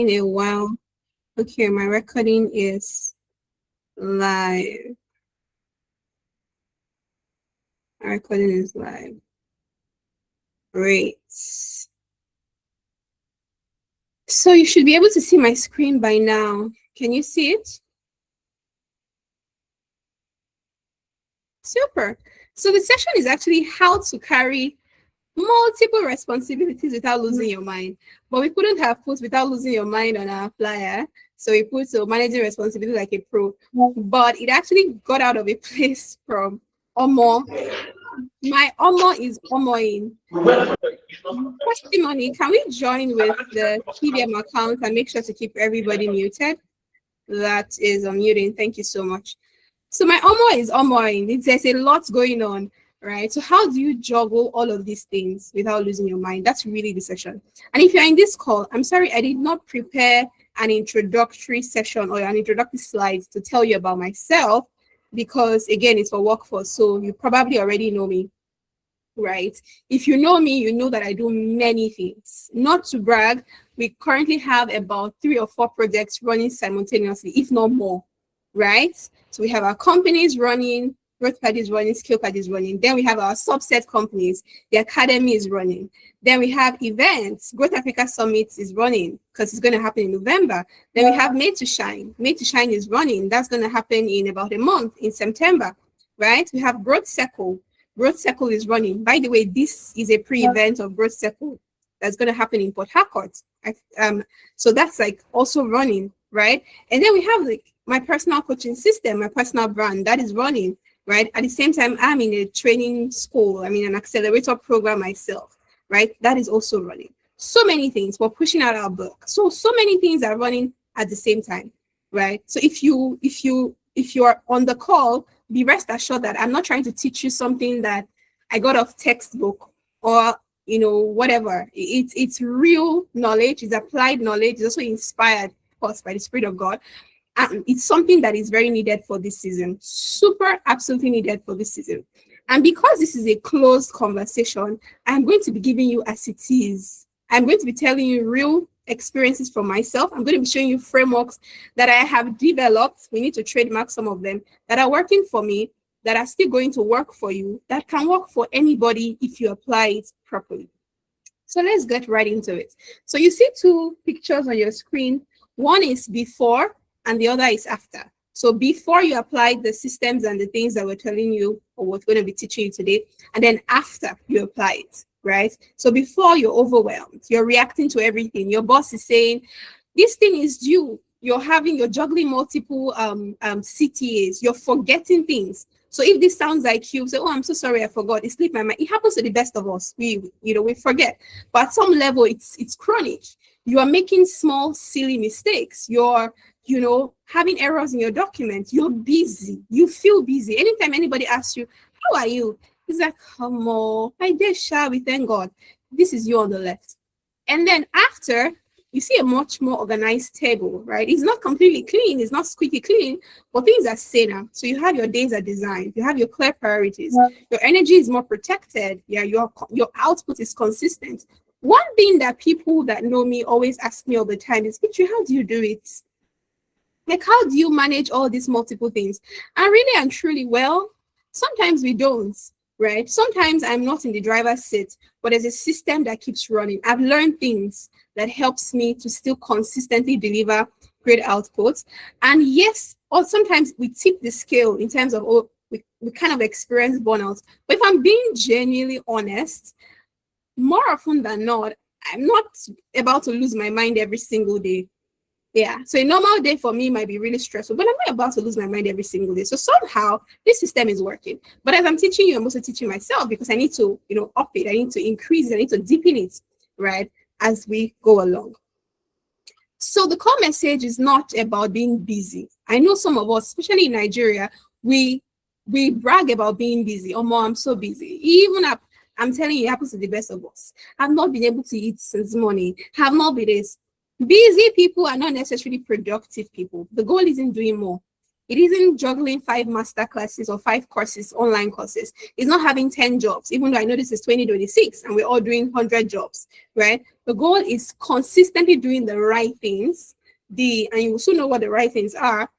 In a while. Okay, my recording is live. My recording is live. Great. So you should be able to see my screen by now. Can you see it? Super. So the session is actually how to carry multiple responsibilities without losing your mind. But we couldn't have put without losing your mind on our flyer. So we put managing responsibility like a pro. But it actually got out of a place from Omo. My Omo is Omoing. Testimony, can we join with the TVM account and make sure to keep everybody muted? That is unmuting. Thank you so much. So my Omo is Omoing. There's a lot going on, right? So how do you juggle all of these things without losing your mind? That's really the session. And if you're in this call, I'm sorry, I did not prepare an introductory session or an introductory slides to tell you about myself because, again, it's for workforce. So you probably already know me, right? If you know me, you know that I do many things. Not to brag, we currently have about 3 or 4 projects running simultaneously, if not more, right? So we have our companies running, Growth Pad is running, Skill Pad is running. Then we have our subset companies, the academy is running. Then we have events, Growth Africa Summit is running because it's going to happen in November. Then we have Made to Shine. Made to Shine is running. That's going to happen in about a month, in September, right? We have Growth Circle. Growth Circle is running. By the way, this is a pre-event of Growth Circle that's going to happen in Port Harcourt. So that's like also running, right? And then we have like my personal coaching system, my personal brand that is running, right? At the same time, I'm in a training school. I'm in an accelerator program myself, right? That is also running. So many things. We're pushing out our book. So many things are running at the same time, right? So if you are on the call, be rest assured that I'm not trying to teach you something that I got off textbook or whatever. It's real knowledge, it's applied knowledge, it's also inspired, of course, by the Spirit of God. And it's something that is very needed for this season. Super, absolutely needed for this season. And because this is a closed conversation, I'm going to be giving you as it is. I'm going to be telling you real experiences from myself. I'm going to be showing you frameworks that I have developed. We need to trademark some of them that are working for me, that are still going to work for you, that can work for anybody if you apply it properly. So let's get right into it. So you see 2 pictures on your screen. One is before and the other is after. So before you apply the systems and the things that we're telling you or what we're going to be teaching you today, and then after you apply it, right? So before you're overwhelmed, you're reacting to everything. Your boss is saying, this thing is due. You're juggling multiple CTAs. You're forgetting things. So if this sounds like you say, oh, I'm so sorry, I forgot. It slipped my mind. It happens to the best of us. We forget. But at some level, it's chronic. You are making small, silly mistakes. You're having errors in your document. You're busy. You feel busy. Anytime anybody asks you, how are you? It's like, come on, I did shall we thank God. This is you on the left. And then after, you see a much more organized table, right? It's not completely clean. It's not squeaky clean, but things are saner. So you have your days are designed. You have your clear priorities. Your energy is more protected. Yeah, your output is consistent. One thing that people that know me always ask me all the time is, Victory, how do you do it? Like, how do you manage all these multiple things? And really and truly, well, sometimes we don't, right? Sometimes I'm not in the driver's seat, but there's a system that keeps running. I've learned things that helps me to still consistently deliver great outputs. And yes, or sometimes we tip the scale in terms of, we kind of experience burnout. But if I'm being genuinely honest, more often than not, I'm not about to lose my mind every single day. Yeah, so a normal day for me might be really stressful, but I'm not about to lose my mind every single day. So somehow this system is working. But as I'm teaching you, I'm also teaching myself because I need to, up it. I need to increase it. I need to deepen it, right, as we go along. So the core message is not about being busy. I know some of us, especially in Nigeria, we brag about being busy. Oh, mom, I'm so busy. Even I'm telling you, it happens to the best of us. I've not been able to eat since morning. Have not been this. Busy people are not necessarily productive people. The goal isn't doing more. It isn't juggling 5 master classes or 5 courses, online courses. It's not having 10 jobs, even though I know this is 2026 and we're all doing 100 jobs, right? The goal is consistently doing the right things, and you also know what the right things are,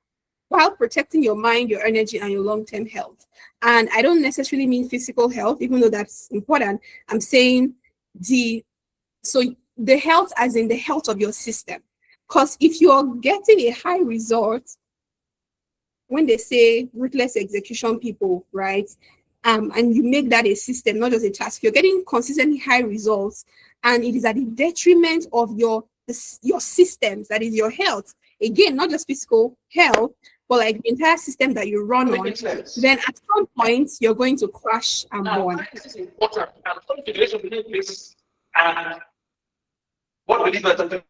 while protecting your mind, your energy, and your long-term health. And I don't necessarily mean physical health, even though that's important. I'm saying the health as in the health of your system. Because if you're getting a high result, when they say ruthless execution people, right? And you make that a system, not just a task, you're getting consistently high results, and it is at the detriment of your systems, that is your health. Again, not just physical health, but like the entire system that you run on, then at some point you're going to crash and burn. This is important. And configuration between this and what we need.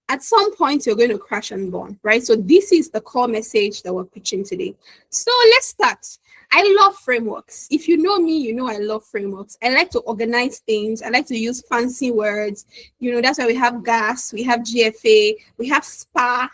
At some point you're going to crash and burn, right? So this is the core message that we're pitching today. So let's start. I love frameworks. If you know me, you know I love frameworks. I like to organize things. I like to use fancy words. You know, that's why we have GAS, we have GFA, we have SPA.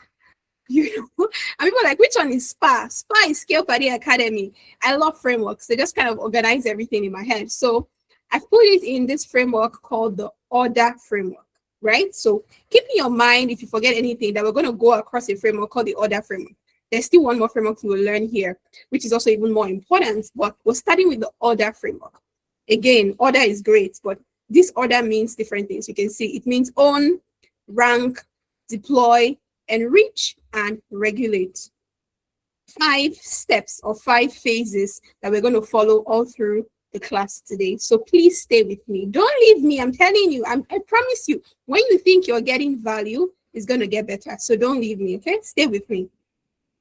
You know, and people are like, which one is SPA? SPA is Scale Party Academy. I love frameworks. They just kind of organize everything in my head. So I've put it in this framework called the ORDER framework. Right? So keep in your mind, if you forget anything, that we're going to go across a framework called the ORDER framework. There's still one more framework you will learn here, which is also even more important, but we're starting with the ORDER framework. Again, order is great, but this order means different things. You can see it means own, rank, deploy, enrich, and regulate. 5 steps or 5 phases that we're going to follow all through the class today. So please stay with me. Don't leave me. I'm telling you, I promise you, when you think you're getting value, it's going to get better. So don't leave me, okay? Stay with me.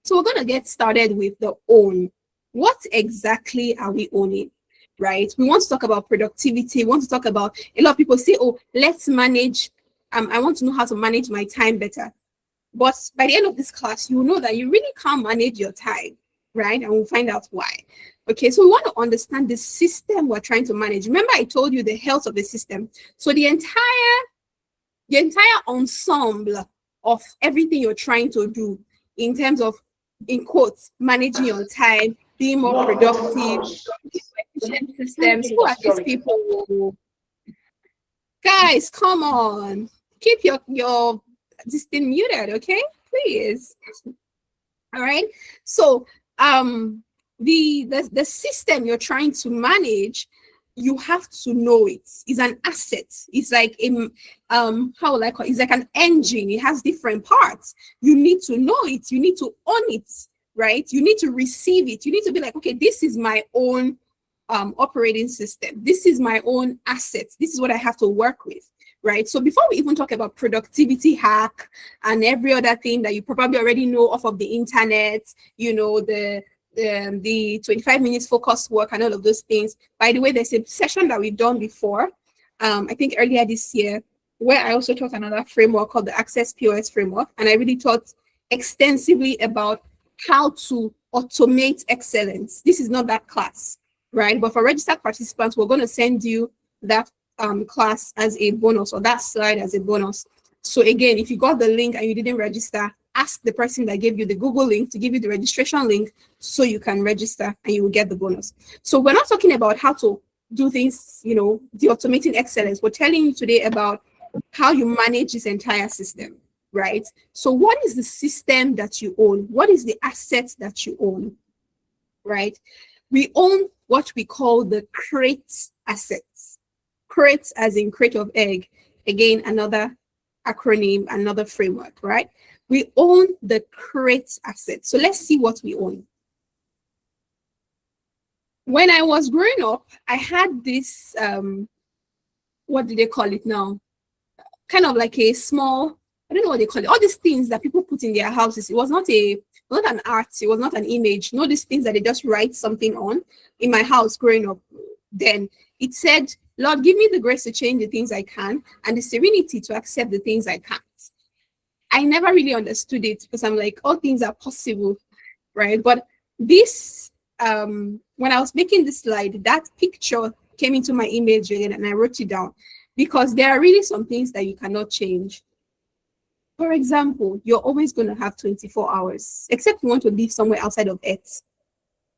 So we're going to get started with the own. What exactly are we owning, right? We want to talk about productivity. We want to talk about, a lot of people say, oh, let's manage. I want to know how to manage my time better. But by the end of this class, you will know that you really can't manage your time, right? And we'll find out why. Okay, so we want to understand the system we're trying to manage. Remember, I told you the health of the system. So the entire ensemble of everything you're trying to do in terms of, in quotes, managing your time, being more productive, efficient systems. Who are these people? Guys, come on. Keep your this thing muted, okay? Please. All right. So the system you're trying to manage, you have to know it. It's an asset. It's like how will I call it? It's like an engine. It has different parts. You need to know it. You need to own it, right? You need to receive it. You need to be like, okay, this is my own operating system. This is my own asset. This is what I have to work with, right? So before we even talk about productivity hack and every other thing that you probably already know off of the internet, you know, the 25 minutes focus work and all of those things. By the way, there's a session that we've done before, I think earlier this year, where I also taught another framework called the Access POS framework. And I really taught extensively about how to automate excellence. This is not that class, right? But for registered participants, we're going to send you that class as a bonus, or that slide as a bonus. So again, if you got the link and you didn't register, ask the person that gave you the Google link to give you the registration link so you can register and you will get the bonus. So we're not talking about how to do things, you know, the automating excellence. We're telling you today about how you manage this entire system, right? So what is the system that you own? What is the asset that you own, right? We own what we call the crate assets. Crate as in crate of egg. Again, another acronym, another framework, right? We own the crate asset. So let's see what we own. When I was growing up, I had this, what do they call it now? Kind of like a small, I don't know what they call it. All these things that people put in their houses. It was not an art. It was not an image. No, these things that they just write something on. In my house growing up, then it said, Lord, give me the grace to change the things I can and the serenity to accept the things I can't. I never really understood it because I'm like, all things are possible, right? But this, when I was making this slide, that picture came into my image again and I wrote it down because there are really some things that you cannot change. For example, you're always going to have 24 hours, except you want to live somewhere outside of Earth.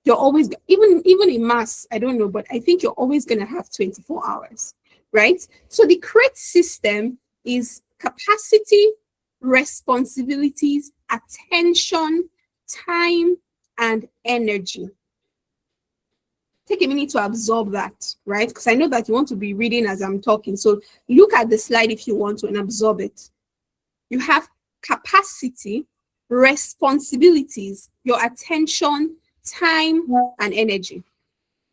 You're always, even in Mars, I don't know, but I think you're always going to have 24 hours, right? So the crate system is capacity, responsibilities, attention, time, and energy. Take a minute to absorb that, right? Because I know that you want to be reading as I'm talking. So look at the slide if you want to and absorb it. You have capacity, responsibilities, your attention, time, and energy,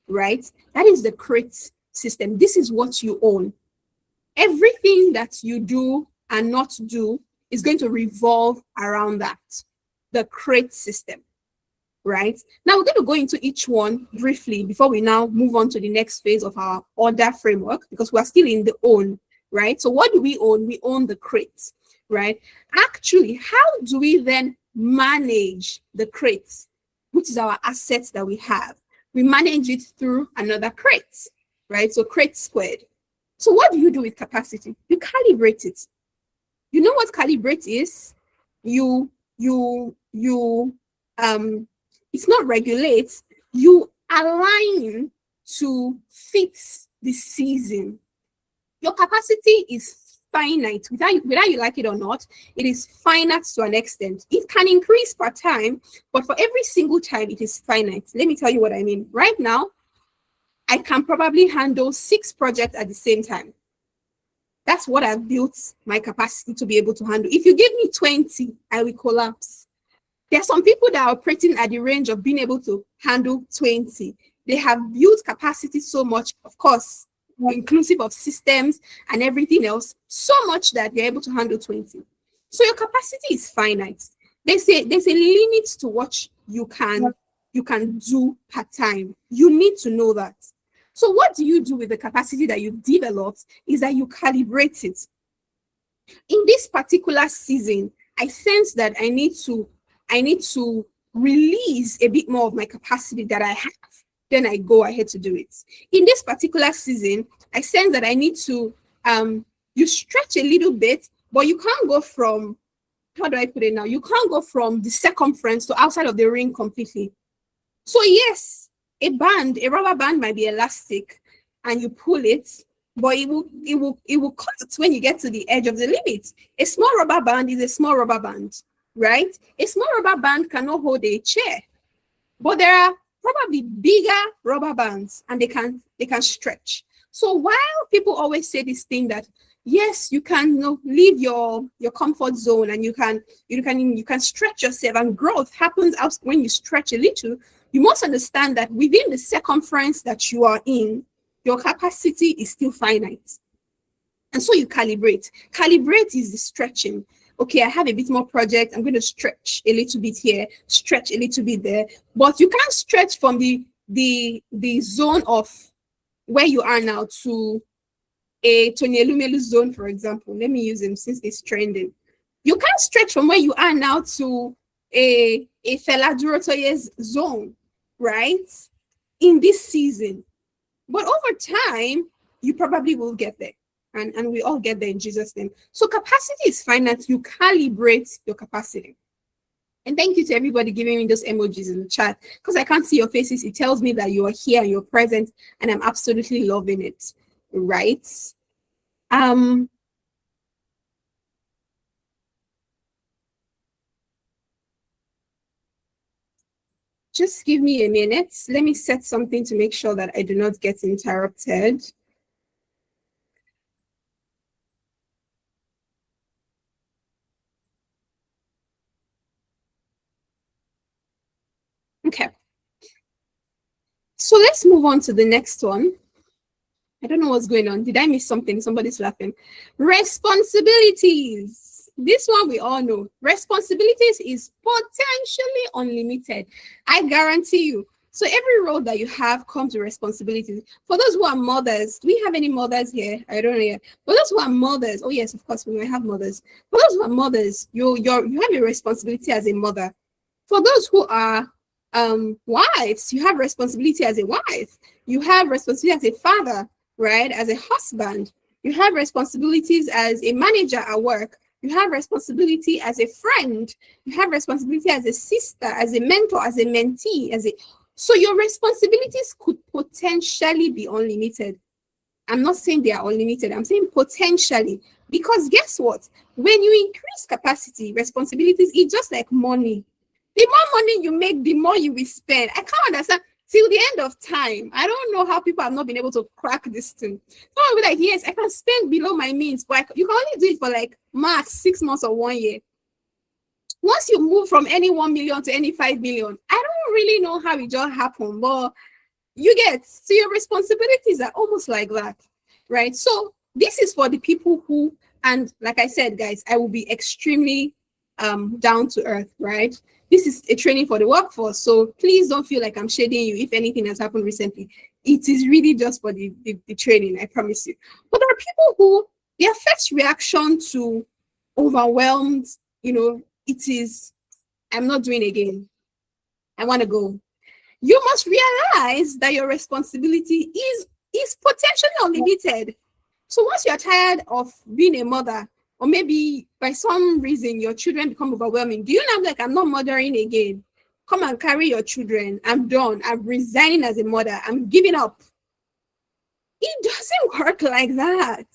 right? That is the crate system. This is what you own. Everything that you do and not do is going to revolve around that, the crate system, right? Now we're going to go into each one briefly before we now move on to the next phase of our order framework, because we're still in the own, right? So what do we own? We own the crates, right? Actually, how do we then manage the crates, which is our assets that we have? We manage it through another crate, right? So crate squared. So what do you do with capacity? You calibrate it. You know what calibrate is? It's not regulate, you align to fit the season. Your capacity is finite, whether you like it or not. It is finite to an extent. It can increase per time, but for every single time it is finite. Let me tell you what I mean. Right now, I can probably handle 6 projects at the same time. That's what I've built my capacity to be able to handle. If you give me 20, I will collapse. There are some people that are operating at the range of being able to handle 20. They have built capacity so much, of course, inclusive of systems and everything else, so much that they're able to handle 20. So your capacity is finite. There's a limit to what you can do per time. You need to know that. So what do you do with the capacity that you've developed is that you calibrate it. In this particular season, I sense that I need to release a bit more of my capacity that I have. Then I go ahead to do it. In this particular season, I sense that I need to, you stretch a little bit, but you can't go from, how do I put it now? You can't go from the circumference to outside of the ring completely. So yes, a rubber band might be elastic and you pull it, but it will cut when you get to the edge of the limit. A small rubber band is a small rubber band, right? A small rubber band cannot hold a chair, but there are probably bigger rubber bands and they can stretch. So while people always say this thing that yes, you can leave your comfort zone and you can stretch yourself, and growth happens out when you stretch a little, you must understand that within the circumference that you are in, your capacity is still finite. And so you calibrate. Calibrate is the stretching. Okay, I have a bit more project. I'm going to stretch a little bit here, stretch a little bit there. But you can't stretch from the zone of where you are now to a Tony Elumelu zone, for example. Let me use him since it's trending. You can't stretch from where you are now to a Fela Durotoye's zone, right? In this season. But over time, you probably will get there. And we all get there in Jesus' name. So capacity is finite. You calibrate your capacity. And thank you to everybody giving me those emojis in the chat, because I can't see your faces. It tells me that you are here and you're present, and I'm absolutely loving it, right? Just give me a minute. Let me set something to make sure that I do not get interrupted. Okay. So let's move on to the next one. I don't know what's going on. Did I miss something? Somebody's laughing. Responsibilities. This one we all know. Responsibilities is potentially unlimited. I guarantee you. So every role that you have comes with responsibilities. For those who are mothers, do we have any mothers here? I don't know yet. For those who are mothers, oh yes, of course, we might have mothers. For those who are mothers, you have a responsibility as a mother. For those who are wives, you have responsibility as a wife. You have responsibility as a father, right? As a husband. You have responsibilities as a manager at work. You have responsibility as a friend. You have responsibility as a sister, as a mentor, as a mentee, so your responsibilities could potentially be unlimited. I'm not saying they are unlimited. I'm saying potentially. Because guess what? When you increase capacity, responsibilities, it's just like money. The more money you make, the more you will spend. I can't understand. Till the end of time, I don't know how people have not been able to crack this thing. Someone will be like, yes, I can spend below my means, but you can only do it for like max 6 months or 1 year. Once you move from any 1 million to any 5 million, I don't really know how it just happened, but you get, so your responsibilities are almost like that, right? So this is for the people who, and like I said, guys, I will be extremely down to earth, right? This is a training for the workforce, so please don't feel like I'm shading you if anything has happened recently. It is really just for the training, I promise you. But there are people who, their first reaction to overwhelmed, it is, I'm not doing again. I want to go. You must realize that your responsibility is potentially unlimited. So once you're tired of being a mother, or maybe by some reason your children become overwhelming, do you know, I'm like, I'm not mothering again. Come and carry your children. I'm done. I'm resigning as a mother. I'm giving up. It doesn't work like that.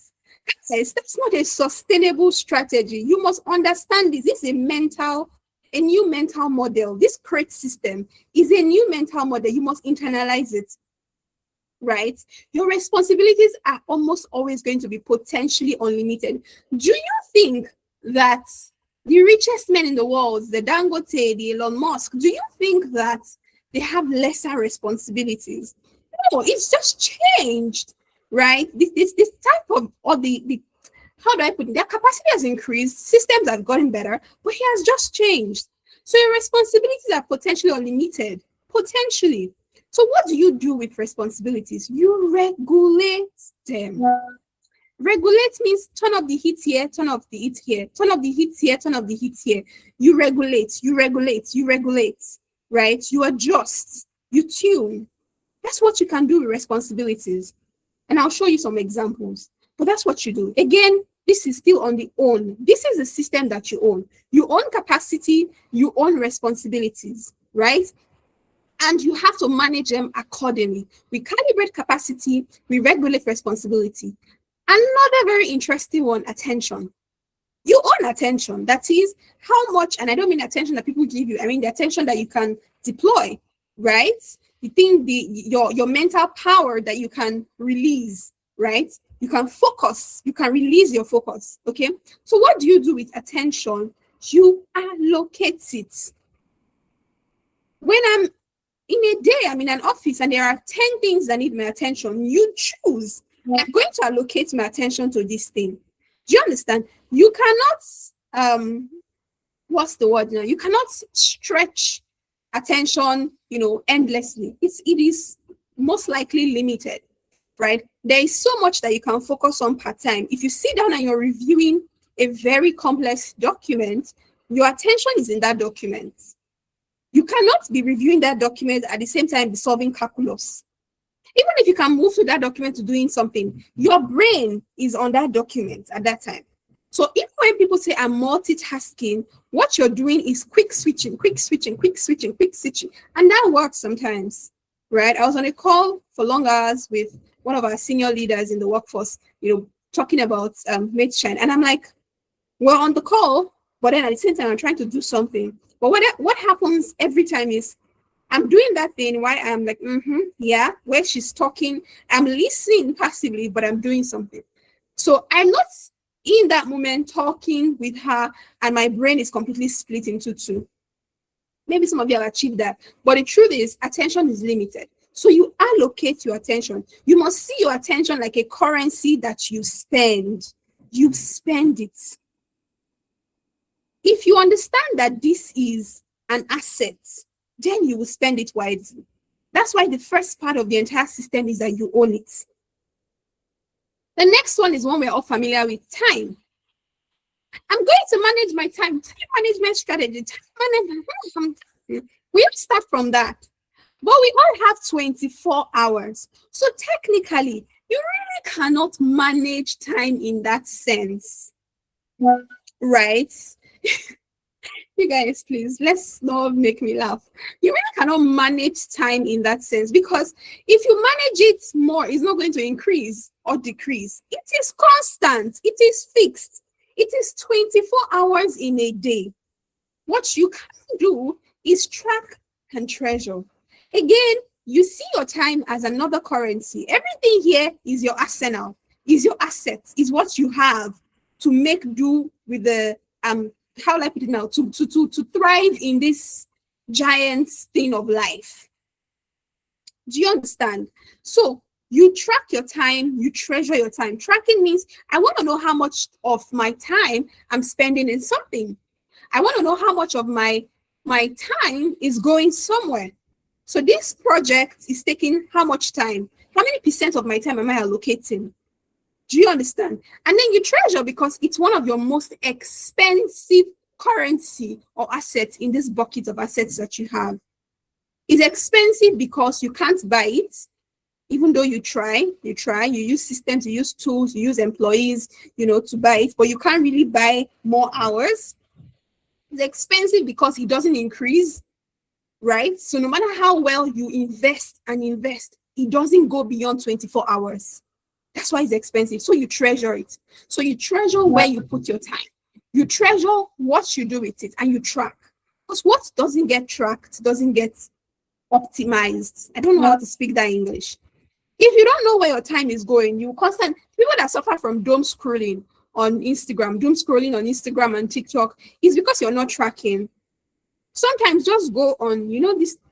Guys, that's not a sustainable strategy. You must understand this. This is a new mental model. This CREATE system is a new mental model. You must internalize it, right? Your responsibilities are almost always going to be potentially unlimited. Do you think that the richest men in the world, the Dangote, the Elon Musk, do you think that they have lesser responsibilities? No, it's just changed, right? This type of, or the how do I put it? Their capacity has increased, systems have gotten better, but he has just changed. So your responsibilities are potentially unlimited, potentially. So what do you do with responsibilities? You regulate them. Regulate means turn up the heat here, turn off the heat here, turn up the heat here, turn off the heat here. You regulate, right? You adjust, you tune. That's what you can do with responsibilities. And I'll show you some examples. But that's what you do. Again, this is still on the own. This is a system that you own. You own capacity, you own responsibilities, right? And you have to manage them accordingly. We calibrate capacity, we regulate responsibility. Another very interesting one, attention. You own attention. That is how much, and I don't mean attention that people give you, I mean the attention that you can deploy, right? The thing, your mental power that you can release, right? You can focus, you can release your focus, okay? So what do you do with attention? You allocate it. When I'm in a day, I'm in an office and there are 10 things that need my attention, you choose. I'm going to allocate my attention to this thing. Do you understand? You cannot, what's the word now? You cannot stretch attention, endlessly. It is most likely limited, right? There is so much that you can focus on part-time. If you sit down and you're reviewing a very complex document, your attention is in that document. You cannot be reviewing that document at the same time be solving calculus. Even if you can move to that document to doing something, your brain is on that document at that time. So if when people say I'm multitasking, what you're doing is quick switching. And that works sometimes, right? I was on a call for long hours with one of our senior leaders in the workforce, talking about Mate Shine. And I'm like, we're on the call, but then at the same time, I'm trying to do something. But what happens every time is I'm doing that thing while I'm like, yeah, where she's talking, I'm listening passively, but I'm doing something. So I'm not in that moment talking with her and my brain is completely split into two. Maybe some of you have achieved that, but the truth is attention is limited. So you allocate your attention. You must see your attention like a currency that you spend. You spend it. If you understand that this is an asset, then you will spend it wisely. That's why the first part of the entire system is that you own it. The next one is one we're all familiar with, time. I'm going to manage my time management strategy. We start from that. But we all have 24 hours. So technically, you really cannot manage time in that sense. right? You guys, please, let's not make me laugh. You really cannot manage time in that sense, because if you manage it more, it's not going to increase or decrease. It is constant, it is fixed, it is 24 hours in a day. What you can do is track and treasure. Again, you see your time as another currency. Everything here is your arsenal, is your assets, is what you have to make do with the how will I put it now, to thrive in this giant thing of life. Do you understand? So you track your time, you treasure your time. Tracking means I want to know how much of my time I'm spending in something. I want to know how much of my time is going somewhere. So this project is taking how much time? How many percent of my time am I allocating? Do you understand? And then you treasure, because it's one of your most expensive currency or assets in this bucket of assets that you have. It's expensive because you can't buy it, even though you use systems, you use tools, you use employees, to buy it, but you can't really buy more hours. It's expensive because it doesn't increase, right? So no matter how well you invest and invest, it doesn't go beyond 24 hours. That's why it's expensive. So you treasure it. So you treasure where you put your time. You treasure what you do with it, and you track. Because what doesn't get tracked doesn't get optimized. I don't know how to speak that English. If you don't know where your time is going, you constant people that suffer from doom scrolling on Instagram and TikTok is because you're not tracking. Sometimes just go on, this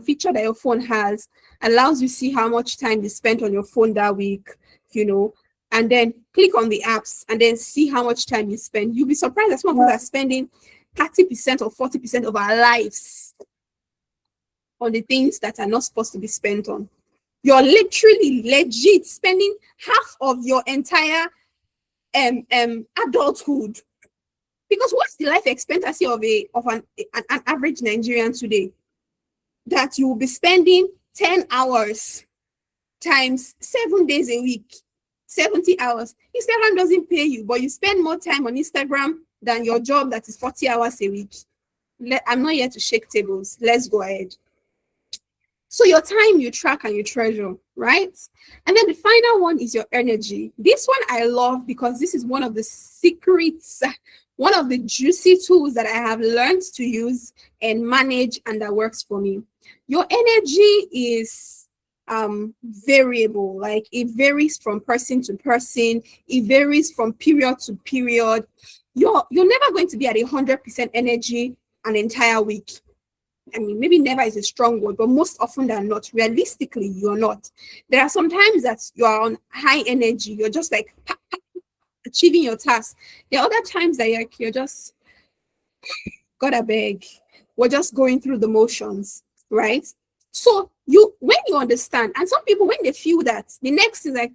feature that your phone has allows you to see how much time you spent on your phone that week, and then click on the apps and then see how much time you spend. You'll be surprised that some of us are spending 30% or 40% of our lives on the things that are not supposed to be spent on. You're literally legit spending half of your entire adulthood. Because what's the life expectancy of an average Nigerian today? That you will be spending 10 hours times 7 days a week, 70 hours. Instagram doesn't pay you, but you spend more time on Instagram than your job that is 40 hours a week. I'm not here to shake tables. Let's go ahead. So your time you track and you treasure, right? And then the final one is your energy. This one I love because this is one of the secrets, one of the juicy tools that I have learned to use and manage, and that works for me. Your energy is variable. Like, it varies from person to person. It varies from period to period. You're never going to be at 100% energy an entire week. I mean, maybe never is a strong word, but most often than not, realistically, you're not. There are some times that you are on high energy. You're just like achieving your task. There are other times that you're just, God, I beg, we're just going through the motions, right? So when you understand, and some people, when they feel that, the next is like,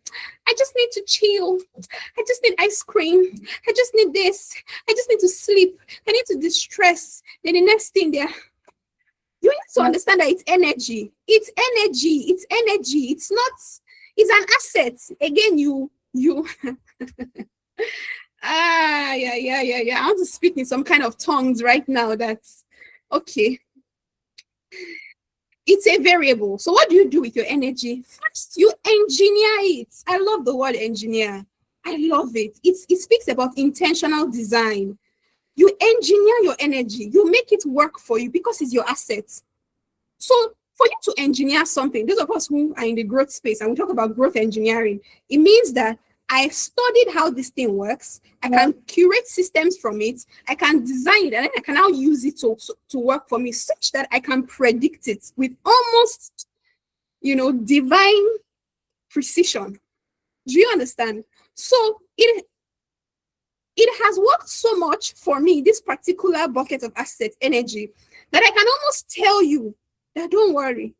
I just need to chill. I just need ice cream. I just need this. I just need to sleep. I need to distress. Then the next thing you need to understand that it's energy. It's energy. It's energy. It's not, it's an asset. Again, you yeah. I want to speak in some kind of tongues right now. That's okay. It's a variable. So what do you do with your energy? First, you engineer it. I love the word engineer. I love it. It speaks about intentional design. You engineer your energy. You make it work for you because it's your assets. So for you to engineer something, those of us who are in the growth space, and we talk about growth engineering, it means that I studied how this thing works. I can curate systems from it. I can design it, and then I can now use it to work for me, such that I can predict it with almost, divine precision. Do you understand? So it has worked so much for me, this particular bucket of asset energy, that I can almost tell you that don't worry,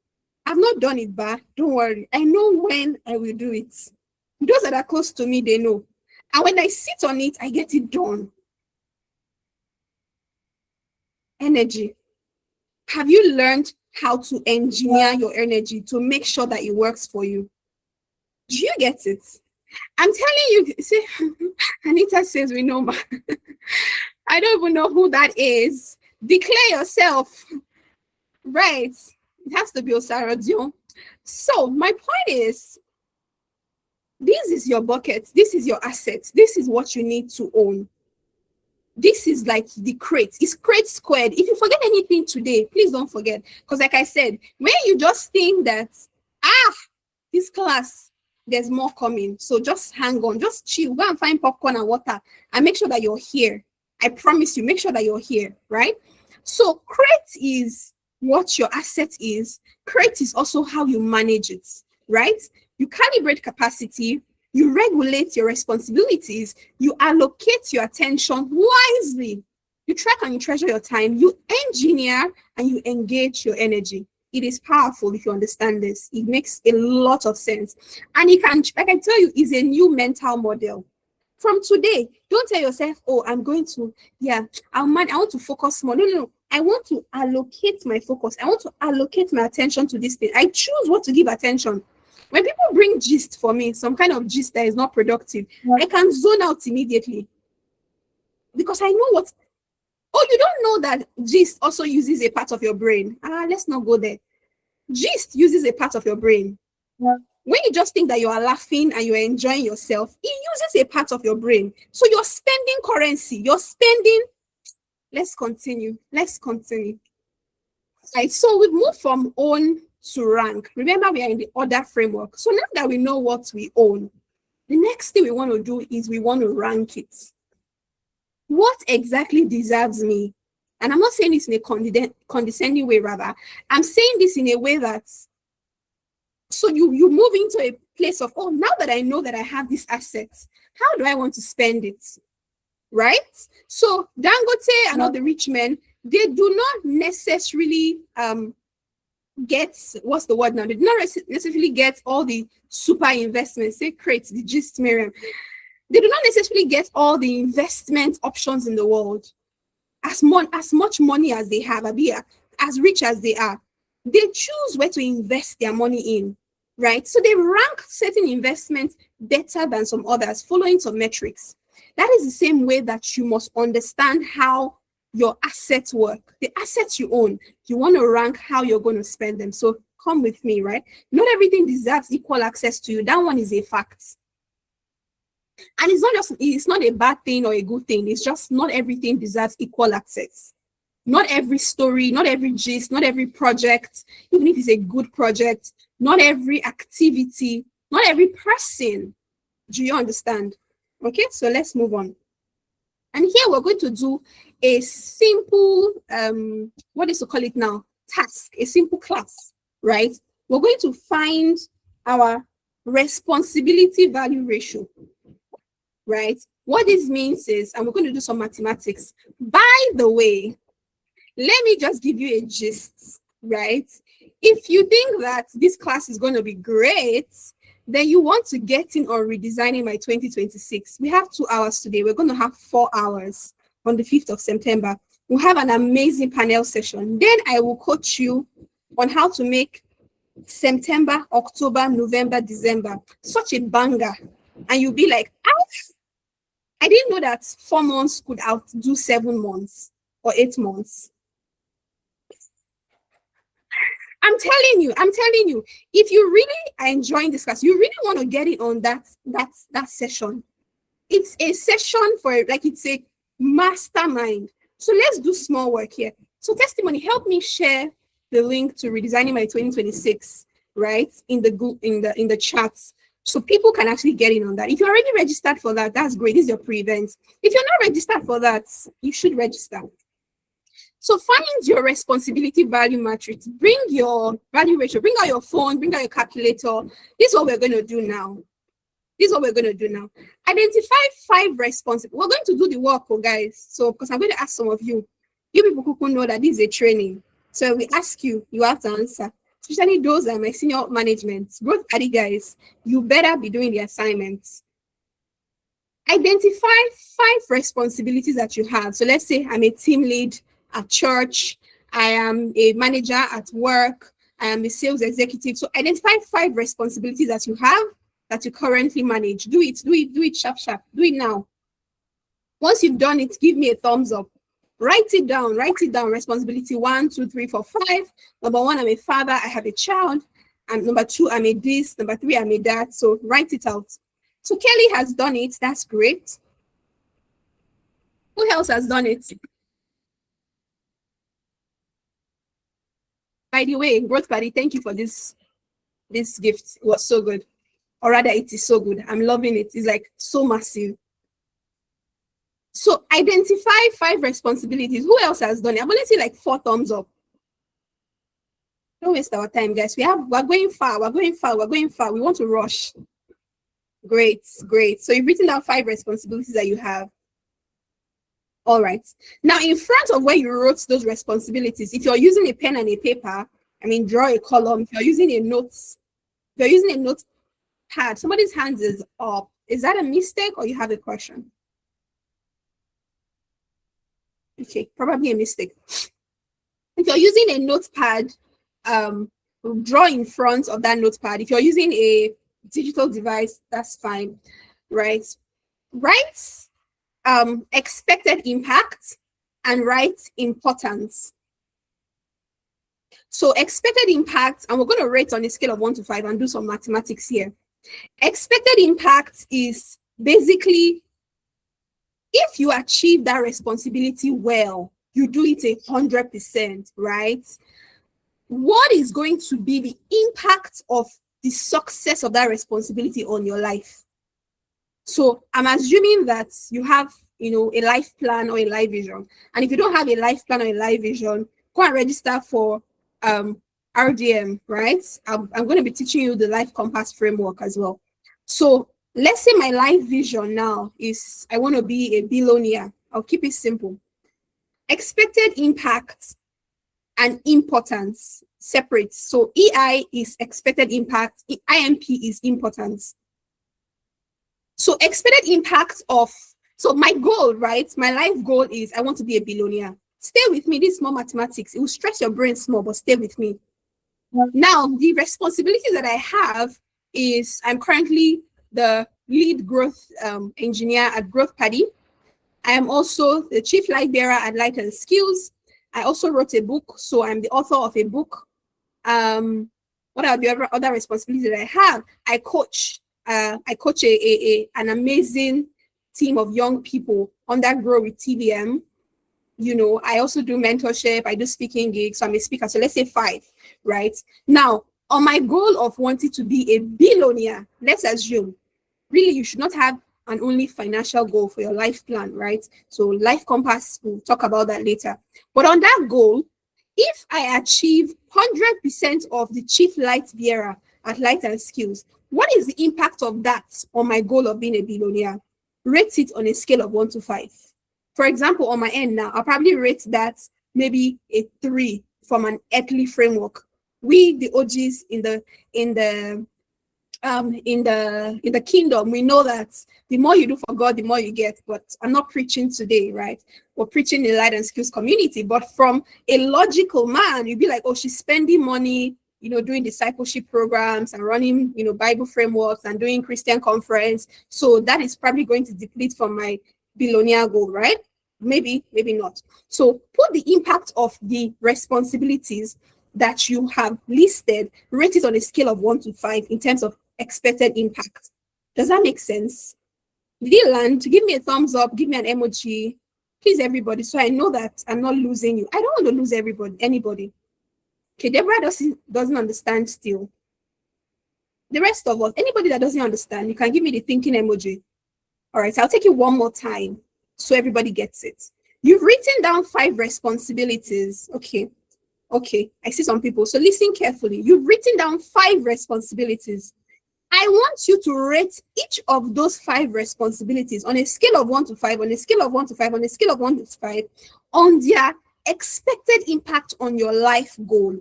I've not done it bad. Don't worry. I know when I will do it. Those that are close to me, they know. And when I sit on it, I get it done. Energy. Have you learned how to engineer your energy to make sure that it works for you? Do you get it? I'm telling you, see, Anita says we know. I don't even know who that is. Declare yourself. Right. It has to be Osara Dion. So my point is, this is your bucket. This is your assets. This is what you need to own. This is like the crate. It's crate squared. If you forget anything today, please don't forget. Because like I said, when you just think that, this class, there's more coming. So just hang on, just chill, go and find popcorn and water and make sure that you're here. I promise you, make sure that you're here, right? So crate is what your asset is. Crate is also how you manage it, right? You calibrate capacity, you regulate your responsibilities, you allocate your attention wisely, you track and you treasure your time, you engineer and you engage your energy. It is powerful if you understand this. It makes a lot of sense. And it can, like I tell you, is a new mental model. From today, don't tell yourself, oh, I'm going to, I want to focus more. No. I want to allocate my focus. I want to allocate my attention to this thing. I choose what to give attention. When people bring gist for me, some kind of gist that is not productive, I can zone out immediately. Because I know what. Oh, you don't know that gist also uses a part of your brain. Let's not go there. Gist uses a part of your brain. Yeah. When you just think that you are laughing and you're enjoying yourself, it uses a part of your brain. So you're spending currency. You're spending. Let's continue. Right. So we've moved from own to rank. Remember, we are in the order framework. So now that we know what we own, the next thing we want to do is we want to rank it. What exactly deserves me? And I'm not saying this in a condescending way, rather. I'm saying this in a way that, so you move into a place of, oh, now that I know that I have these assets, how do I want to spend it? Right? So Dangote and all the rich men, they do not necessarily get, what's the word now? They do not necessarily get all the super investments. They create the gist, Miriam. They do not necessarily get all the investment options in the world. As much money as they have, as rich as they are, they choose where to invest their money in, right? So they rank certain investments better than some others, following some metrics. That is the same way that you must understand how your assets work. The assets you own, you want to rank how you're going to spend them. So come with me, right? Not everything deserves equal access to you. That one is a fact. And it's not a bad thing or a good thing. It's just not everything deserves equal access. Not every story, not every gist, not every project, even if it's a good project, not every activity, not every person. Do you understand? Okay, so let's move on. And here we're going to do a simple, what is to call it now? Task, a simple class, right? We're going to find our responsibility value ratio. Right? What this means is, and we're going to do some mathematics. By the way, let me just give you a gist, right? If you think that this class is going to be great, then you want to get in on redesigning my 2026. We have 2 hours today. We're going to have 4 hours on the 5th of September. We'll have an amazing panel session. Then I will coach you on how to make September, October, November, December such a banger. And you'll be like, I didn't know that 4 months could outdo 7 months or 8 months. I'm telling you, if you really are enjoying this class, you really want to get it on that session. It's a session for, like, it's a mastermind. So let's do small work here. So Testimony, help me share the link to redesigning my 2026, right? In the chats. So people can actually get in on that. If you're already registered for that, that's great. This is your pre-event. If you're not registered for that, you should register. So find your responsibility value matrix. Bring your value ratio. Bring out your phone. Bring out your calculator. This is what we're going to do now. Identify 5 responsibilities. We're going to do the work, guys. So because I'm going to ask some of you. You people who know that this is a training. So we ask you, you have to answer. Especially those are my senior management, growth party guys, you better be doing the assignments. Identify 5 responsibilities that you have. So let's say I'm a team lead at church, I am a manager at work, I am a sales executive. So identify 5 responsibilities that you have that you currently manage. Do it sharp, sharp. Do it now. Once you've done it, give me a thumbs up. Write it down. Responsibility 1, 2, 3, 4, 5. Number 1, I'm a father. I have a child. And number 2, I'm a this. Number 3, I'm a that. So write it out. So Kelly has done it. That's great. Who else has done it? By the way, Growth Buddy, thank you for this gift. It was so good. Or rather, it is so good. I'm loving it. It's like so massive. So identify 5 responsibilities. Who else has done it? I'm only seeing like 4 thumbs up. Don't waste our time, guys. We're going far. We want to rush. Great. So you've written down 5 responsibilities that you have. All right. Now, in front of where you wrote those responsibilities, if you're using a pen and a paper, draw a column. If you're using a notepad, somebody's hands is up. Is that a mistake or you have a question? Okay, probably a mistake. If you're using a notepad, draw in front of that notepad. If you're using a digital device, that's fine, right? Write expected impact and write importance. So expected impact, and we're going to rate on a scale of 1 to 5 and do some mathematics here. Expected impact is basically if you achieve that responsibility well, you do it 100%, right? What is going to be the impact of the success of that responsibility on your life? So I'm assuming that you have, a life plan or a life vision. And if you don't have a life plan or a life vision, go and register for RDM, right? I'm going to be teaching you the Life Compass framework as well. So let's say my life vision now is I want to be a billionaire. I'll keep it simple. Expected impact and importance separate. So EI is expected impact, IMP is importance. So expected impact so my goal, right? My life goal is I want to be a billionaire. Stay with me. This is more mathematics. It will stress your brain small, but stay with me. Now, the responsibility that I have is I'm currently the lead growth engineer at Growth Paddy. I am also the chief light bearer at Light and Skills. I also wrote a book, so I'm the author of a book. What are the other responsibilities that I have? I coach an amazing team of young people under Grow with TVM. I also do mentorship. I do speaking gigs. So I'm a speaker. So let's say 5, right? Now, on my goal of wanting to be a billionaire, let's assume, really, you should not have an only financial goal for your life plan, right? So Life Compass, we'll talk about that later. But on that goal, if I achieve 100% of the chief light bearer at Light and Skills, what is the impact of that on my goal of being a billionaire? Rate it on a scale of 1 to 5. For example, on my end now, I'll probably rate that maybe a 3 from an earthly framework. We, the OGs in the kingdom, we know that the more you do for God, the more you get. But I'm not preaching today, right? We're preaching in Light and Skills community. But from a logical man, you'd be like, oh, she's spending money, doing discipleship programs and running, Bible frameworks and doing Christian conference. So that is probably going to deplete from my billionaire goal, right? Maybe not. So put the impact of the responsibilities that you have listed, rate it on a scale of 1 to 5 in terms of expected impact. Does that make sense? Did you learn? Give me a thumbs up, give me an emoji, please, everybody, so I know that I'm not losing you. I don't want to lose anybody. Okay, Deborah doesn't understand still. The rest of us, anybody that doesn't understand, you can give me the thinking emoji. All right, so I'll take it one more time so everybody gets it. You've written down 5 responsibilities. Okay, I see some people. So listen carefully. You've written down 5 responsibilities. I want you to rate each of those 5 responsibilities on a scale of 1 to 5, on a scale of 1 to 5, on a scale of 1 to 5, on their expected impact on your life goal.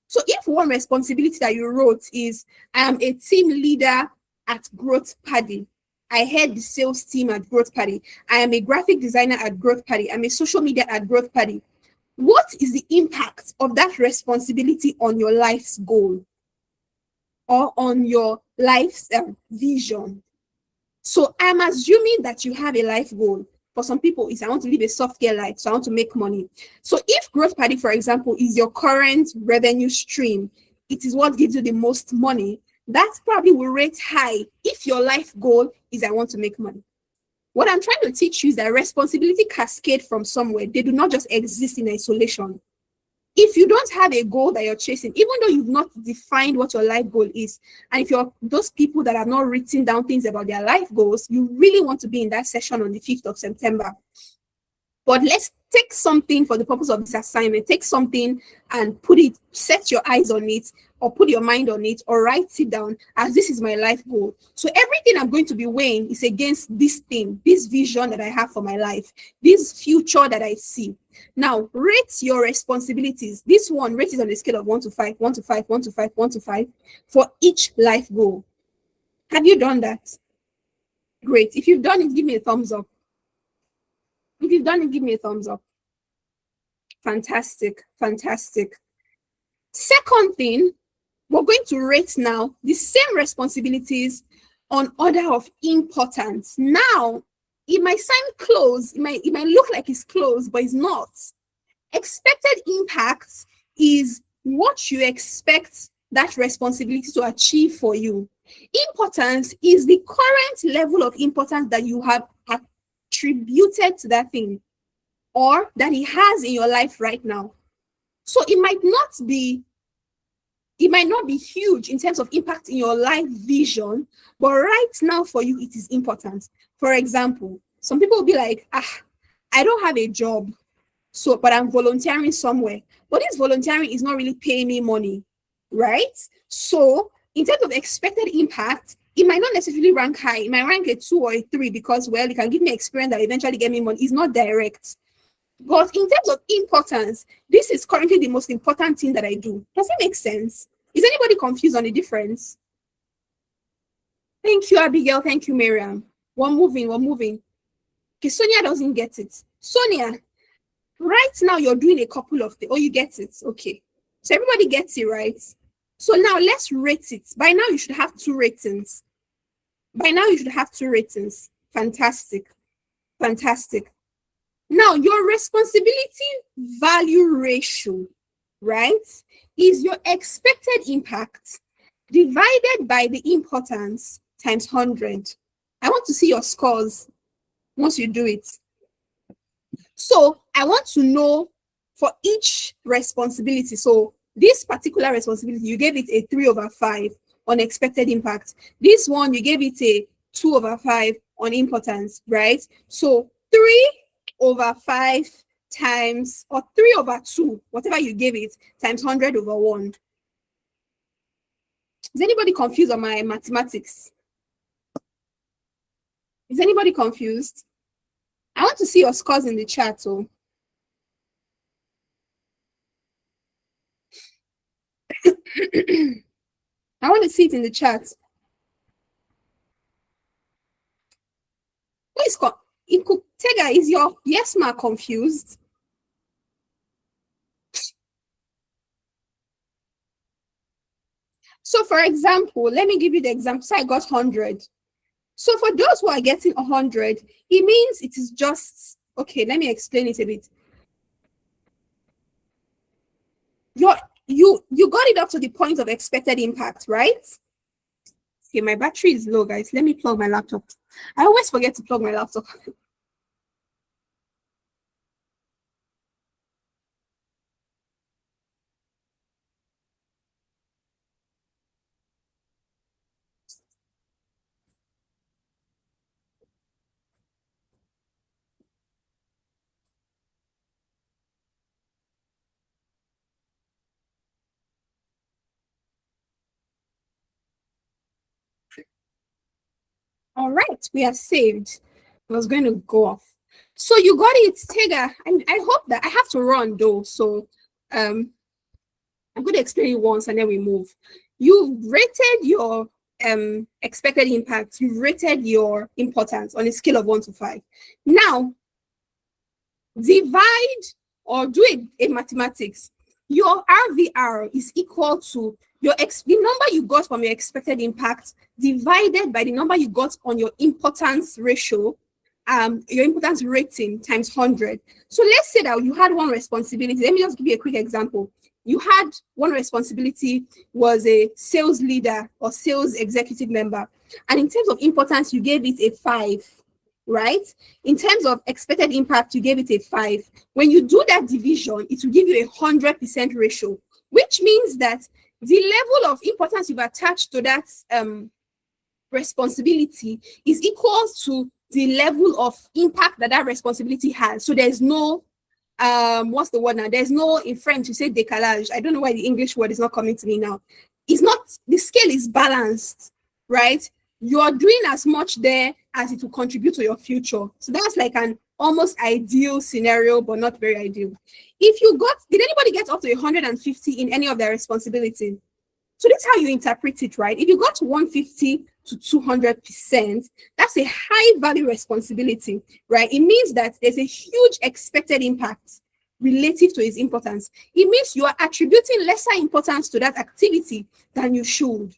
So if one responsibility that you wrote is, I am a team leader at Growth Paddy. I head the sales team at Growth Paddy. I am a graphic designer at Growth Paddy. I'm a social media at Growth Paddy. What is the impact of that responsibility on your life's goal or on your life's vision. So I'm assuming that you have a life goal. For some people, it's I want to live a software life, so I want to make money. So if Growth Party, for example, is your current revenue stream, it is what gives you the most money, that probably will rate high if your life goal is I want to make money. What I'm trying to teach you is that responsibility cascade from somewhere. They do not just exist in isolation. If you don't have a goal that you're chasing, even though you've not defined what your life goal is, and if you're those people that have not written down things about their life goals, you really want to be in that session on the 5th of September. But let's take something for the purpose of this assignment. Take something and put it, set your eyes on it, or put your mind on it, or write it down as this is my life goal. So everything I'm going to be weighing is against this thing, this vision that I have for my life, this future that I see. Now, rate your responsibilities. This one, rate it on a scale of 1 to 5, 1 to 5, 1 to 5, 1 to 5 for each life goal. Have you done that? Great. If you've done it, give me a thumbs up. If you've done it, give me a thumbs up. Fantastic, fantastic. Second thing, we're going to rate now the same responsibilities on order of importance. Now, it might sound close, it might look like it's close, but it's not. Expected impact is what you expect that responsibility to achieve for you. Importance is the current level of importance that you have attributed to that thing, or that it has in your life right now. So it might not be huge in terms of impact in your life vision, but right now for you, it is important. For example, some people will be like, I don't have a job, but I'm volunteering somewhere. But this volunteering is not really paying me money, right? So in terms of expected impact, it might not necessarily rank high. It might rank a 2 or a 3 because, well, it can give me experience that eventually get me money. It's not direct. But in terms of importance, this is currently the most important thing that I do. Does it make sense? Is anybody confused on the difference? Thank you, Abigail. Thank you, Miriam. We're moving. Okay, Sonia doesn't get it. Sonia, right now you're doing a couple of things. Oh, you get it. Okay. So everybody gets it, right? So now let's rate it. By now you should have 2 ratings. Fantastic. Fantastic. Now, your responsibility value ratio, right, is your expected impact divided by the importance times 100. I want to see your scores once you do it. So I want to know for each responsibility. So this particular responsibility, you gave it a 3/5 on expected impact. This one, you gave it a 2/5 on importance, right? So 3/5 times, or 3/2, whatever you gave it, times 100/1. Is anybody confused on my mathematics? Is anybody confused? I want to see your scores in the chat. So I want to see it in the chat. Who is Tega, is your yes mark confused? So for example, let me give you the example. So I got 100. So for those who are getting 100, it means it is just, okay, let me explain it a bit. You got it up to the point of expected impact, right? Okay, my battery is low, guys. Let me plug my laptop. I always forget to plug my laptop. All right, we are saved. I was going to go off. So you got it, Tega. I hope that I have to run though. So I'm going to explain it once and then we move. You've rated your expected impact. You've rated your importance on a scale of 1 to 5. Now, divide or do a mathematics. your RVR is equal to the number you got from your expected impact divided by the number you got on your importance ratio, your importance rating times 100. So let's say that you had one responsibility. Let me just give you a quick example. You had one responsibility was a sales leader or sales executive member. And in terms of importance, you gave it a 5, right? In terms of expected impact, you gave it a 5. When you do that division, it will give you a 100% ratio, which means that the level of importance you've attached to that responsibility is equal to the level of impact that responsibility has. So there's no what's the word now? There's no, in French you say décalage. I don't know why the English word is not coming to me now. It's not, the scale is balanced, right? You're doing as much there as it will contribute to your future. So that's like an almost ideal scenario, but not very ideal. If you got, did anybody get up to 150 in any of their responsibility? So that's how you interpret it, right? If you got to 150 to 200%, that's a high value responsibility, right? It means that there's a huge expected impact relative to its importance. It means you are attributing lesser importance to that activity than you should.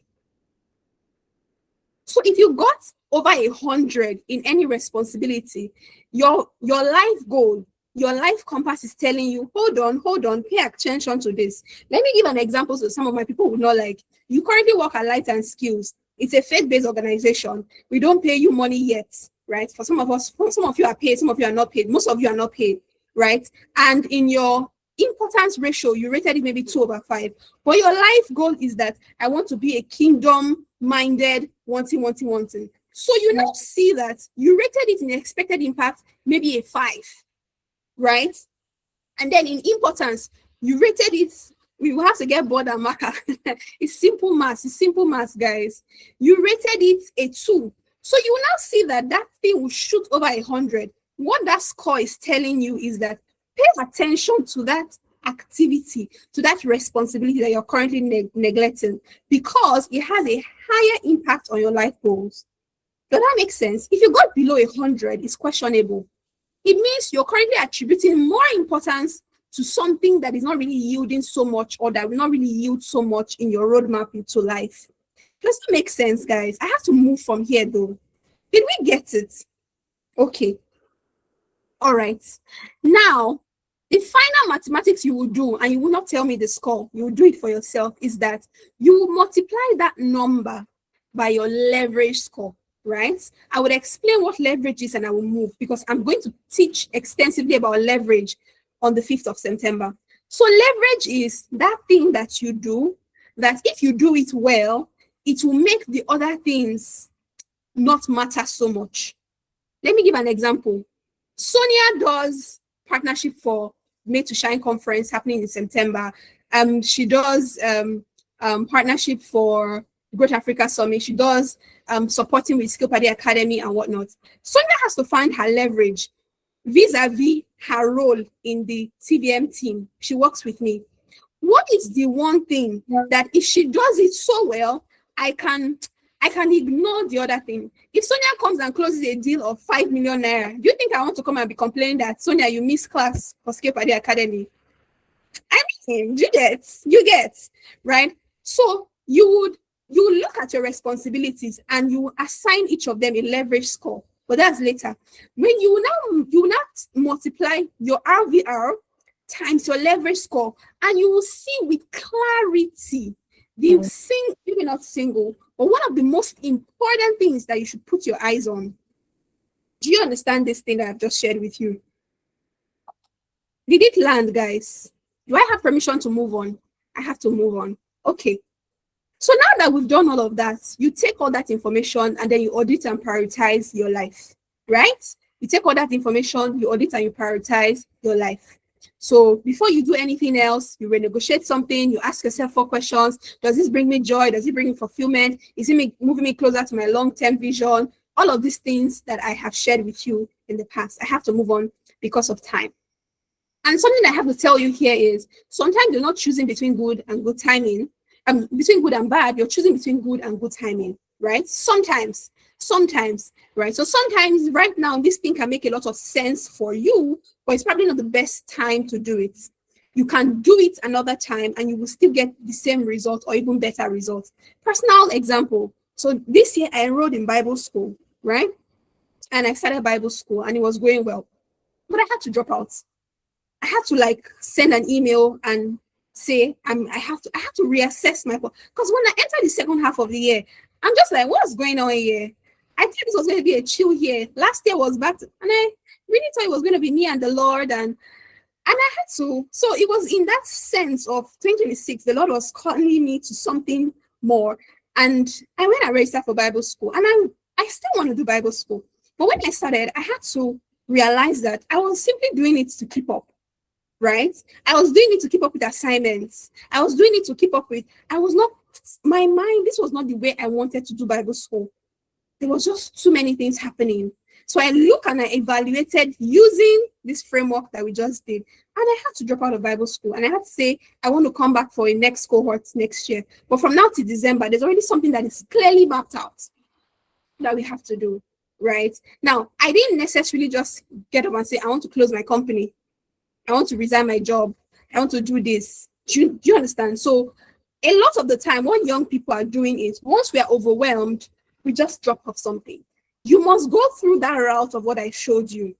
So if you got over 100 in any responsibility, your life goal, your life compass is telling you, hold on, pay attention to this. Let me give an example so some of my people would not like. You currently work at Light and Skills. It's a faith-based organization. We don't pay you money yet, right? For some of us, some of you are paid, some of you are not paid. Most of you are not paid, right? And in your importance ratio, you rated it maybe 2/5. But your life goal is that I want to be a kingdom-minded, wanting. So you now see that you rated it in expected impact, maybe a 5, right? And then in importance, you rated it, we will have to get board and marker. It's simple maths, guys. You rated it a 2. So you will now see that that thing will shoot over 100. What that score is telling you is that pay attention to that activity, to that responsibility that you're currently neglecting, because it has a higher impact on your life goals. Does that make sense? If you got below 100, it's questionable. It means you're currently attributing more importance to something that is not really yielding so much, or that will not really yield so much in your roadmap into life. Does that make sense, guys? I have to move from here though. Did we get it? Okay. All right. Now, the final mathematics you will do, and you will not tell me the score, you will do it for yourself, is that you will multiply that number by your leverage score, right? I would explain what leverage is and I will move, because I'm going to teach extensively about leverage on the 5th of September. So leverage is that thing that you do, that if you do it well, it will make the other things not matter so much. Let me give an example. Sonia does partnership for Made to Shine conference happening in September. She does partnership for Growth Africa Summit. She does supporting with Skill Paddy Academy and whatnot. Sonia has to find her leverage vis-a-vis her role in the TVM team. She works with me. What is the one thing that if she does it so well, I can ignore the other thing? If Sonia comes and closes a deal of 5 million naira, do you think I want to come and be complaining that, Sonia, you missed class for Skill Paddy Academy? I mean, you get, right? So you look at your responsibilities and you assign each of them a leverage score, but that's later. When you now multiply your RVR times your leverage score, and you will see with clarity the maybe not single, but one of the most important things that you should put your eyes on. Do you understand this thing that I've just shared with you? Did it land, guys? Do I have permission to move on? I have to move on. Okay. So now that we've done all of that, you take all that information and then you audit and prioritize your life, right? You take all that information, you audit and you prioritize your life. So before you do anything else, you renegotiate something, you ask yourself 4 questions. Does this bring me joy? Does it bring me fulfillment? Is it moving me closer to my long-term vision? All of these things that I have shared with you in the past. I have to move on because of time. And something I have to tell you here is sometimes you're not choosing between good and good timing. Between good and bad, you're choosing between good and good timing, right? Sometimes, right? So sometimes right now, this thing can make a lot of sense for you, but it's probably not the best time to do it. You can do it another time and you will still get the same result or even better results. Personal example. So this year I enrolled in Bible school, right? And I started Bible school and it was going well. But I had to drop out. I had to like send an email and say I have to reassess my, because when I entered the second half of the year, I'm just like, what's going on here? I thought this was going to be a chill year. Last year was back to, and I really thought it was going to be me and the Lord, and I had to. So it was in that sense of 2026, the Lord was calling me to something more. And I went and registered for Bible school, and I still want to do Bible school. But when I started, I had to realize that I was simply doing it to keep up, right? I was doing it to keep up with assignments. I was doing it to keep up with, I was not, my mind, this was not the way I wanted to do Bible school. There was just too many things happening. So I look and I evaluated using this framework that we just did. And I had to drop out of Bible school. And I had to say, I want to come back for a next cohort next year. But from now to December, there's already something that is clearly mapped out that we have to do, right? Now, I didn't necessarily just get up and say, I want to close my company. I want to resign my job. I want to do this. Do you understand? So a lot of the time, what young people are doing is, once we are overwhelmed, we just drop off something. You must go through that route of what I showed you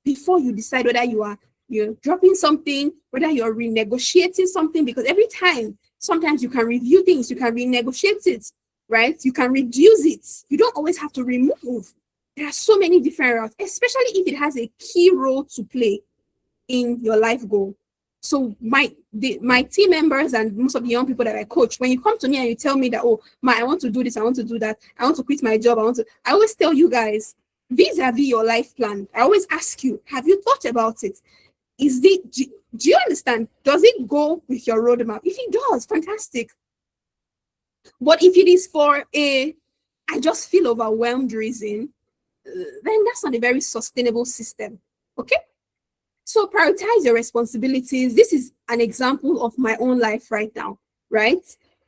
before you decide whether you're dropping something, whether you're renegotiating something, because every time, sometimes you can review things, you can renegotiate it, right? You can reduce it. You don't always have to remove. There are so many different routes, especially if it has a key role to play in your life goal. So my team members and most of the young people that I coach, when you come to me and you tell me that, oh, I want to do this, I want to do that, I want to quit my job, I always tell you guys, vis-a-vis your life plan, I always ask you, have you thought about it? Do you understand? Does it go with your roadmap? If it does, fantastic. But if it is for I just feel overwhelmed reason, then that's not a very sustainable system. Okay? So prioritize your responsibilities. This is an example of my own life right now, right?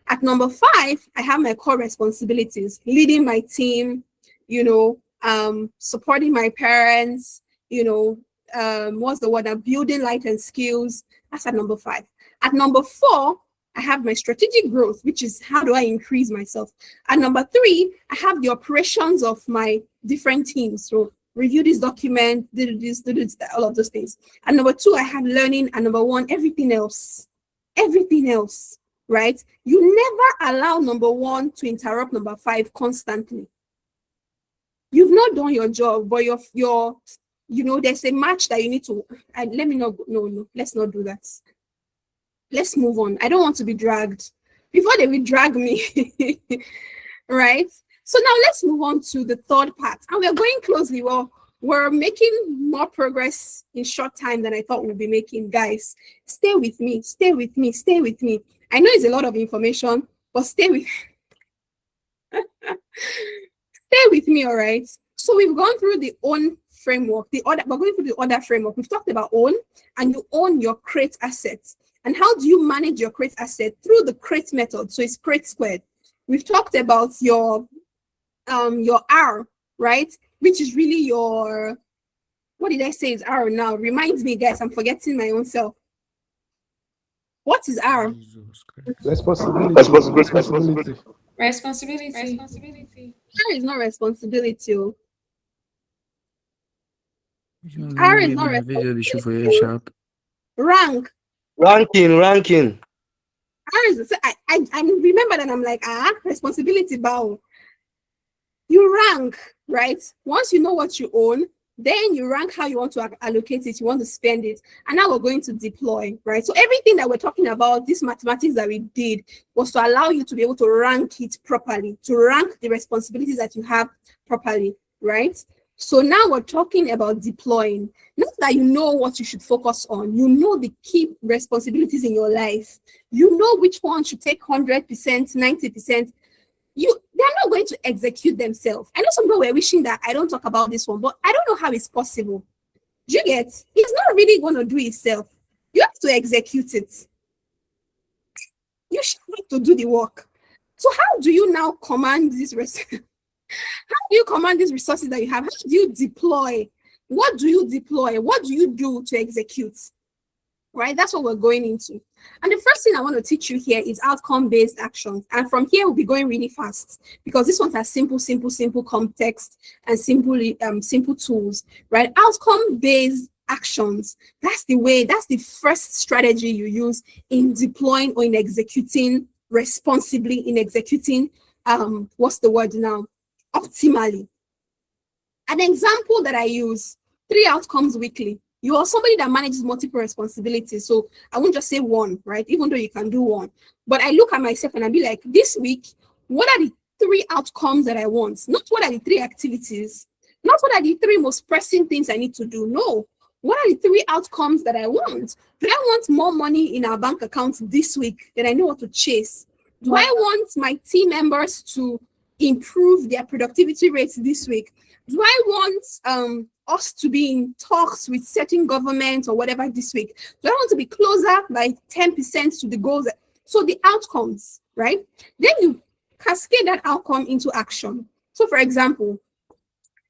At number 5, I have my core responsibilities, leading my team, supporting my parents, what's the word? Building light and skills. That's at number 5. At number 4, I have my strategic growth, which is how do I increase myself. At number 3, I have the operations of my different teams. So review this document, do this, all of those things. And number 2, I have learning. And number 1, everything else, right? You never allow number 1 to interrupt number 5 constantly. You've not done your job, but there's a match that you need to, let's not do that. Let's move on. I don't want to be dragged. Before they will drag me, right? So now let's move on to the third part. And we're going closely. Well, we're making more progress in short time than I thought we'd be making. Guys, stay with me. I know it's a lot of information, but stay with me, all right? So we've gone through the own framework. We're going through the other framework. We've talked about own, and you own your crate assets. And how do you manage your crate asset? Through the crate method. So it's crate squared. We've talked about your R, right? Which is really your, what did I say is R now? Reminds me, guys, I'm forgetting my own self. What is R? Responsibility. R is not responsibility. R is not responsibility. Ranking. R is, I remember that I'm like, responsibility bow. You rank, right? Once you know what you own, then you rank how you want to allocate it, you want to spend it. And now we're going to deploy, right? So everything that we're talking about, this mathematics that we did, was to allow you to be able to rank it properly, to rank the responsibilities that you have properly, right? So now we're talking about deploying. Not that you know what you should focus on. You know the key responsibilities in your life. You know which one should take 100%, 90%. They're not going to execute themselves. I know some people were wishing that I don't talk about this one, but I don't know how it's possible. Do you get? It's not really going to do itself. You have to execute it. You should have to do the work. So how do you now command this resources? How do you command these resources that you have? How do you deploy? What do you deploy? What do you do to execute? right? That's what we're going into. And the first thing I want to teach you here is outcome-based actions. And from here, we'll be going really fast because this one has simple context and simple tools, right? Outcome-based actions. That's the first strategy you use in deploying or in executing responsibly, in executing, what's the word now? Optimally. An example that I use, 3 outcomes weekly. You are somebody that manages multiple responsibilities. So I won't just say one, right? Even though you can do one. But I look at myself and I be like, this week, what are the 3 outcomes that I want? Not what are the 3 activities. Not what are the 3 most pressing things I need to do. No. What are the 3 outcomes that I want? Do I want more money in our bank account this week that I know what to chase? Do I want my team members to improve their productivity rates this week? Do I want us to be in talks with certain government or whatever this week? Do I want to be closer by 10% to the goals? So the outcomes, right? Then you cascade that outcome into action. So for example,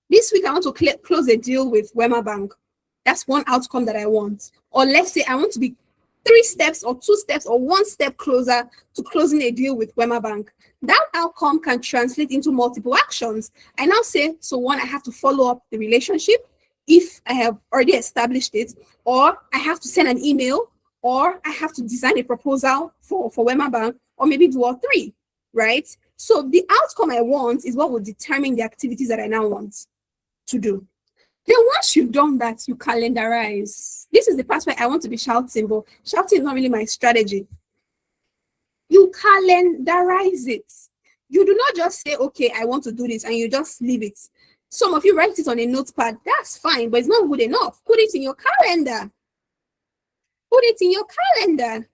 this week I want to close a deal with Wema Bank. That's one outcome that I want. Or let's say I want to be 3 steps or 2 steps or 1 step closer to closing a deal with Wema Bank. That outcome can translate into multiple actions. I now say, so 1, I have to follow up the relationship if I have already established it, or I have to send an email, or I have to design a proposal for Wema Bank, or maybe do all 3, right? So the outcome I want is what will determine the activities that I now want to do. Then once you've done that, you calendarize. This is the part where I want to be shouting, but shouting is not really my strategy. You calendarize it. You do not just say, okay, I want to do this, and you just leave it. Some of you write it on a notepad. That's fine, but it's not good enough. Put it in your calendar. Put it in your calendar.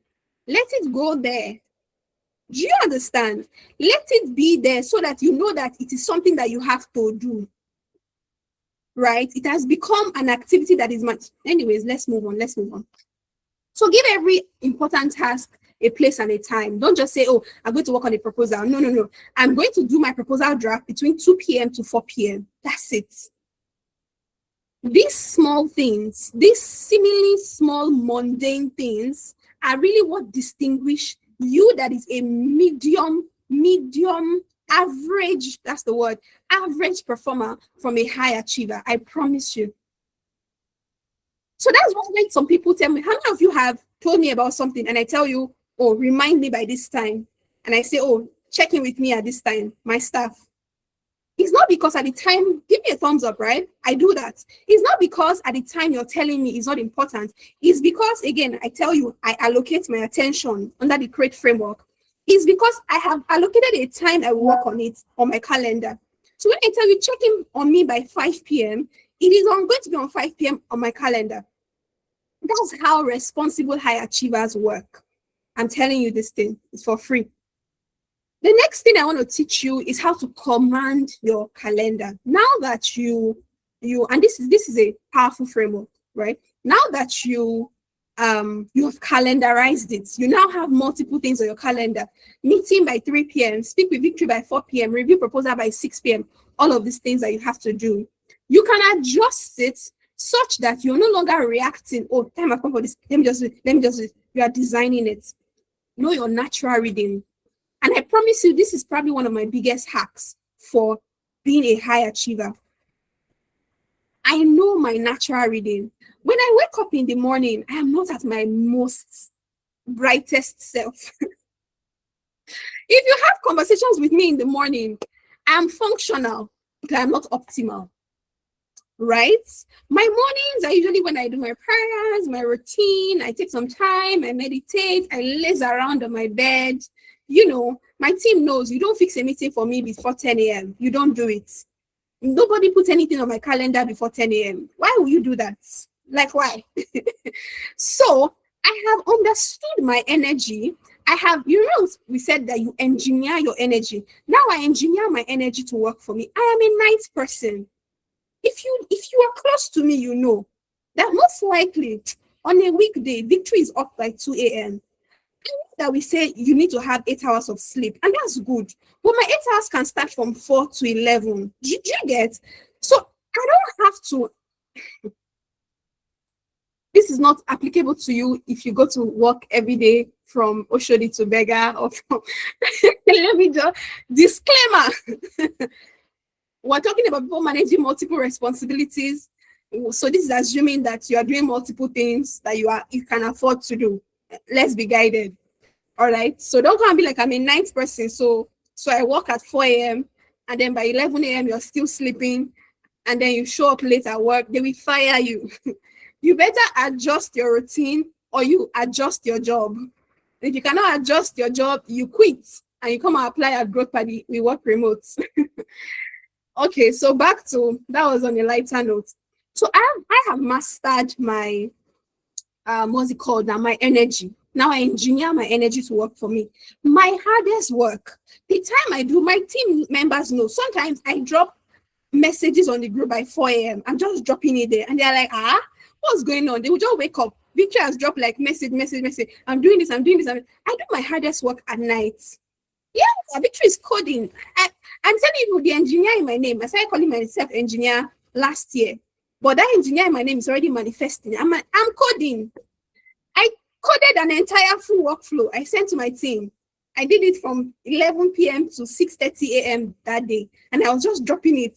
Let it go there. Do you understand? Let it be there so that you know that it is something that you have to do. Right? It has become an activity that is much. Anyways, let's move on. So give every important task a place and a time. Don't just say, oh, I'm going to work on a proposal. No. I'm going to do my proposal draft between 2 p.m. to 4 p.m. That's it. These small things, these seemingly small, mundane things are really what distinguish you that is a medium, average, that's the word, average performer from a high achiever. I promise you. So that's what makes some people tell me, how many of you have told me about something and I tell you, oh, remind me by this time. And I say, oh, check in with me at this time, my staff. It's not because at the time, give me a thumbs up, right? I do that. It's not because at the time you're telling me it's not important. It's because, again, I tell you, I allocate my attention under the CRATE framework. It's because I have allocated a time I work on it on my calendar. So when I tell you check in on me by 5 p.m., it is going to be on 5 p.m. on my calendar. That's how responsible high achievers work. I'm telling you this thing. It's for free. The next thing I want to teach you is how to command your calendar. Now that you and this is a powerful framework, right? Now that you have calendarized it, you now have multiple things on your calendar. Meeting by 3 p.m., speak with Victory by 4 p.m., review proposal by 6 p.m. All of these things that you have to do. You can adjust it such that you're no longer reacting, oh, time has come for this, let me just do it. You are designing it. Know your natural reading. And I promise you, this is probably one of my biggest hacks for being a high achiever. I know my natural reading. When I wake up in the morning, I am not at my most brightest self. If you have conversations with me in the morning, I am functional, but I am not optimal. Right? My mornings are usually when I do my prayers, my routine, I take some time, I meditate, I laze around on my bed. You know, my team knows you don't fix a meeting for me before 10 a.m. You don't do it. Nobody puts anything on my calendar before 10 a.m. Why will you do that? Like, why? So I have understood my energy. I have, we said that you engineer your energy. Now I engineer my energy to work for me. I am a night person. If you are close to me, you know that most likely on a weekday, Victory is up by 2 a.m. That we say you need to have 8 hours of sleep, and that's good. But my 8 hours can start from 4 to 11. Do you get? So I don't have to. This is not applicable to you if you go to work every day from Oshodi to Bega or from let me just disclaimer. We're talking about people managing multiple responsibilities. So this is assuming that you are doing multiple things that you can afford to do. Let's be guided. All right. So don't come and be like, I'm a night person. So I work at 4 a.m. and then by 11 a.m. you're still sleeping, and then you show up late at work. They will fire you. You better adjust your routine or you adjust your job. If you cannot adjust your job, you quit and you come and apply at Growth Party. We work remote. Okay, so back to that was on a lighter note. So I have mastered my what's it called now? My energy. Now I engineer my energy to work for me. My hardest work, the time I do, my team members know. Sometimes I drop messages on the group by 4 a.m. I'm just dropping it there, and they're like, what's going on? They will just wake up. Victory has dropped like message. I'm doing this. I do my hardest work at night. Yeah, Victory is coding. I'm telling you, the engineer in my name, I started calling myself engineer last year, but that engineer in my name is already manifesting. I'm coding. I coded an entire full workflow. I sent to my team. I did it from 11 p.m. to 6:30 a.m. that day, and I was just dropping it.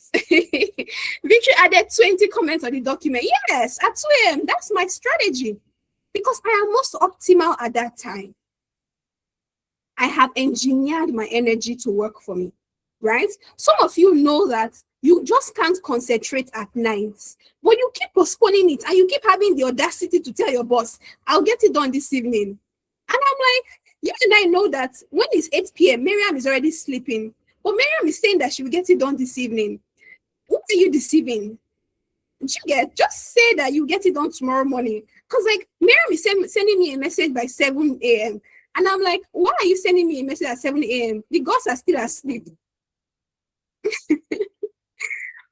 Victory added 20 comments on the document. Yes, at 2 a.m. That's my strategy because I am most optimal at that time. I have engineered my energy to work for me, right? Some of you know that you just can't concentrate at night, but you keep postponing it and you keep having the audacity to tell your boss, I'll get it done this evening. And I'm like, you and I know that when it's 8 p.m., Miriam is already sleeping, but Miriam is saying that she will get it done this evening. Who are you deceiving? Just say that you get it done tomorrow morning. Because like Miriam is sending me a message by 7 a.m. And I'm like, why are you sending me a message at 7 a.m.? The girls are still asleep.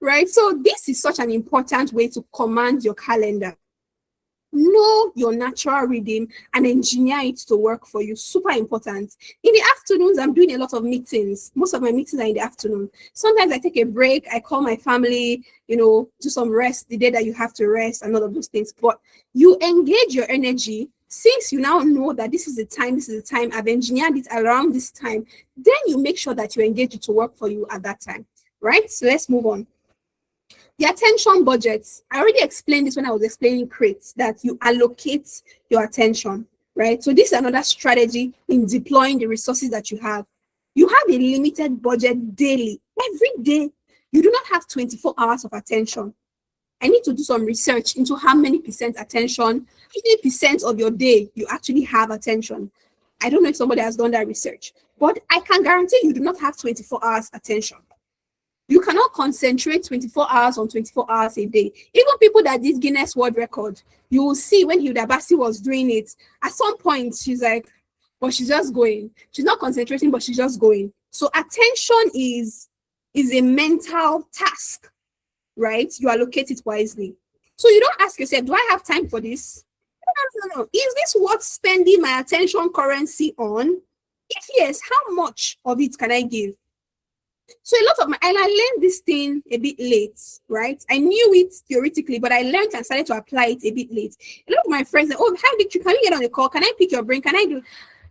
Right? So this is such an important way to command your calendar. Know your natural rhythm and engineer it to work for you. Super important. In the afternoons, I'm doing a lot of meetings. Most of my meetings are in the afternoon. Sometimes I take a break. I call my family, do some rest the day that you have to rest and all of those things. But you engage your energy. Since you now know that this is the time, I've engineered it around this time, then you make sure that you engage it to work for you at that time, right? So let's move on. The attention budgets. I already explained this when I was explaining crates, that you allocate your attention, right? So this is another strategy in deploying the resources that you have. You have a limited budget daily. Every day, you do not have 24 hours of attention. I need to do some research into how many percent attention, how many percent of your day you actually have attention. I don't know if somebody has done that research, but I can guarantee you do not have 24 hours attention. You cannot concentrate 24 hours on 24 hours a day. Even people that did Guinness World Record, you will see when Hilda Basi was doing it, at some point she's like, but she's just going. She's not concentrating, but she's just going. So attention is a mental task, right? You allocate it wisely. So you don't ask yourself, do I have time for this? No. Is this worth spending my attention currency on? If yes, how much of it can I give? So I learned this thing a bit late, right? I knew it theoretically, but I learned and started to apply it a bit late. A lot of my friends said, oh, how did you, can we get on the call? Can I pick your brain? Can I do? And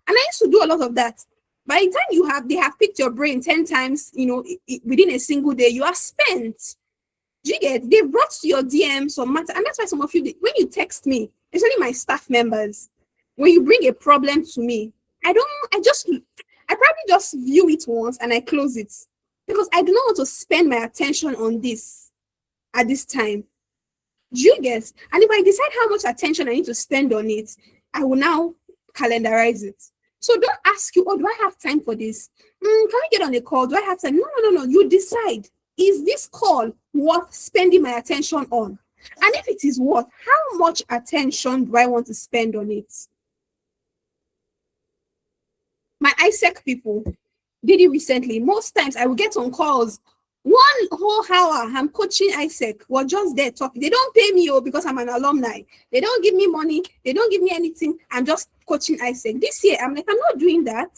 I used to do a lot of that. By the time they have picked your brain 10 times, within a single day, you are spent. Do you get? They brought to your DM some matter. And that's why some of you, when you text me, especially my staff members, when you bring a problem to me, I probably just view it once and I close it. Because I do not want to spend my attention on this at this time. Do you get? And if I decide how much attention I need to spend on it, I will now calendarize it. So don't ask you, oh, do I have time for this? Can we get on a call? Do I have time? No. You decide. Is this call worth spending my attention on? And if it is worth, how much attention do I want to spend on it? My ISEC people did it recently. Most times I will get on calls 1 whole hour. I'm coaching ISEC. We're just there talking. They don't pay me because I'm an alumni. They don't give me money. They don't give me anything. I'm just coaching ISEC. This year, I'm like, I'm not doing that.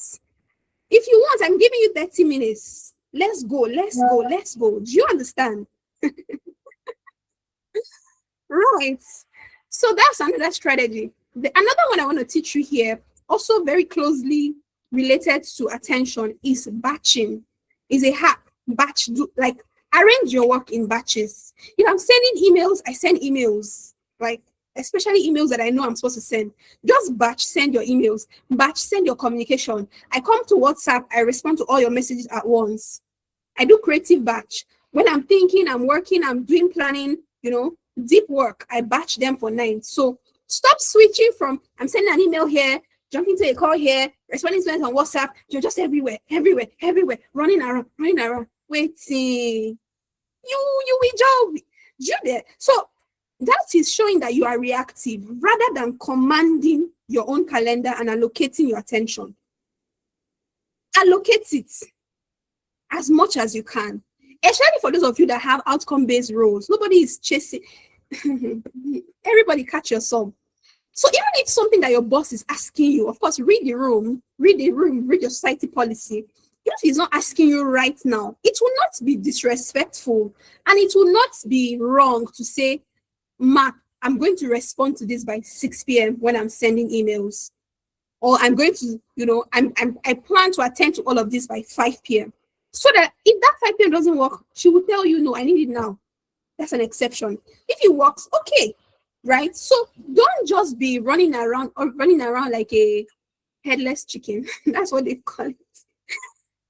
If you want, I'm giving you 30 minutes. Let's go. Do you understand? Right. So that's another strategy. Another one I want to teach you here, also very closely related to attention, is batching. Is a hack. Batch, like arrange your work in batches. If I'm sending emails, I send emails, like especially emails that I know I'm supposed to send. Just batch send your emails, batch send your communication. I come to WhatsApp, I respond to all your messages at once. I do creative batch. When I'm thinking, I'm working, I'm doing planning, deep work, I batch them for 9. So stop switching from I'm sending an email here, jumping to a call here, responding to it on WhatsApp. You're just everywhere, running around. Waiting. You will job. You there. So that is showing that you are reactive rather than commanding your own calendar and allocating your attention. Allocate it as much as you can, especially for those of you that have outcome-based roles. Nobody is chasing. Everybody catch your song. So even if something that your boss is asking you, of course, read your society policy. Even if he's not asking you right now, it will not be disrespectful and it will not be wrong to say, Mark, I'm going to respond to this by 6 p.m. when I'm sending emails. Or I'm going to, I plan to attend to all of this by 5 p.m. So that if that 5 p.m. doesn't work, she will tell you, no, I need it now. That's an exception. If it works, okay, right? So don't just be running around like a headless chicken. That's what they call it.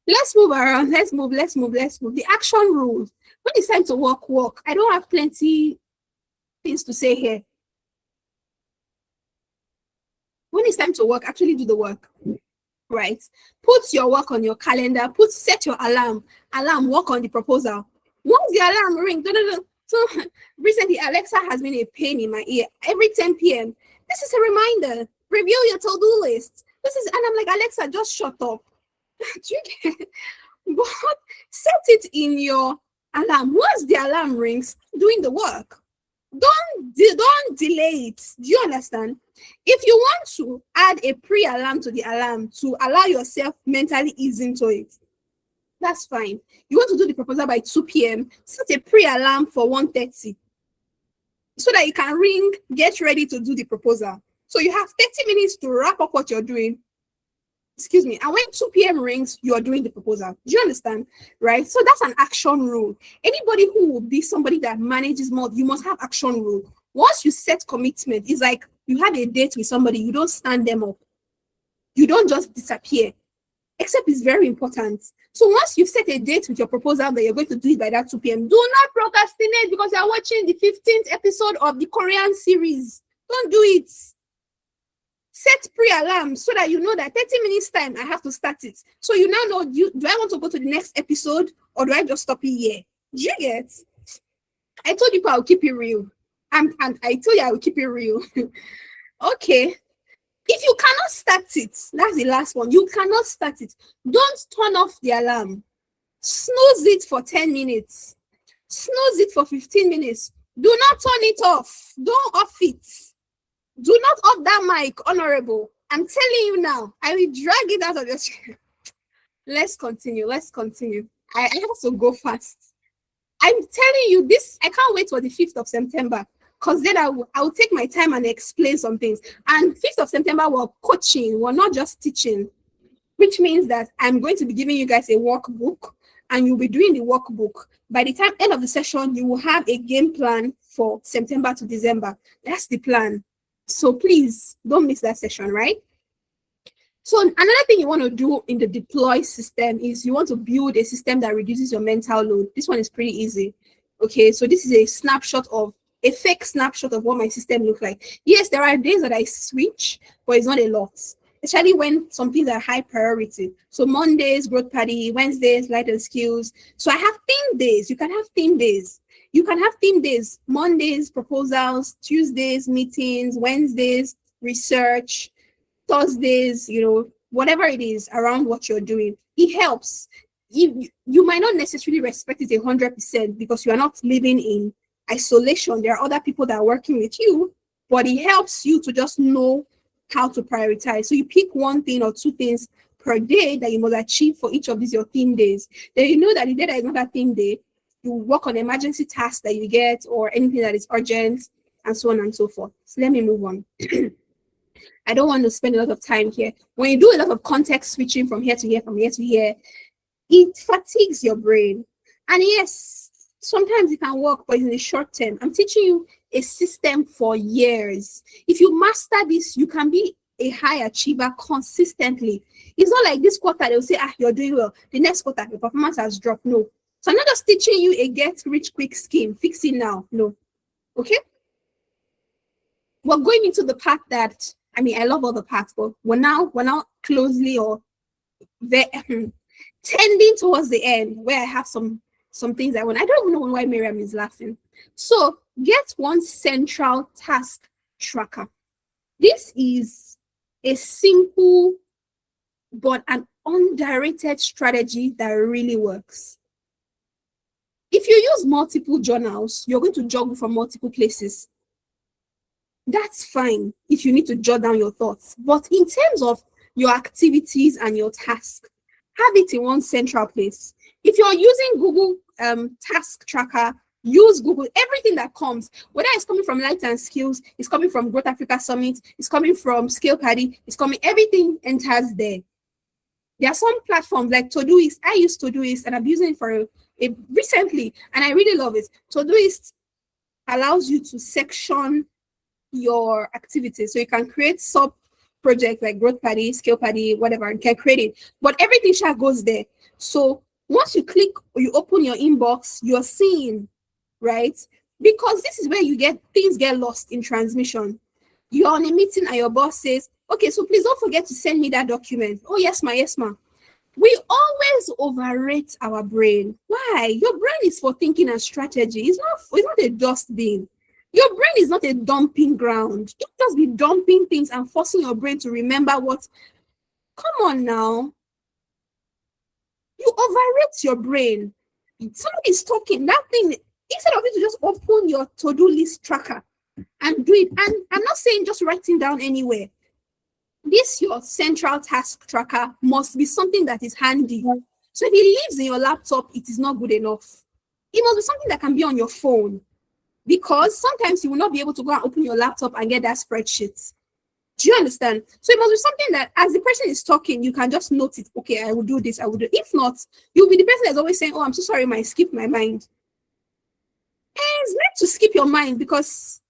Let's move around. Let's move. The action rules. When it's time to walk. I don't have plenty things to say here. When it's time to work, actually do the work. Right? Put your work on your calendar. Set your alarm. Work on the proposal. Once the alarm rings, so recently Alexa has been a pain in my ear. Every 10 p.m. This is a reminder. Review your to-do list. And I'm like, Alexa, just shut up. But set it in your alarm. Once the alarm rings, doing the work. Don't delay it. Do you understand? If you want to add a pre-alarm to the alarm to allow yourself mentally ease into it, that's fine. You want to do the proposal by 2 p.m., set a pre-alarm for 1:30 so that you can ring, get ready to do the proposal. So you have 30 minutes to wrap up what you're doing. Excuse me. And when 2 p.m. rings, you're doing the proposal. Do you understand? Right? So that's an action rule. Anybody who will be somebody that manages more, you must have action rule. Once you set commitment, it's like you had a date with somebody, you don't stand them up. You don't just disappear. Except it's very important. So once you've set a date with your proposal that you're going to do it by that 2 p.m., do not procrastinate because you're watching the 15th episode of the Korean series. Don't do it. Set pre-alarm so that you know that 30 minutes time, I have to start it. So you now know, do I want to go to the next episode or do I just stop it here? Do you get? I told you I'll keep it real. And I told you I will keep it real. Okay. If you cannot start it, that's the last one. You cannot start it. Don't turn off the alarm. Snooze it for 10 minutes. Snooze it for 15 minutes. Do not turn it off. Don't off it. Do not off that mic, honorable. I'm telling you now, I will drag it out of your chair. Let's continue. I have to go fast. I'm telling you this, I can't wait for the 5th of September because then I will take my time and explain some things. And 5th of September, we're coaching, we're not just teaching, which means that I'm going to be giving you guys a workbook and you'll be doing the workbook. By the time end of the session, you will have a game plan for September to December. That's the plan. So please don't miss that session, right? So another thing you want to do in the deploy system is you want to build a system that reduces your mental load. This one is pretty easy. Okay, so this is a fake snapshot of what my system looks like. Yes, there are days that I switch, but it's not a lot, especially when some things are high priority. So Mondays, growth party, Wednesdays, light and skills. So I have theme days. You can have theme days. Mondays, proposals, Tuesdays, meetings, Wednesdays, research, Thursdays, whatever it is around what you're doing. It helps. You might not necessarily respect it 100% because you are not living in isolation. There are other people that are working with you, but it helps you to just know how to prioritize. So you pick one thing or two things per day that you must achieve for each of these your theme days. Then you know that the day that is not a theme day, you work on emergency tasks that you get or anything that is urgent, and so on and so forth. So let me move on. I don't want to spend a lot of time here. When you do a lot of context switching from here to here, from here to here, it fatigues your brain. And yes, sometimes it can work, but in the short term. I'm teaching you a system for years. If you master this, you can be a high achiever consistently. It's not like this quarter, they'll say, you're doing well. The next quarter, your performance has dropped. No. So I'm not just teaching you a get-rich-quick scheme. Fix it now. No. Okay? We're going into the path that, I love all the paths, but we're now closely or tending towards the end where I have some things I want. I don't even know why Miriam is laughing. So get one central task tracker. This is a simple but an underrated strategy that really works. If you use multiple journals, you're going to juggle from multiple places. That's fine if you need to jot down your thoughts. But in terms of your activities and your tasks, have it in one central place. If you're using Google Task Tracker, use Google. Everything that comes, whether it's coming from Light and Skills, it's coming from Growth Africa Summit, it's coming from Scale Paddy, everything enters there. There are some platforms like Todoist. I use Todoist and I'm using it for recently, and I really love it. Todoist allows you to section your activities, so you can create sub projects like Growth Paddy, Scale Paddy, whatever, and can create it. But everything goes there. So once you click or you open your inbox, you're seeing, right? Because this is where things get lost in transmission. You're on a meeting and your boss says, okay, so please don't forget to send me that document. Oh, yes, ma. We always overrate our brain. Why? Your brain is for thinking and strategy. It's not a dustbin. Your brain is not a dumping ground. Don't just be dumping things and forcing your brain to remember what. Come on now. You overrate your brain. Somebody's talking, that thing, instead of you to just open your to-do list tracker and do it. And I'm not saying just writing down anywhere. This, your central task tracker, must be something that is handy. So if it lives in your laptop, it is not good enough. It must be something that can be on your phone. Because sometimes you will not be able to go and open your laptop and get that spreadsheet. Do you understand? So it must be something that as the person is talking, you can just note it. Okay, I will do this, I will do it. If not, you'll be the person that's always saying, oh, I'm so sorry, I skipped my mind. And it's meant to skip your mind because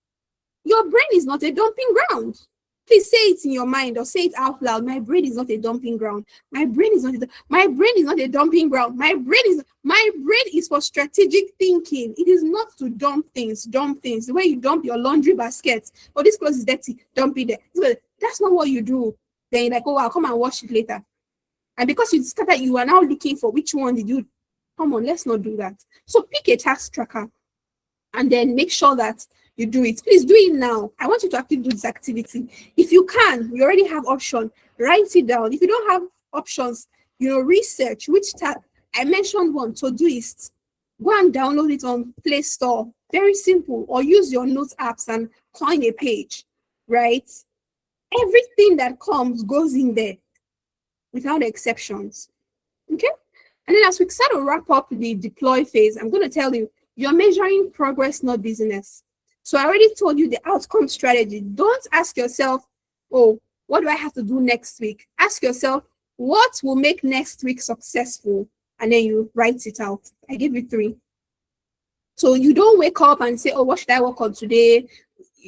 your brain is not a dumping ground. Please say it in your mind or say it out loud. My brain is not a dumping ground. My brain is not a dumping ground. My brain is for strategic thinking. It is not to dump things. The way you dump your laundry basket. Oh, this clothes is dirty. Dump it there. That's not what you do. Then you're like, oh, I'll come and wash it later. And because you discover that you are now looking for which one did you. Come on, let's not do that. So pick a task tracker and then make sure that you do it. Please do it now. I want you to actually do this activity. If you can, you already have option, write it down. If you don't have options, research which tab. I mentioned one, Todoist. Go and download it on Play Store. Very simple. Or use your notes apps and coin a page, right? Everything that comes goes in there without exceptions. Okay? And then as we start to wrap up the deploy phase, I'm going to tell you, you're measuring progress, not business. So I already told you the outcome strategy. Don't ask yourself, oh, what do I have to do next week? Ask yourself, what will make next week successful? And then you write it out. I give you 3. So you don't wake up and say, oh, what should I work on today?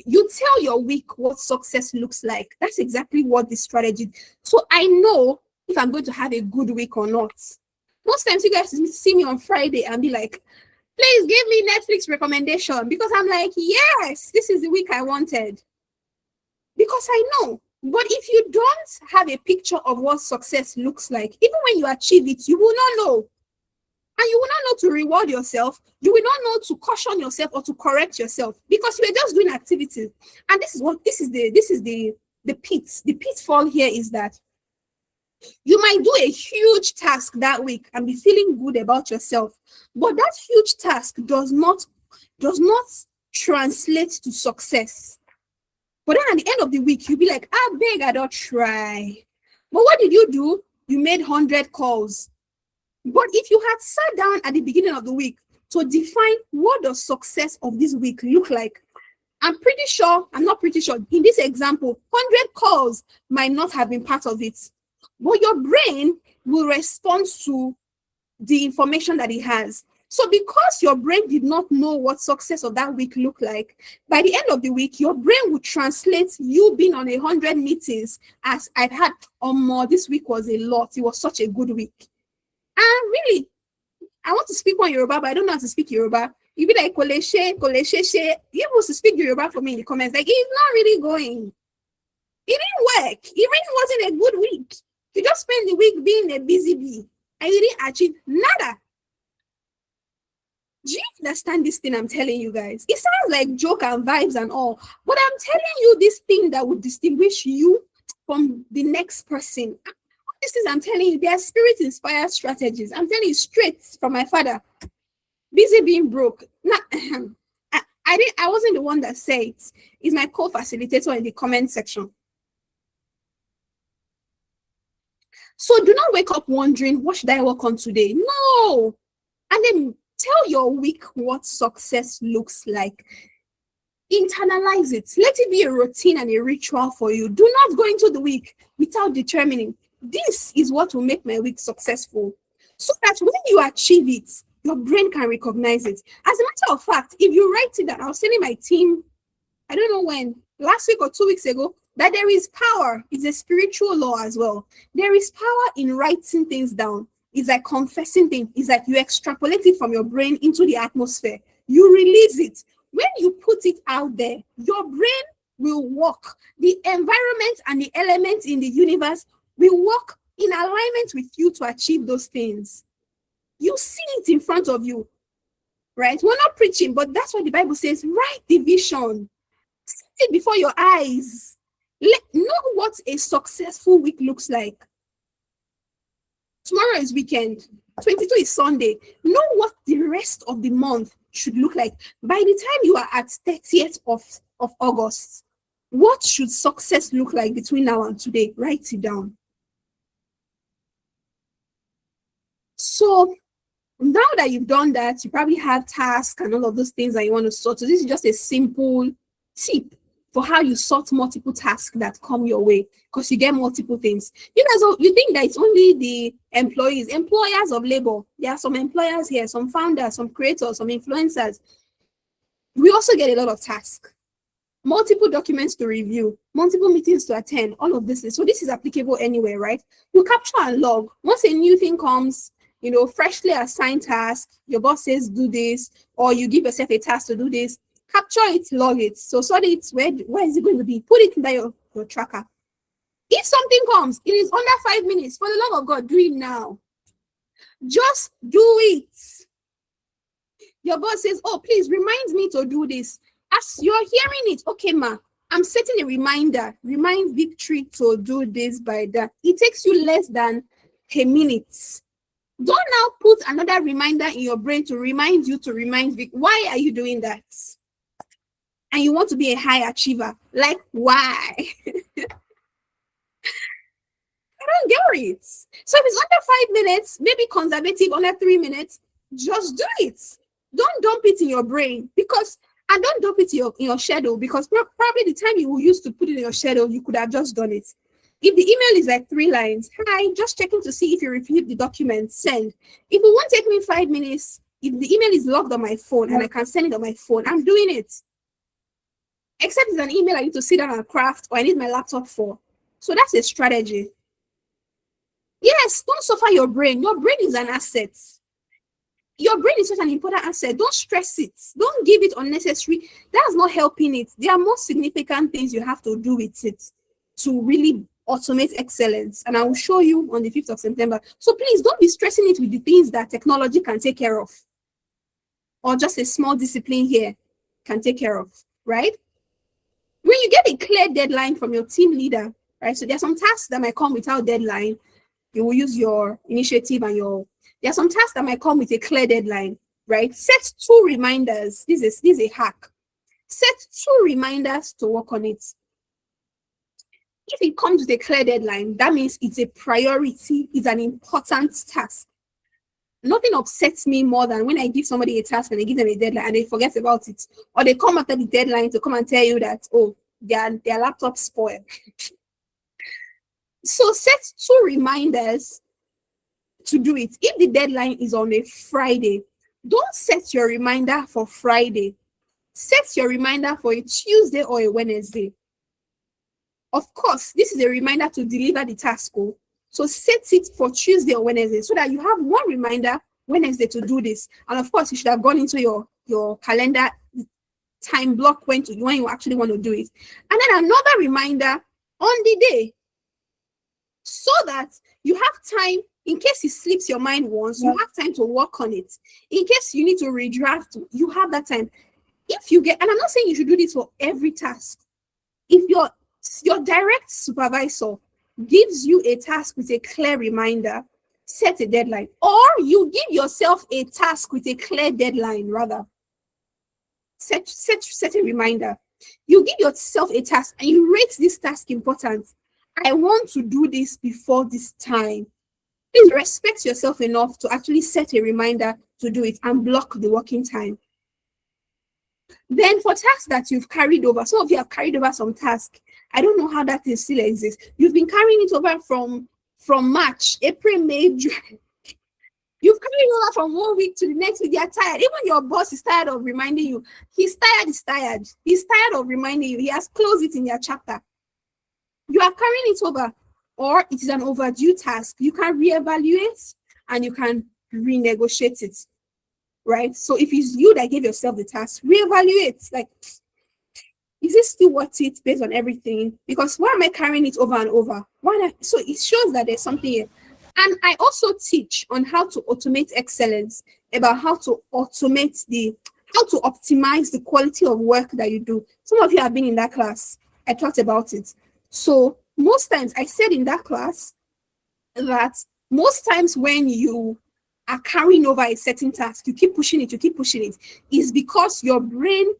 You tell your week what success looks like. That's exactly what the strategy. So I know if I'm going to have a good week or not. Most times you guys see me on Friday and be like, please give me Netflix recommendation, because I'm like, yes, this is the week I wanted. Because I know. But if you don't have a picture of what success looks like, even when you achieve it, you will not know. And you will not know to reward yourself. You will not know to caution yourself or to correct yourself, because you are just doing activities. And this is the pit. The pitfall here is that you might do a huge task that week and be feeling good about yourself, but that huge task does not translate to success. But then at the end of the week, you'll be like, I beg, I don't try. But what did you do? You made 100 calls. But if you had sat down at the beginning of the week to define what does success of this week look like, I'm pretty sure, I'm not pretty sure, in this example, 100 calls might not have been part of it. But your brain will respond to the information that it has. So because your brain did not know what success of that week looked like, by the end of the week, your brain would translate you being on 100 meetings as I've had, oh more, this week was a lot. It was such a good week. And really, I want to speak one Yoruba, but I don't know how to speak Yoruba. You'd be like, Koleshe, Koleshe, she. You supposed to speak Yoruba for me in the comments. Like, it's not really going. It didn't work. It really wasn't a good week. You just spend the week being a busy bee. And you didn't achieve nada. Do you understand this thing I'm telling you guys? It sounds like joke and vibes and all, but I'm telling you this thing that would distinguish you from the next person. This is, I'm telling you, they are spirit-inspired strategies. I'm telling you straight from my father. Busy being broke. Now, I wasn't the one that said it. It's my co-facilitator in the comment section. So do not wake up wondering, what should I work on today? No. And then tell your week what success looks like. Internalize it. Let it be a routine and a ritual for you. Do not go into the week without determining, this is what will make my week successful. So that when you achieve it, your brain can recognize it. As a matter of fact, if you write it down, I was telling my team, I don't know when, last week or 2 weeks ago, that there is power. It's a spiritual law as well. There is power in writing things down. It's like confessing things. It's like you extrapolate it from your brain into the atmosphere. You release it. When you put it out there, your brain will work. The environment and the elements in the universe will work in alignment with you to achieve those things. You see it in front of you, right? We're not preaching, but that's what the Bible says. Write the vision. See it before your eyes. Know what a successful week looks like. Tomorrow is weekend. 22 is Sunday. Know what the rest of the month should look like. By the time you are at 30th of August, what should success look like between now and today? Write it down. So now that you've done that, you probably have tasks and all of those things that you want to sort. So this is just a simple tip for how you sort multiple tasks that come your way, because you get multiple things. You guys, you think that it's only the employers of labor. There are some employers here, some founders, some creators, some influencers. We also get a lot of tasks, multiple documents to review, multiple meetings to attend, all of this. So this is applicable anywhere, right? You capture and log. Once a new thing comes, freshly assigned task, your boss says do this, or you give yourself a task to do this, capture it, log it. So sort it, where is it going to be? Put it in your tracker. If something comes, it is under 5 minutes. For the love of God, do it now. Just do it. Your boss says, oh, please remind me to do this. As you're hearing it, okay, ma, I'm setting a reminder. Remind Victory to do this by that. It takes you less than a minute. Don't now put another reminder in your brain to remind you to remind Vic. Why are you doing that? And you want to be a high achiever. Like, why? I don't get it. So if it's under 5 minutes, maybe conservative, under 3 minutes, just do it. Don't dump it in your brain, and don't dump it in your schedule, because probably the time you will use to put it in your schedule, you could have just done it. If the email is like 3 lines, hi, just checking to see if you received the document, send. If it won't take me 5 minutes, if the email is logged on my phone and I can send it on my phone, I'm doing it. Except it's an email I need to sit down and craft, or I need my laptop for. So that's a strategy. Yes, don't suffer your brain. Your brain is an asset. Your brain is such an important asset. Don't stress it. Don't give it unnecessary. That's not helping it. There are more significant things you have to do with it to really automate excellence. And I will show you on the 5th of September. So please don't be stressing it with the things that technology can take care of, or just a small discipline here can take care of, right? When you get a clear deadline from your team leader, right? So there are some tasks that might come without deadline. You will use your initiative and there are some tasks that might come with a clear deadline, right? Set 2 reminders. This is a hack. Set 2 reminders to work on it. If it comes with a clear deadline, that means it's a priority, it's an important task. Nothing upsets me more than when I give somebody a task and I give them a deadline and they forget about it. Or they come after the deadline to come and tell you that, oh, their laptop spoiled. So set 2 reminders to do it. If the deadline is on a Friday, don't set your reminder for Friday. Set your reminder for a Tuesday or a Wednesday. Of course, this is a reminder to deliver the task. So set it for Tuesday or Wednesday so that you have one reminder Wednesday to do this. And of course, you should have gone into your calendar time block when you actually want to do it. And then another reminder on the day so that you have time, in case it slips your mind once, you have time to work on it. In case you need to redraft, you have that time. If you get, and I'm not saying you should do this for every task. If your direct supervisor gives you a task with a clear reminder, set a deadline. Or you give yourself a task with a clear deadline, rather. Set a reminder. You give yourself a task and you rate this task important. I want to do this before this time. Please respect yourself enough to actually set a reminder to do it and block the working time. Then for tasks that you've carried over, some of you have carried over some task. I don't know how that thing still exists. You've been carrying it over from March, April, May, June. You've carried over from one week to the next week. You're tired. Even your boss is tired of reminding you. He's tired. He's tired of reminding you. He has closed it in your chapter. You are carrying it over, or it is an overdue task. You can reevaluate and you can renegotiate it, right? So if it's you that gave yourself the task, reevaluate. Like, is it still worth it based on everything? Because why am I carrying it over and over? So it shows that there's something here. And I also teach on how to automate excellence, about how to optimize the quality of work that you do. Some of you have been in that class. I talked about it. So most times I said in that class that most times when you are carrying over a certain task, you keep pushing it, is because your brain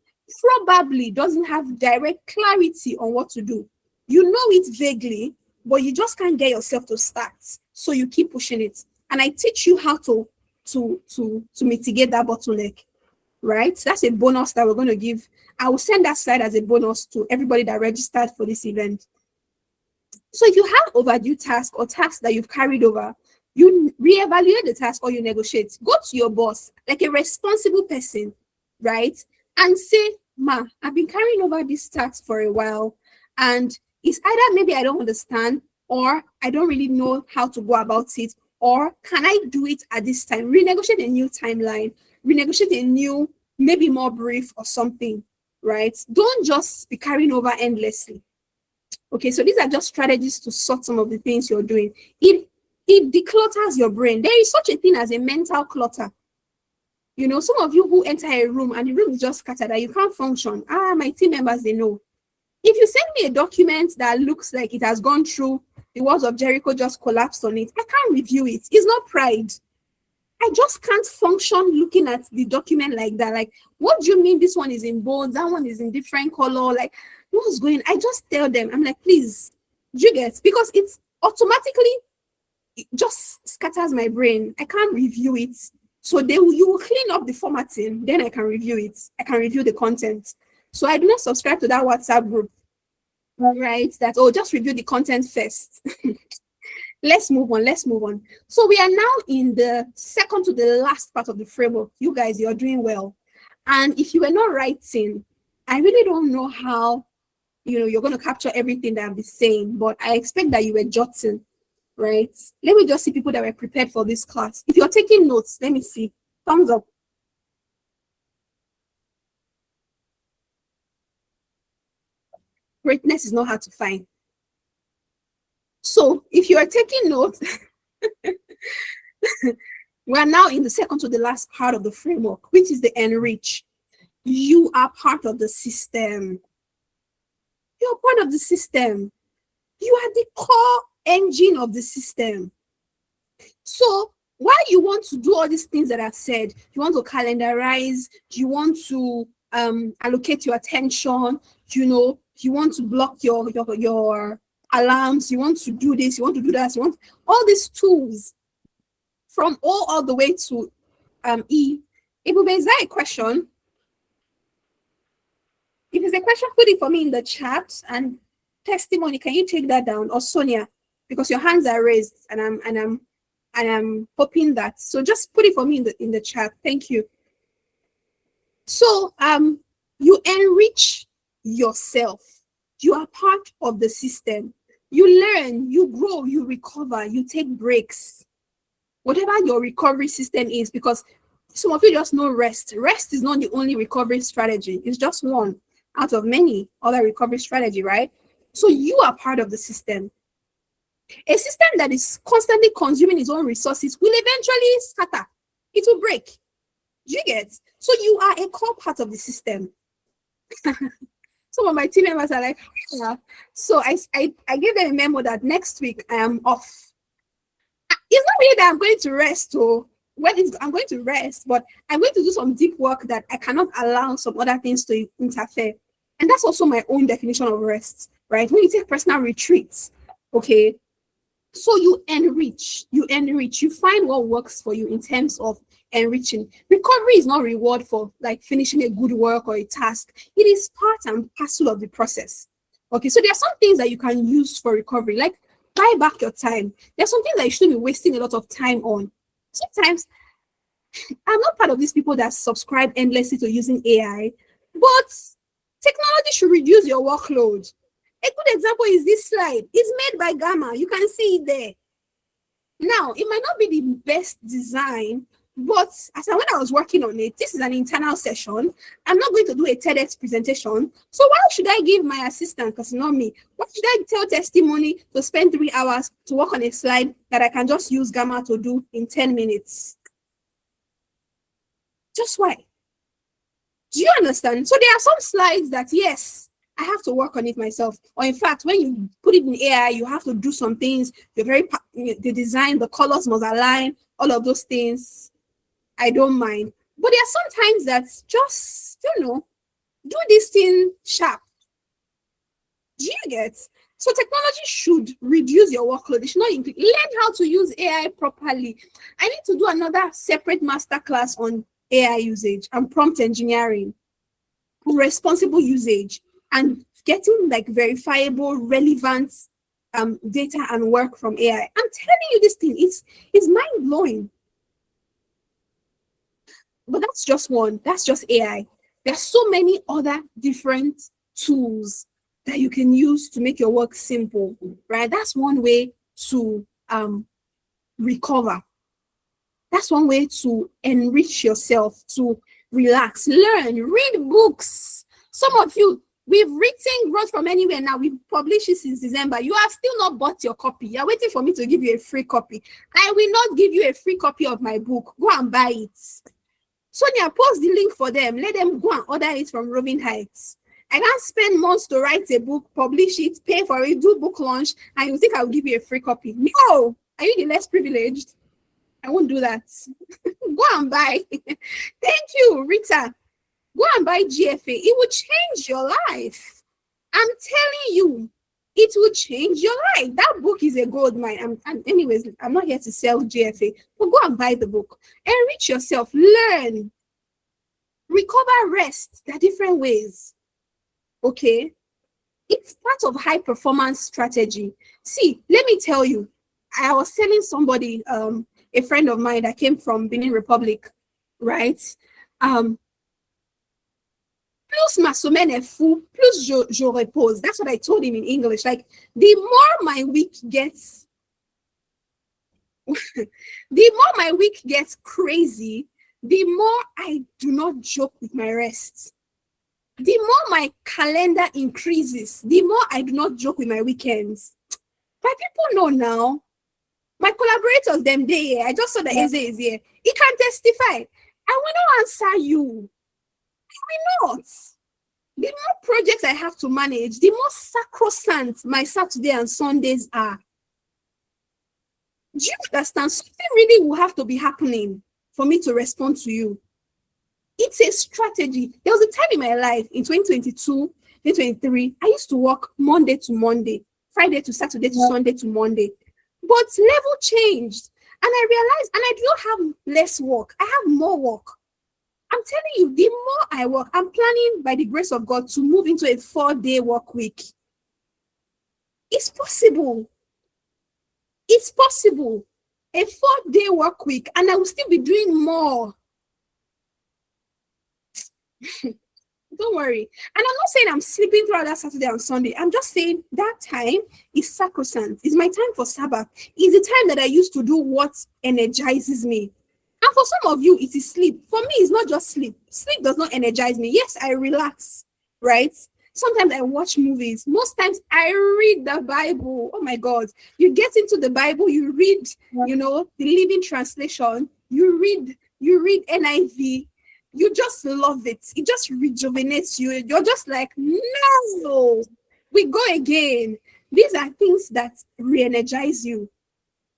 probably doesn't have direct clarity on what to do. You know it vaguely, but you just can't get yourself to start. So you keep pushing it. And I teach you how to mitigate that bottleneck, right? That's a bonus that we're going to give. I will send that slide as a bonus to everybody that registered for this event. So if you have overdue tasks or tasks that you've carried over, you reevaluate the task or you negotiate. Go to your boss, like a responsible person, right? And say, Ma, I've been carrying over this task for a while, and it's either maybe I don't understand, or I don't really know how to go about it, or can I do it at this time? Renegotiate a new timeline, renegotiate a new, maybe more brief or something, right? Don't just be carrying over endlessly. Okay, so these are just strategies to sort some of the things you're doing. It declutters your brain. There is such a thing as a mental clutter. You know, some of you who enter a room and the room is just scattered and you can't function. My team members, they know. If you send me a document that looks like it has gone through the walls of Jericho, just collapsed on it, I can't review it. It's not pride. I just can't function looking at the document like that. Like, what do you mean this one is in bold, that one is in different color? Like, what's going on? I just tell them, I'm like, please, do you get? Because it's automatically, it just scatters my brain. I can't review it. So you will clean up the formatting, then I can review it. I can review the content. So I do not subscribe to that WhatsApp group, right? That, just review the content first. Let's move on. So we are now in the second to the last part of the framework. You guys, you're doing well. And if you were not writing, I really don't know how, you're going to capture everything that I'm saying, but I expect that you were jotting, right? Let me just see people that were prepared for this class. If you're taking notes, let me see. Thumbs up. Greatness is not hard to find. So if you are taking notes, we are now in the second to the last part of the framework, which is the enrich. You are part of the system. You're part of the system. You are the core engine of the system. So while you want to do all these things that I've said, you want to calendarize, you want to allocate your attention, you want to block your alarms, you want to do this, you want to do that, you want all these tools. from O all the way to E. Ebube, is that a question? If it's a question, put it for me in the chat. And testimony, can you take that down? Or Sonia, because your hands are raised, and I'm hoping that. So just put it for me in the chat. Thank you. So you enrich yourself. You are part of the system. You learn, you grow, you recover, you take breaks. Whatever your recovery system is, because some of you just know rest. Rest is not the only recovery strategy. It's just one out of many other recovery strategy, right? So you are part of the system. A system that is constantly consuming its own resources will eventually scatter. It will break. Do you get? So you are a core part of the system. Some of my team members are like, yeah. So I gave them a memo that next week I am off. It's not really that I'm going to rest, or I'm going to rest, but I'm going to do some deep work that I cannot allow some other things to interfere. And that's also my own definition of rest, right? When you take personal retreats, okay, so you enrich, you find what works for you in terms of enriching. Recovery is not reward for like finishing a good work or a task. It is part and parcel of the process. Okay, so there are some things that you can use for recovery, like buy back your time. There's something that you shouldn't be wasting a lot of time on. Sometimes I'm not part of these people that subscribe endlessly to using AI, but technology should reduce your workload. A good example is this slide. It's made by Gamma. You can see it there. Now, it might not be the best design, but when I was working on it, this is an internal session. I'm not going to do a TEDx presentation. So why should I give my assistant, because it's not me, why should I tell testimony to spend 3 hours to work on a slide that I can just use Gamma to do in 10 minutes? Just why? Do you understand? So there are some slides that, yes, I have to work on it myself. Or in fact, when you put it in AI, you have to do some things. The design, the colors must align, all of those things. I don't mind. But there are some times that just, do this thing sharp. Do you get? So technology should reduce your workload. It should not increase. Learn how to use AI properly. I need to do another separate masterclass on AI usage and prompt engineering, responsible usage, and getting like verifiable, relevant data and work from AI. I'm telling you, this thing is mind-blowing. But that's just one. That's just AI. There's so many other different tools that you can use to make your work simple, right? That's one way to recover. That's one way to enrich yourself, to relax, learn, read books. Some of you, we've written Growth from Anywhere now. We've published it since December. You have still not bought your copy. You're waiting for me to give you a free copy. I will not give you a free copy of my book. Go and buy it. Sonia, post the link for them. Let them go and order it from Roving Heights. I can't spend months to write a book, publish it, pay for it, do book launch, and you think I will give you a free copy. No! Are you the less privileged? I won't do that. Go and buy. Thank you, Rita. Go and buy GFA. It will change your life. I'm telling you, it will change your life. That book is a gold mine. Anyways, I'm not here to sell GFA, but go and buy the book. Enrich yourself. Learn. Recover, rest. There are different ways. Okay? It's part of high performance strategy. See, let me tell you, I was telling somebody, a friend of mine that came from Benin Republic, right? Plus ma semaine est fou, plus je repose. That's what I told him in English. Like, the more my week gets, crazy, the more I do not joke with my rest. The more my calendar increases, the more I do not joke with my weekends. But people know now. My collaborators, them there. I just saw that Eze is here. He can testify. I will not answer you. I will not. The more projects I have to manage, the more sacrosanct my Saturday and Sundays are. Do you understand? Something really will have to be happening for me to respond to you. It's a strategy. There was a time in my life in 2022, 2023, I used to work Monday to Monday, Friday to Saturday to Sunday to Monday. But level changed. And I realized, and I don't have less work, I have more work. I'm telling you, the more I work, I'm planning by the grace of God to move into a 4-day work week. It's possible. It's possible. A 4-day work week, and I will still be doing more. Don't worry. And I'm not saying I'm sleeping throughout that Saturday and Sunday. I'm just saying that time is sacrosanct. It's my time for Sabbath. It's the time that I used to do what energizes me. And for some of you, it is sleep. For me, it's not just sleep. Sleep does not energize me. Yes, I relax, right? Sometimes I watch movies. Most times I read the Bible. Oh my God. You get into the Bible, you read, the Living Translation, you read NIV. You just love it. It just rejuvenates you. You're just like, no, we go again. These are things that re-energize you.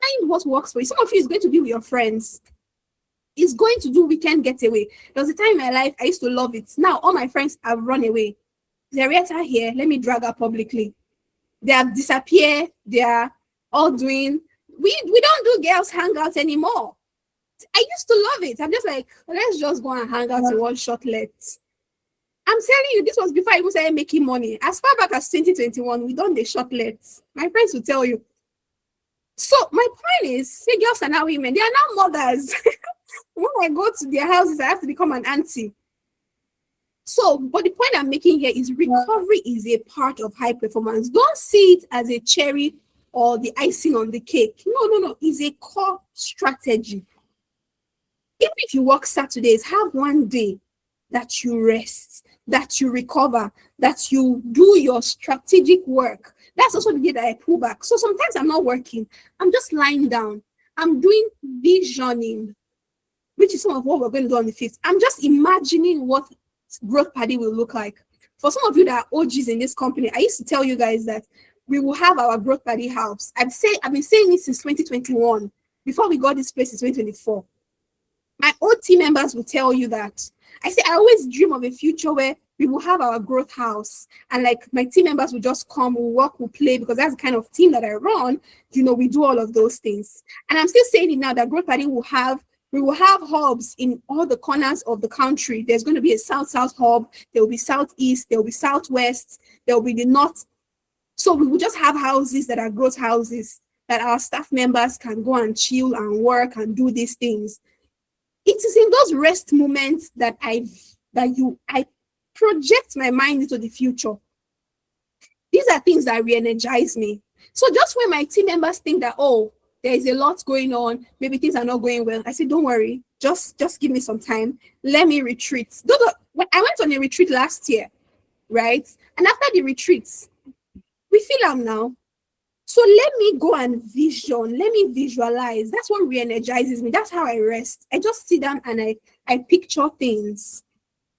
Find what works for you. Some of you is going to be with your friends. It's going to do weekend getaway. There was a time in my life I used to love it. Now all my friends have run away. Zarietta here, let me drag her publicly. They have disappeared. They are all doing. We don't do girls hangouts anymore. I used to love it. I'm just like, let's just go and hang out in one shortlet. I'm telling you, this was before I even started making money. As far back as 2021, we done the shortlets. My friends will tell you. So my point is, say girls are now women. They are now mothers. When I go to their houses, I have to become an auntie. So, but the point I'm making here is recovery is a part of high performance. Don't see it as a cherry or the icing on the cake. No. It's a core strategy. Even if you work Saturdays, have one day that you rest, that you recover, that you do your strategic work. That's also the day that I pull back. So sometimes I'm not working. I'm just lying down. I'm doing visioning, which is some of what we're going to do on the 5th. I'm just imagining what growth party will look like. For some of you that are OGs in this company, I used to tell you guys that we will have our growth party house. I've been saying it since 2021. Before we got this place in 2024. My old team members will tell you that. I say I always dream of a future where we will have our growth house, and like my team members will just come, we'll work, we'll play, because that's the kind of team that I run. We do all of those things. And I'm still saying it now that growth party we will have hubs in all the corners of the country. There's going to be a south-south hub, there will be southeast, there will be southwest, there will be the north. So we will just have houses that are growth houses that our staff members can go and chill and work and do these things. It is in those rest moments that I project my mind into the future. These are things that re-energize me. So just when my team members think that, oh, there is a lot going on, maybe things are not going well, I say, don't worry, just give me some time. Let me retreat. I went on a retreat last year, right? And after the retreats, we feel them now. So let me go and let me visualize. That's what re-energizes me. That's how I rest. I just sit down and I picture things.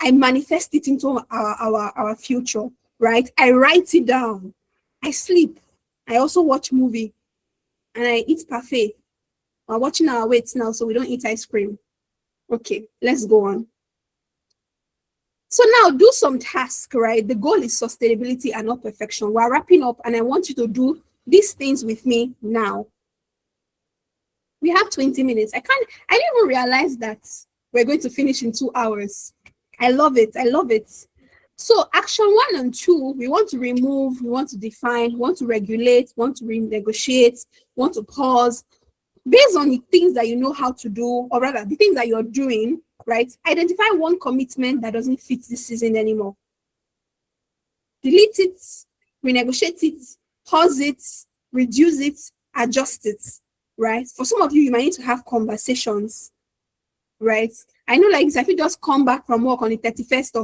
I manifest it into our future, right? I write it down. I sleep. I also watch movie. And I eat parfait. We're watching our weights now, so we don't eat ice cream. Okay, let's go on. So now do some tasks, right? The goal is sustainability and not perfection. We're wrapping up, and I want you to do these things with me now. We have 20 minutes. I didn't even realize that we're going to finish in 2 hours. I love it. So action 1 and 2, we want to remove, we want to define, we want to regulate, we want to renegotiate, we want to pause. Based on the things that you know how to do, or rather the things that you're doing, right? Identify one commitment that doesn't fit this season anymore. Delete it, renegotiate it, pause it, reduce it, adjust it, right? For some of you, you might need to have conversations, right? I know, like, if you just come back from work on the 31st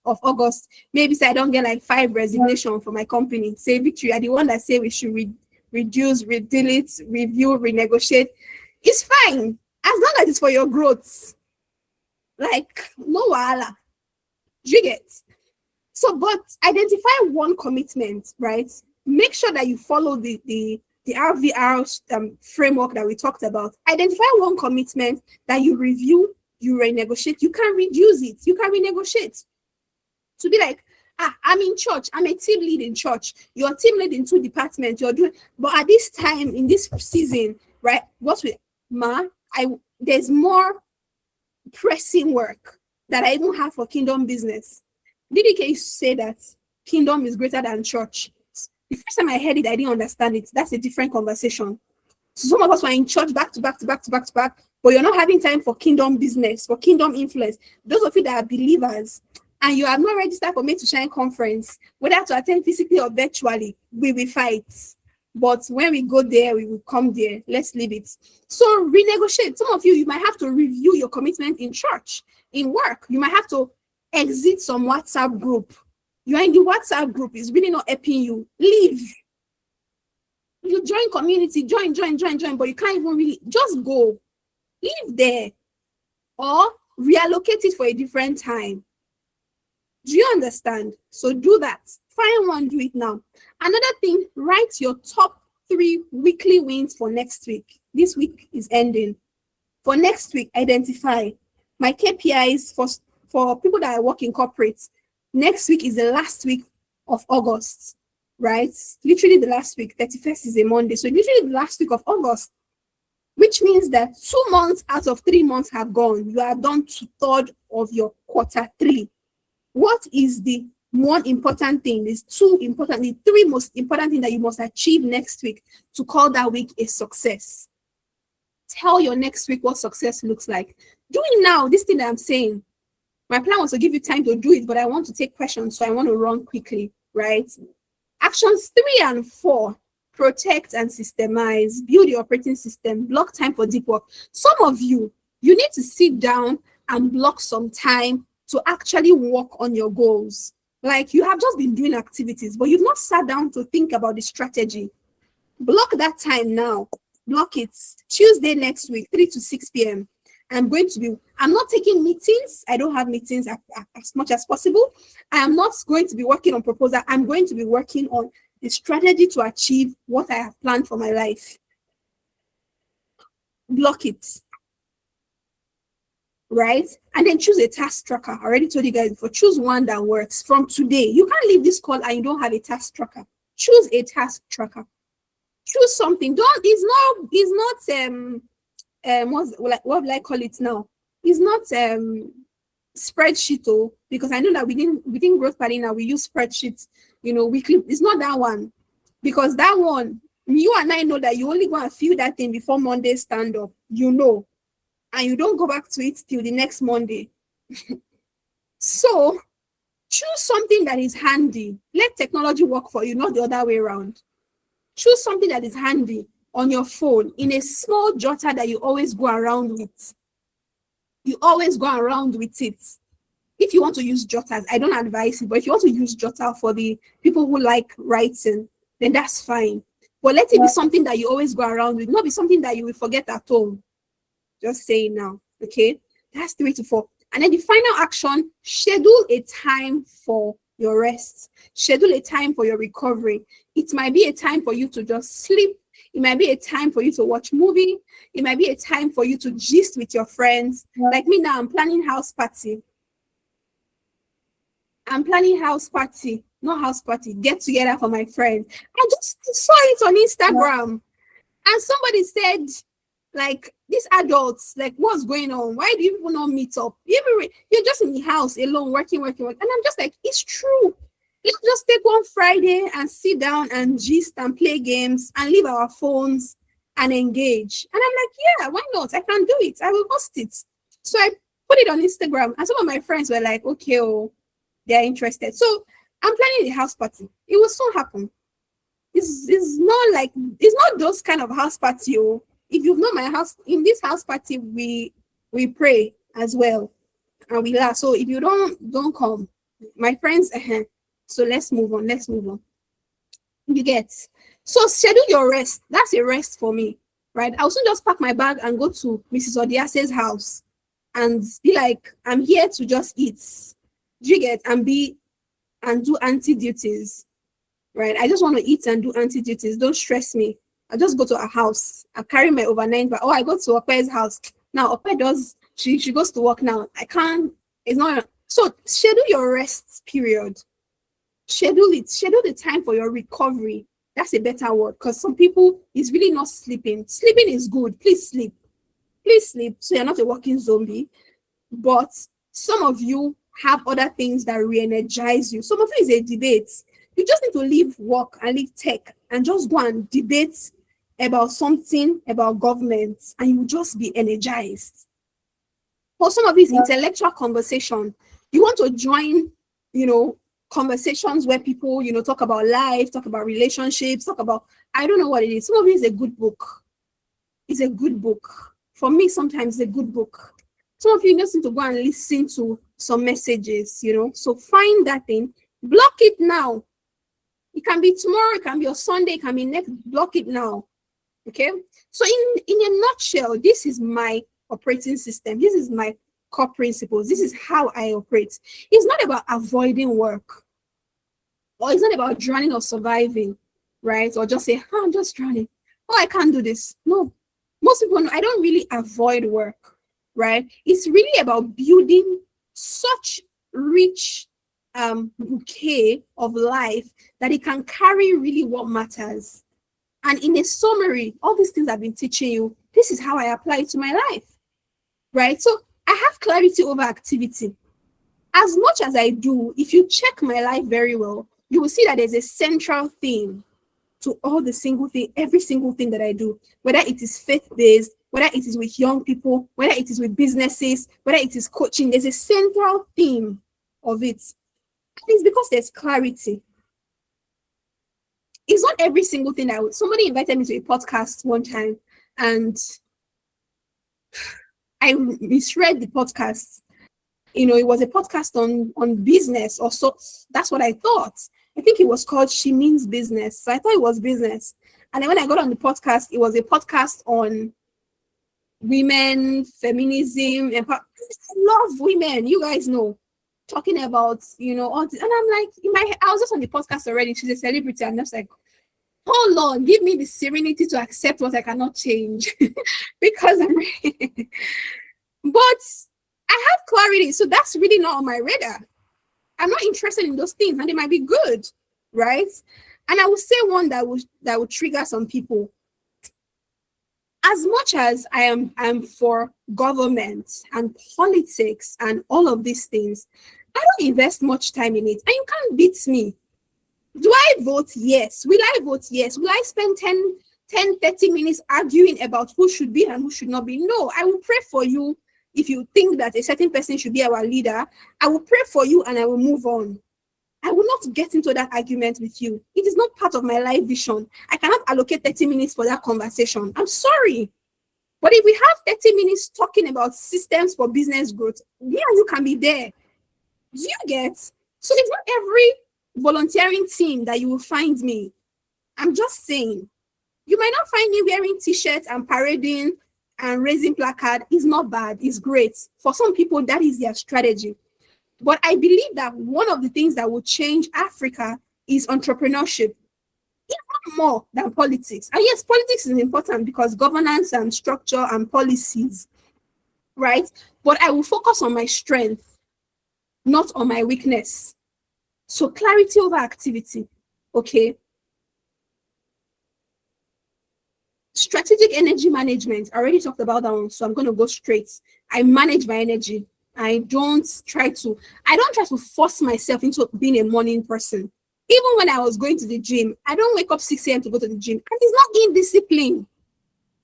of August, maybe say I don't get like 5 resignations from my company. Say, Victory, are the one that say we should reduce, delete, review, renegotiate. It's fine as long as it's for your growth. Like, no wahala. You get? So, but identify one commitment, right? Make sure that you follow the RVR framework that we talked about. Identify one commitment that you review, you renegotiate. You can reduce it. You can renegotiate. To be like, I'm in church. I'm a team lead in church. You're team lead in 2 departments. You're doing, but at this time in this season, right? There's more pressing work that I even have for kingdom business. DDK used to say that kingdom is greater than church. The first time I heard it, I didn't understand it. That's a different conversation. So some of us were in church back to back to back to back to back, but you're not having time for kingdom business, for kingdom influence. Those of you that are believers and you have not registered for Made to Shine conference, whether to attend physically or virtually, we will fight. But when we go there, we will come there. Let's leave it. So renegotiate. Some of you might have to review your commitment in church, in work. You might have to exit some WhatsApp group. You're in the WhatsApp group. It's really not helping you. Leave. You join community, join, but you can't even really, just go. Leave there. Or reallocate it for a different time. Do you understand? So do that. Find one, do it now. Another thing, write your top 3 weekly wins for next week. This week is ending. For next week, identify my KPIs for people that I work in corporates. Next week is the last week of August, right? Literally the last week. 31st is a Monday. So literally the last week of August, which means that 2 months out of 3 months have gone. You have done 2/3 of your quarter 3. What is the one important thing? Is 2 important, the 3 most important thing that you must achieve next week to call that week a success. Tell your next week what success looks like. Do it now. This thing that I'm saying. My plan was to give you time to do it, but I want to take questions, so I want to run quickly, right? Actions 3 and 4. Protect and systemize. Build your operating system. Block time for deep work. Some of you need to sit down and block some time to actually work on your goals. Like, you have just been doing activities, but you've not sat down to think about the strategy. Block that time now. Block it. Tuesday next week, 3 to 6 p.m. I'm not taking meetings. I don't have meetings as much as possible. I am not going to be working on proposal. I'm going to be working on the strategy to achieve what I have planned for my life. Block it. Right? And then choose a task tracker. I already told you guys before, choose one that works from today. You can't leave this call and you don't have a task tracker. Choose a task tracker. Choose something. It's not what will I call it now? It's not spreadsheet, because I know that within Growth Party now we use spreadsheets, weekly. It's not that one, because that one, you and I know that you only go and fill that thing before Monday stand up, and you don't go back to it till the next Monday. So choose something that is handy. Let technology work for you, not the other way around. Choose something that is handy on your phone, in a small jotter that you always go around with. You always go around with it. If you want to use jotters, I don't advise it, but if you want to use jotter for the people who like writing, then that's fine. But let it be something that you always go around with, not be something that you will forget at home. Just say it now, okay? That's 3 to 4. And then the final action, schedule a time for your rest. Schedule a time for your recovery. It might be a time for you to just sleep. It might be a time for you to watch movie. It might be a time for you to gist with your friends. Like me now, I'm planning house party. Get together for my friends. I just saw it on Instagram. And somebody said, like, these adults, like, what's going on? Why do you people not meet up? You're just in the house alone, working. And I'm just like, it's true. Let's just take one Friday and sit down and gist and play games and leave our phones and engage. And I'm like, yeah, why not? I can do it. I will post it. So I put it on Instagram, and some of my friends were like, okay, they're interested. So I'm planning a house party. It will soon happen. It's not those kind of house party. If you've known my house, in this house party, we pray as well, and we laugh. So if you don't come, my friends, so let's move on. You get. So schedule your rest. That's a rest for me, right? I'll soon just pack my bag and go to Mrs. Odiase's house and be like, I'm here to just eat. Do you get? And do auntie duties, right? I just want to eat and do auntie duties. Don't stress me. I just go to her house. I carry my overnight, but I go to Ope's house. Now Ope she goes to work now. I can't, it's not. So schedule your rest period. Schedule it. Schedule the time for your recovery. That's a better word, because some people is really not sleeping. Sleeping is good. Please sleep. Please sleep so you're not a walking zombie. But some of you have other things that re-energize you. Some of you is a debate. You just need to leave work and leave tech and just go and debate about something about government, and you will just be energized. For some of you, it's intellectual conversation. You want to join, conversations where people, talk about life, talk about relationships, talk about, I don't know what it is. Some of you is a good book. It's a good book. For me, sometimes it's a good book. Some of you just need to go and listen to some messages, So find that thing. Block it now. It can be tomorrow, it can be on Sunday, it can be next. Block it now. Okay? So in a nutshell, this is my operating system. This is my core principles. This is how I operate. It's not about avoiding work, or it's not about drowning or surviving, right? Or just say, I'm just drowning. Oh, I can't do this. No. Most people know I don't really avoid work, right? It's really about building such rich bouquet of life that it can carry really what matters. And in a summary, all these things I've been teaching you, this is how I apply it to my life, right? So I have clarity over activity. As much as I do, if you check my life very well, you will see that there's a central theme to all the single thing, every single thing that I do, whether it is faith-based, whether it is with young people, whether it is with businesses, whether it is coaching, there's a central theme of it. And it's because there's clarity. It's not every single thing somebody invited me to a podcast one time, and I misread the podcast. It was a podcast on business, or so. That's what I thought. I think it was called She Means Business. So I thought it was business. And then when I got on the podcast, it was a podcast on women, feminism, and I love women. You guys know, talking about, all this. And I'm like, I was just on the podcast already. She's a celebrity. And I was like, oh Lord, give me the serenity to accept what I cannot change because I'm ready. But I have clarity. So that's really not on my radar. I'm not interested in those things, and they might be good, right? And I will say one that will trigger some people. As much as I'm for government and politics and all of these things, I don't invest much time in it, and you can't beat me. Do I vote? Yes. Will I vote? Yes. Will I spend 30 minutes arguing about who should be and who should not be? No, I will pray for you. If you think that a certain person should be our leader, I will pray for you and I will move on. I will not get into that argument with you. It is not part of my life vision. I cannot allocate 30 minutes for that conversation. I'm sorry. But if we have 30 minutes talking about systems for business growth, me and you can be there. Do you get? So it's not every volunteering team that you will find me. I'm just saying. You might not find me wearing t-shirts and parading and raising placard. Is not bad. It's great. For some people, that is their strategy. But I believe that one of the things that will change Africa is entrepreneurship, even more than politics. And yes, politics is important because governance and structure and policies, right? But I will focus on my strength, not on my weakness. So clarity over activity, okay? Strategic energy management. I already talked about that one, so I'm going to go straight. I manage my energy. I don't try to force myself into being a morning person. Even when I was going to the gym, I don't wake up 6 a.m. to go to the gym. And it's not indiscipline.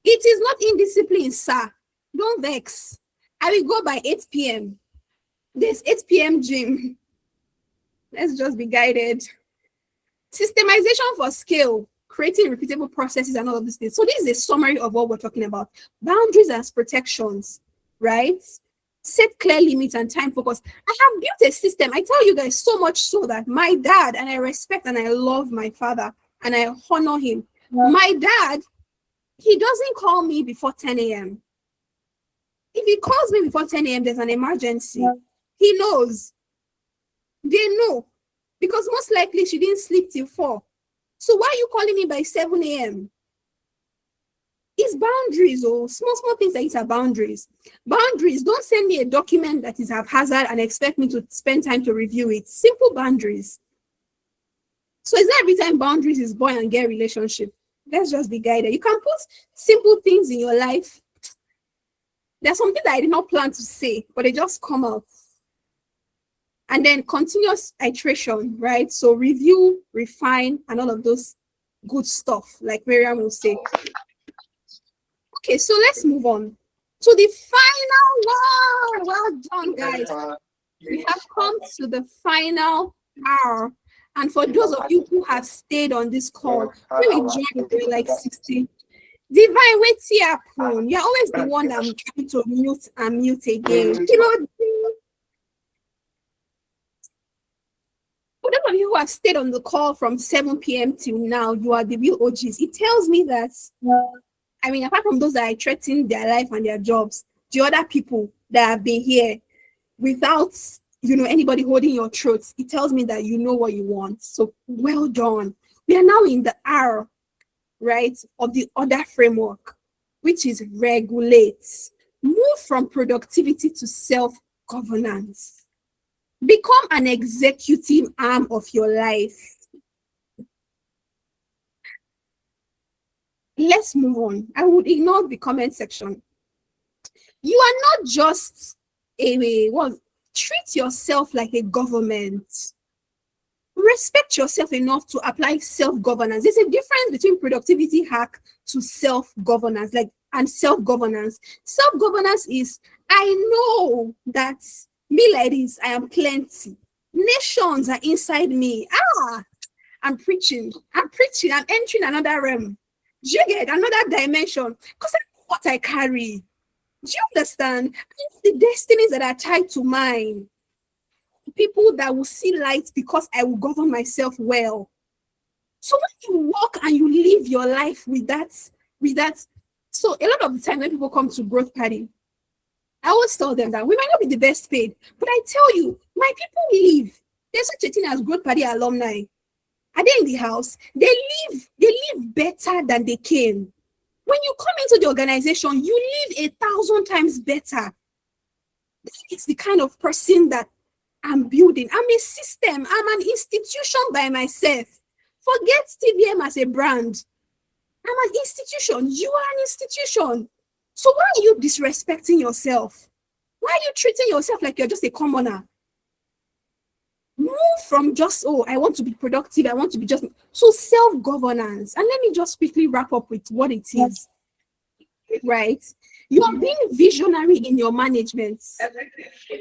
It is not indiscipline, sir. Don't vex. I will go by 8 p.m. There's 8 p.m. gym. Let's just be guided. Systemization for scale. Creating repeatable processes and all of these things. So this is a summary of what we're talking about. Boundaries as protections, right? Set clear limits and time focus. I have built a system. I tell you guys so much so that my dad, and I respect and I love my father and I honor him. Yeah. My dad, he doesn't call me before 10 a.m. If he calls me before 10 a.m., there's an emergency. Yeah. He knows. They know. Because most likely she didn't sleep till 4. So why are you calling me by 7 a.m.? It's boundaries, or small things like it are boundaries. Boundaries, don't send me a document that is haphazard and expect me to spend time to review it. Simple boundaries. So it's not every time boundaries is boy and girl relationship. Let's just be guided. You can put simple things in your life. There's something that I did not plan to say, but they just come out. And then continuous iteration, right? So review, refine, and all of those good stuff, like Miriam will say. Okay, so let's move on to the final one. Well done, guys. We have come to the final hour. And for those of you who have stayed on this call, maybe joined there like 60. Divine, wait here, Poon. You're always the one that I'm trying to mute and mute again. You know, for those of you who have stayed on the call from 7 p.m. till now, you are the real OGs. It tells me that, I mean, apart from those that are threatening their life and their jobs, the other people that have been here without, you know, anybody holding your throats, it tells me that you know what you want. So well done. We are now in the R, right, of the other framework, which is regulate. Move from productivity to self-governance. Become an executive arm of your life. Let's move on. I would ignore the comment section. You are not just treat yourself like a government. Respect yourself enough to apply self-governance. There's a difference between productivity hack to self-governance, and self-governance. Self-governance is, I know that me like this, I am plenty. Nations are inside me. I'm preaching, I'm entering another realm. Do you get another dimension? Because I know what I carry. Do you understand? The destinies that are tied to mine. People that will see light because I will govern myself well. So when you walk and you live your life with that, so a lot of the time when people come to Growth Party, I always tell them that we might not be the best paid, but I tell you, my people live. There's such a thing as Growth Party alumni. Are they in the house? They live better than they came. When you come into the organization, you live 1,000 times better. It's the kind of person that I'm building. I'm a system. I'm an institution by myself. Forget TVM as a brand. I'm an institution. You are an institution. So why are you disrespecting yourself? Why are you treating yourself like you're just a commoner? Move from just, I want to be productive. I want to be just, so self-governance. And let me just quickly wrap up with what it is, right? You are being visionary in your management.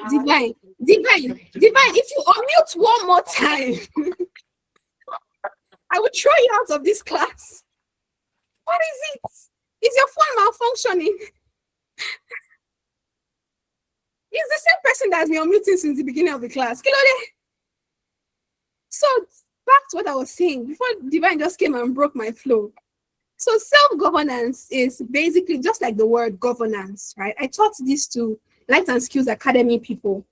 Divine, if you unmute one more time, I will throw you out of this class. What is it? Is your phone malfunctioning? It's the same person that's been unmuting since the beginning of the class. So back to what I was saying before Divine just came and broke my flow. So self-governance is basically just like the word governance, right? I taught this to Light and Skills Academy people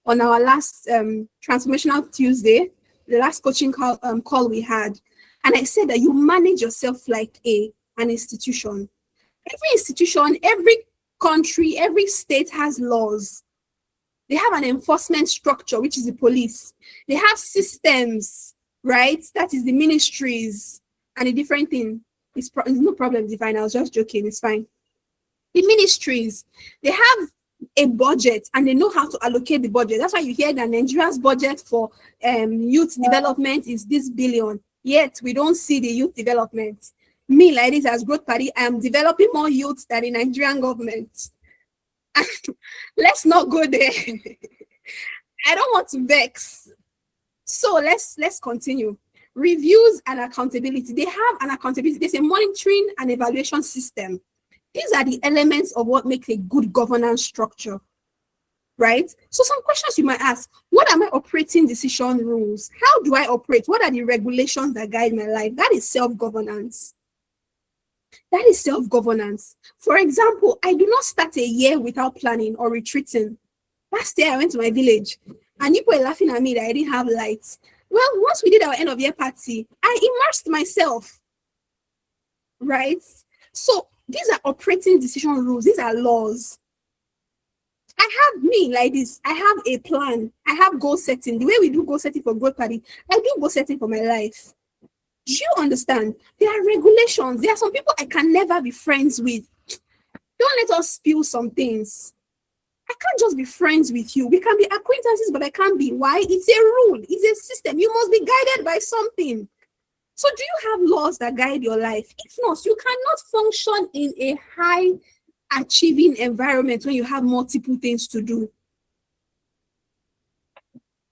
on our last Transformational Tuesday, the last coaching call we had. And I said that you manage yourself like an institution. Every institution, every country, every state has laws. They have an enforcement structure, which is the police. They have systems, right? That is the ministries and a different thing. It's no problem, Divine. I was just joking. It's fine. The ministries, they have a budget and they know how to allocate the budget. That's why you hear that Nigeria's budget for youth development is this billion. Yet we don't see the youth development. Me, like this, as Growth Party, I am developing more youth than the Nigerian government. Let's not go there. I don't want to vex. So let's continue. Reviews and accountability. They have an accountability. There's a monitoring and evaluation system. These are the elements of what makes a good governance structure, right? So some questions you might ask: what are my operating decision rules? How do I operate? What are the regulations that guide my life? That is self-governance. That is self-governance. For example, I do not start a year without planning or retreating. Last year, I went to my village and people were laughing at me that I didn't have lights. Well, once we did our end of year party, I immersed myself, right? So these are operating decision rules. These are laws. I have me like this. I have a plan. I have goal setting. The way we do goal setting for Growth Party, I do goal setting for my life. Do you understand? There are regulations. There are some people I can never be friends with. Don't let us spill some things. I can't just be friends with you. We can be acquaintances, but I can't be. Why? It's a rule. It's a system. You must be guided by something. So do you have laws that guide your life? If not, you cannot function in a high achieving environment when you have multiple things to do.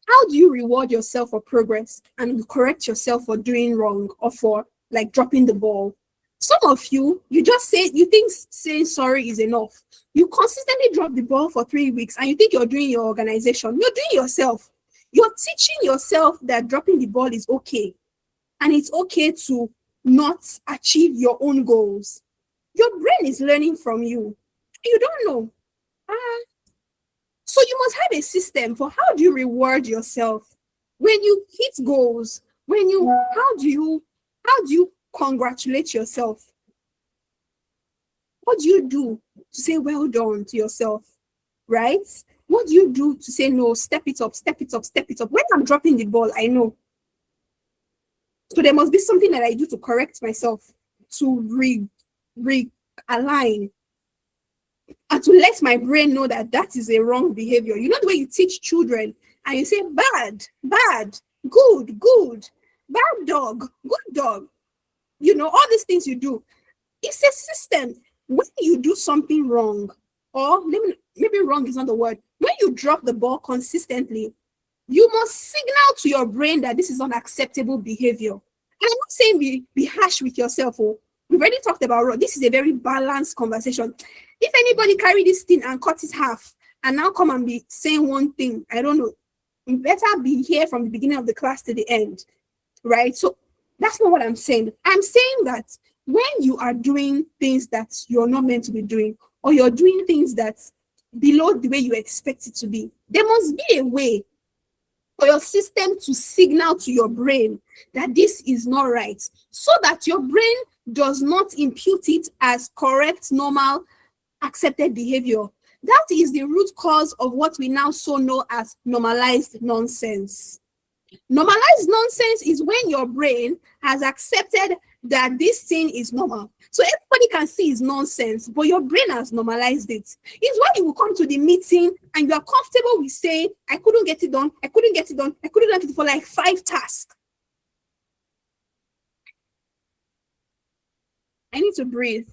How do you reward yourself for progress and correct yourself for doing wrong or for like dropping the ball? Some of you, you just say, you think saying sorry is enough. You consistently drop the ball for 3 weeks and you think you're doing your organization. You're doing yourself. You're teaching yourself that dropping the ball is okay. And it's okay to not achieve your own goals. Your brain is learning from you. You don't know. So you must have a system for how do you reward yourself when you hit goals. How do you congratulate yourself? What do you do to say well done to yourself? Right? What do you do to say no? Step it up, step it up, step it up. When I'm dropping the ball, I know. So there must be something that I do to correct myself, to realign, and to let my brain know that that is a wrong behavior. You know the way you teach children and you say bad, good, bad dog, good dog. You know, all these things you do. It's a system. When you do something wrong, or maybe wrong is not the word, when you drop the ball consistently, you must signal to your brain that this is unacceptable behavior. And I'm not saying be harsh with yourself. We've already talked about this is a very balanced conversation. If anybody carry this thing and cut it half and now come and be saying one thing, I don't know, you better be here from the beginning of the class to the end, right? So that's not what I'm saying. I'm saying that when you are doing things that you're not meant to be doing, or you're doing things that's below the way you expect it to be, there must be a way for your system to signal to your brain that this is not right, so that your brain does not impute it as correct, normal, accepted behavior. That is the root cause of what we now so know as normalized nonsense. Normalized nonsense is when your brain has accepted that this thing is normal. So everybody can see it's nonsense, but your brain has normalized it. It's why you will come to the meeting and you are comfortable with saying, I couldn't get it done for like 5 tasks. I need to breathe.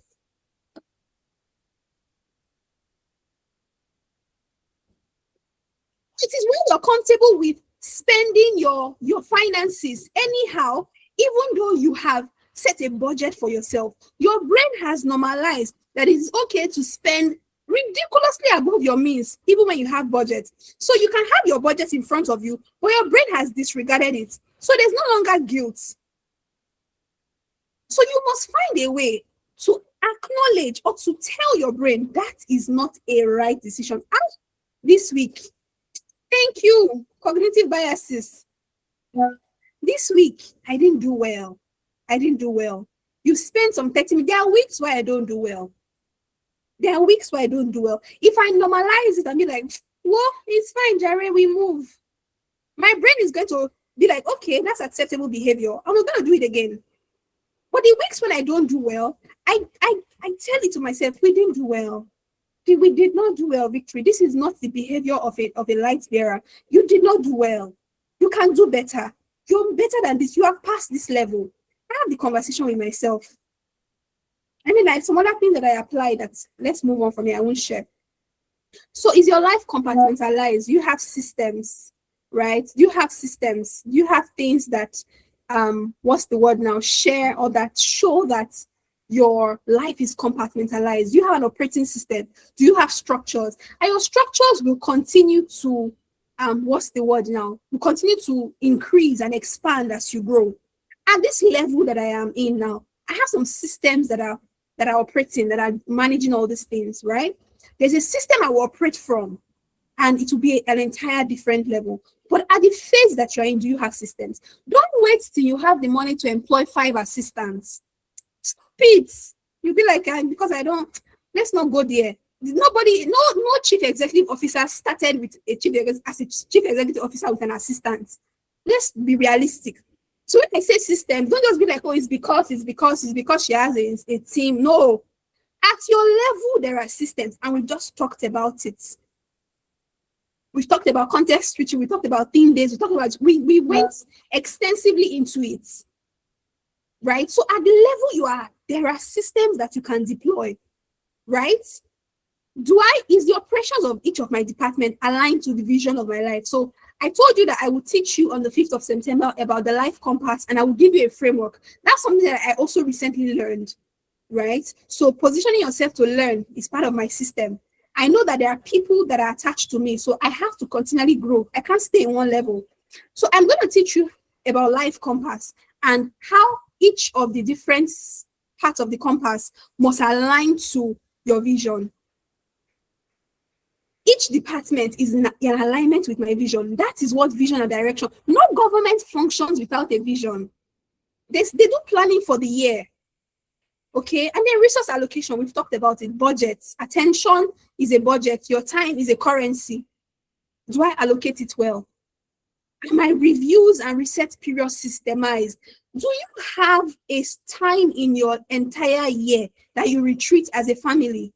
It is when you're comfortable with spending your finances anyhow, even though you have set a budget for yourself. Your brain has normalized that it's okay to spend ridiculously above your means, even when you have budget. So you can have your budget in front of you, but your brain has disregarded it. So there's no longer guilt. So you must find a way to acknowledge or to tell your brain that is not a right decision. This week, thank you, cognitive biases. This week, I didn't do well. You spend some 30 minutes. There are weeks where I don't do well. If I normalize it and be like, well, it's fine, Jerry, we move. My brain is going to be like, okay, that's acceptable behavior. I'm not going to do it again. But the weeks when I don't do well, I tell it to myself, we didn't do well. We did not do well, Victory. This is not the behavior of a light bearer. You did not do well. You can do better. You're better than this. You have passed this level. I have the conversation with myself. I mean, like some other thing that I apply that, let's move on from here. I won't share. So is your life compartmentalized? You have systems, right? You have systems. You have things that, what's the word now? Share or that show that your life is compartmentalized. You have an operating system. Do you have structures? And your structures will continue to, what's the word now? Will continue to increase and expand as you grow. At this level that I am in now, I have some systems that are operating, that are managing all these things, right? There's a system I will operate from, and it will be an entire different level. But at the phase that you're in, do you have systems? Don't wait till you have the money to employ 5 assistants. Stop it. You'll be like, because I don't, let's not go there. No chief executive officer started with a chief executive officer with an assistant. Let's be realistic. So when I say system, don't just be like, oh, it's because she has a team. No. At your level, there are systems, and we've just talked about it. We've talked about context switching, we talked about theme days, we went extensively into it. Right? So at the level you are, there are systems that you can deploy. Right? Is the operations of each of my department aligned to the vision of my life? So I told you that I will teach you on the 5th of September about the life compass, and I will give you a framework. That's something that I also recently learned, right? So positioning yourself to learn is part of my system. I know that there are people that are attached to me, so I have to continually grow. I can't stay in one level. So I'm going to teach you about life compass and how each of the different parts of the compass must align to your vision. Each department is in alignment with my vision. That is what vision and direction. No government functions without a vision. They do planning for the year. Okay, and then resource allocation, we've talked about it. Budgets, attention is a budget. Your time is a currency. Do I allocate it well? Are my reviews and reset periods systemized? Do you have a time in your entire year that you retreat as a family?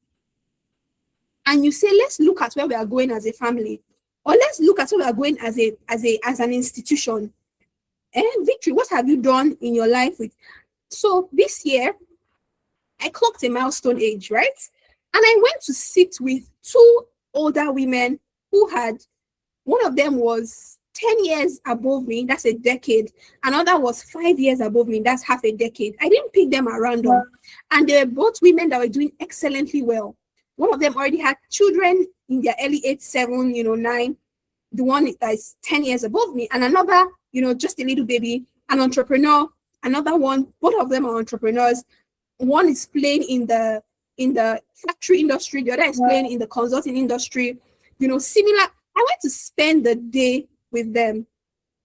And you say, let's look at where we are going as a family, or let's look at where we are going as an institution. And Victory, what have you done in your life with? So this year, I clocked a milestone age, right? And I went to sit with two older women who one of them was 10 years above me, that's a decade. Another was 5 years above me, that's half a decade. I didn't pick them at random. And they were both women that were doing excellently well. One of them already had children in their early 8, 7, 9. The one that is 10 years above me, and another, just a little baby, an entrepreneur. Another one, both of them are entrepreneurs. One is playing in the factory industry, the other is playing in the consulting industry. Similar. I went to spend the day with them.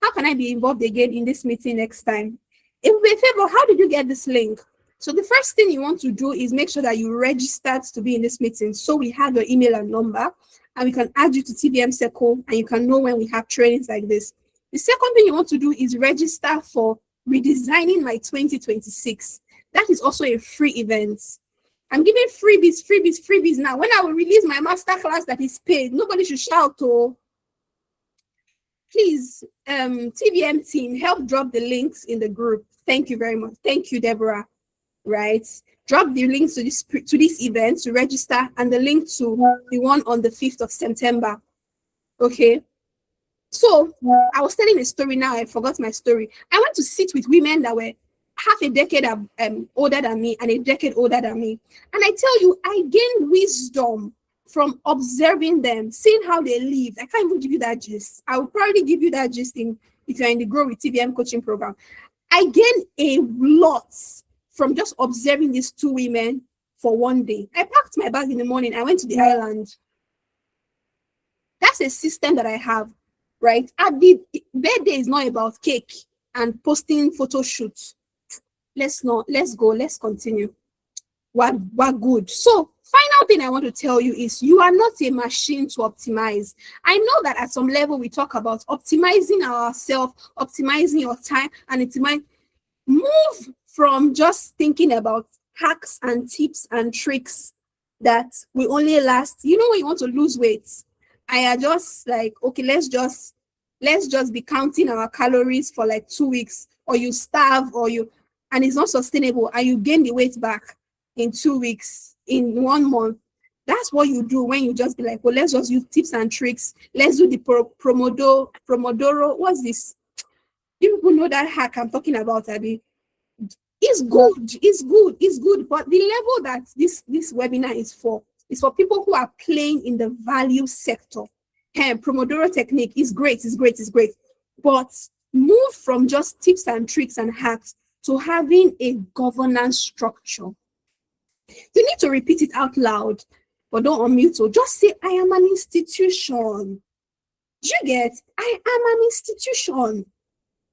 How can I be involved again in this meeting next time? It would be a favor. How did you get this link? So the first thing you want to do is make sure that you registered to be in this meeting. So we have your email and number, and we can add you to TVM Circle, and you can know when we have trainings like this. The second thing you want to do is register for Redesigning My 2026. That is also a free event. I'm giving freebies now. When I will release my masterclass that is paid, nobody should shout, oh. Please, TVM team, help drop the links in the group. Thank you very much. Thank you, Deborah. Right? Drop the links to this event to register, and the link to the one on the 5th of September. Okay? So, I was telling a story now. I forgot my story. I went to sit with women that were half a decade older than me and a decade older than me. And I tell you, I gained wisdom from observing them, seeing how they live. I can't even give you that gist. I will probably give you that gist if you're in the Grow with TVM coaching program. I gained a lot from just observing these two women for one day. I packed my bag in the morning. I went to the island. That's a system that I have, right? Birthday is not about cake and posting photo shoots. Let's go. Let's continue. We're good. So, final thing I want to tell you is you are not a machine to optimize. I know that at some level we talk about optimizing ourselves, optimizing your time, and move from just thinking about hacks and tips and tricks that will only last. When you want to lose weight, I are just like, okay, let's just be counting our calories for like 2 weeks, or you starve, and it's not sustainable, and you gain the weight back in 2 weeks, in 1 month. That's what you do when you just be like, well, let's just use tips and tricks. Let's do the Pomodoro. What's this? You people know that hack I'm talking about, Abby. It's good. But the level that this webinar is for people who are playing in the value sector. Pomodoro technique is great. But move from just tips and tricks and hacks to having a governance structure. You need to repeat it out loud, but don't unmute. So just say, I am an institution. Do you get? I am an institution.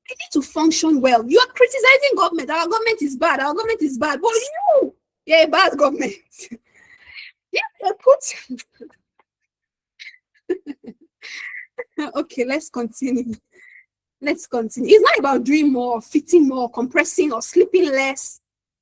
I need to function well. You are criticizing government. Our government is bad. But you're a bad government. Okay, let's continue. Let's continue. It's not about doing more, fitting more, compressing, or sleeping less.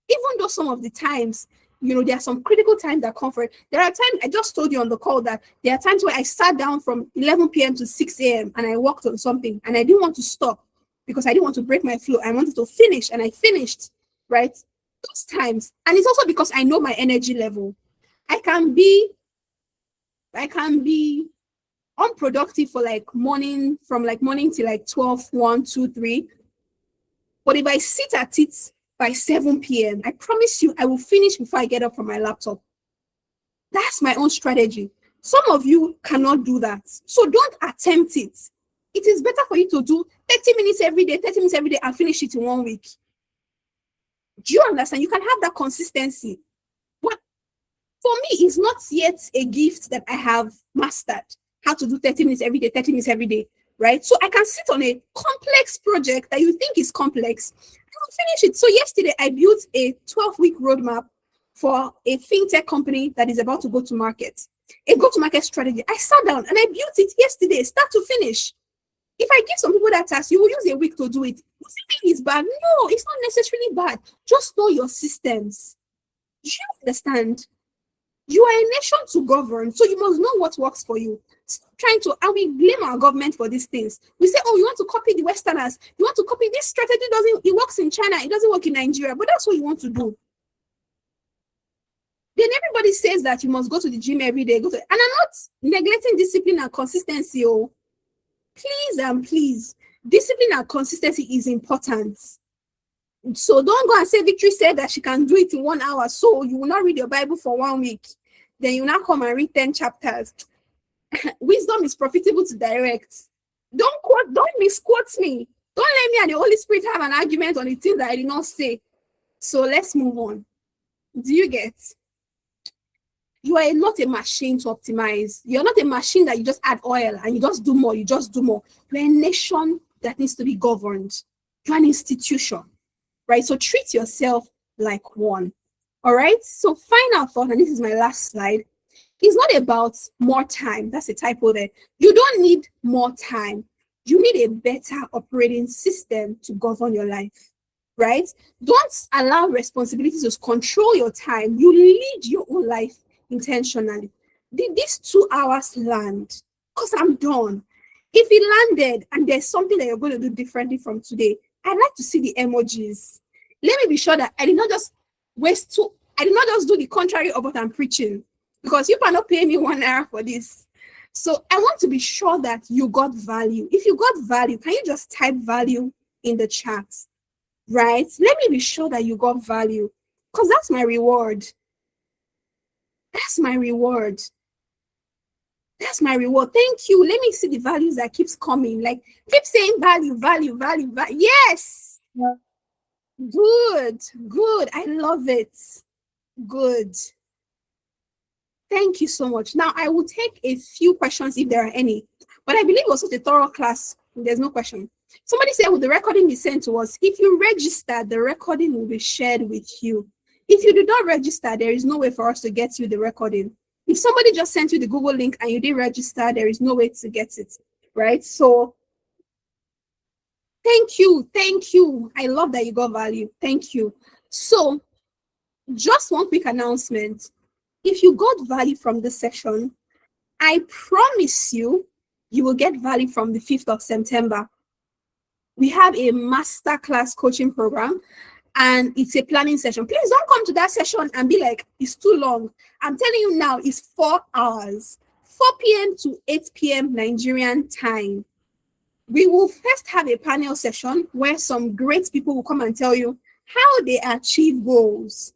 Even though some of the times, there are some critical times that come for it. There are times, I just told you on the call that there are times where I sat down from 11 p.m. to 6 a.m. and I worked on something and I didn't want to stop because I didn't want to break my flow. I wanted to finish and I finished, right? Those times. And it's also because I know my energy level. I can be unproductive for morning till 12, 1, 2, 3. But if I sit at it by 7 p.m., I promise you I will finish before I get up from my laptop. That's my own strategy. Some of you cannot do that. So don't attempt it. It is better for you to do 30 minutes every day, and finish it in 1 week. Do you understand? You can have that consistency. But for me, it's not yet a gift that I have mastered. How to do 30 minutes every day, right? So I can sit on a complex project that you think is complex. I will finish it. So yesterday, I built a 12-week roadmap for a fintech company that is about to go to market, a go-to-market strategy. I sat down and I built it yesterday, start to finish. If I give some people that task, you will use a week to do it. You think it's bad? No, it's not necessarily bad. Just know your systems. Do you understand? You are a nation to govern, so you must know what works for you. Stop trying to, and we blame our government for these things. We say, oh, you want to copy the Westerners. You want to copy this strategy. It works in China. It doesn't work in Nigeria, but that's what you want to do. Then everybody says that you must go to the gym every day. And I'm not neglecting discipline and consistency. Oh, please and please, discipline and consistency is important. So don't go and say Victory said that she can do it in 1 hour. So you will not read your Bible for 1 week. Then you will not come and read 10 chapters. Wisdom is profitable to direct. Don't misquote me. Don't let me and the Holy Spirit have an argument on the things that I did not say. So let's move on. Do you get? You are not a machine to optimize. You're not a machine that you just add oil and you just do more. You're a nation that needs to be governed. You're an institution, right? So treat yourself like one. All right. So final thought, and this is my last slide. It's not about more time. That's a typo there. You don't need more time. You need a better operating system to govern your life, right? Don't allow responsibilities to control your time. You lead your own life intentionally. Did these 2 hours land? Because I'm done. If it landed and there's something that you're going to do differently from today, I'd like to see the emojis. Let me be sure that I did not just do the contrary of what I'm preaching, because you cannot pay me 1 hour for this. So I want to be sure that you got value. If you got value, can you just type value in the chat, right? Let me be sure that you got value, because that's my reward. That's my reward. That's my reward. Thank you. Let me see the values that keeps coming. Like, keep saying value. Yes. Good. I love it. Good. Thank you so much. Now, I will take a few questions if there are any, but I believe it was such a thorough class. There's no question. Somebody said, will the recording be sent to us? If you register, the recording will be shared with you. If you do not register, there is no way for us to get you the recording. If somebody just sent you the Google link and you didn't register, there is no way to get it, right? So thank you. I love that you got value. Thank you. So just one quick announcement. If you got value from this session, I promise you will get value from the 5th of September. We have a masterclass coaching program, and it's a planning session. Please don't come to that session and be like, it's too long. I'm telling you now, it's 4 hours, 4 p.m. to 8 p.m. Nigerian time. We will first have a panel session where some great people will come and tell you how they achieve goals,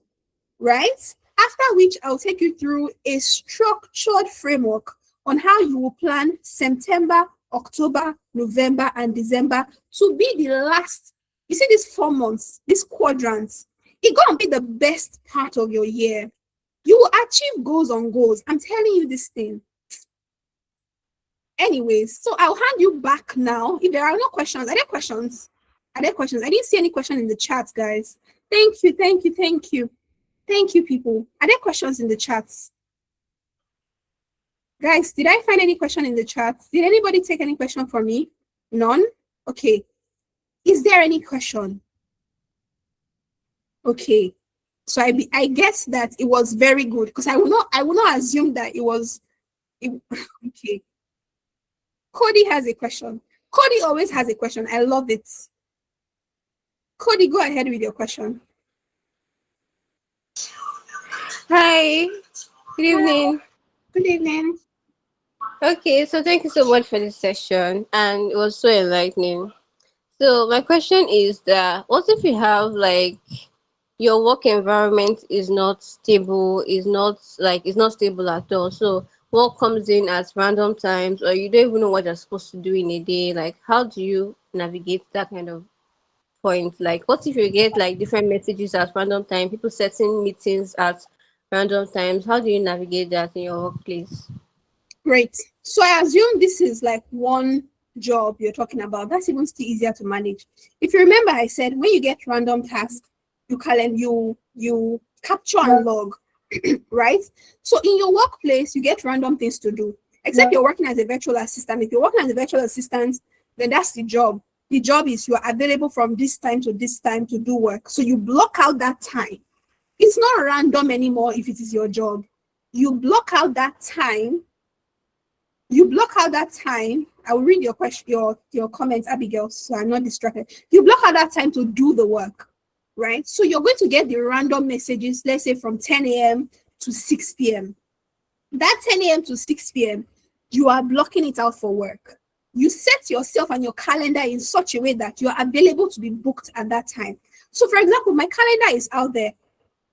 right? After which I'll take you through a structured framework on how you will plan September, October, November, and December to be the last. You see these 4 months, these quadrants, it's going to be the best part of your year. You will achieve goals on goals. I'm telling you this thing. Anyways, so I'll hand you back now. If there are no questions, are there questions? I didn't see any question in the chat, guys. Thank you. Thank you, people. Are there questions in the chats? Guys, did I find any question in the chat? Did anybody take any question from me? None? Okay. Is there any question? Okay. So I guess that it was very good because I will not assume that it was okay. Cody has a question. Cody always has a question. I love it. Cody, go ahead with your question. Hi, good evening. Good evening. Okay, so thank you so much for this session, and it was so enlightening. So my question is that what if you have like your work environment is not stable, is not stable at all. So work comes in at random times, or you don't even know what you're supposed to do in a day. Like, how do you navigate that kind of point? Like, what if you get like different messages at random time, people setting meetings at random times? How do you navigate that in your workplace? Great. So I assume this is like one job you're talking about. That's even still easier to manage. If you remember, I said when you get random tasks, you capture and log, right? So in your workplace, you get random things to do. Except you're working as a virtual assistant. If you're working as a virtual assistant, then that's the job. The job is you are available from this time to this time to do work. So you block out that time. It's not random anymore if it is your job. You block out that time. I will read your question, your comments, Abigail, so I'm not distracted. You block out that time to do the work, right? So you're going to get the random messages, let's say from 10 a.m. to 6 p.m. That 10 a.m. to 6 p.m., you are blocking it out for work. You set yourself and your calendar in such a way that you are available to be booked at that time. So, for example, my calendar is out there.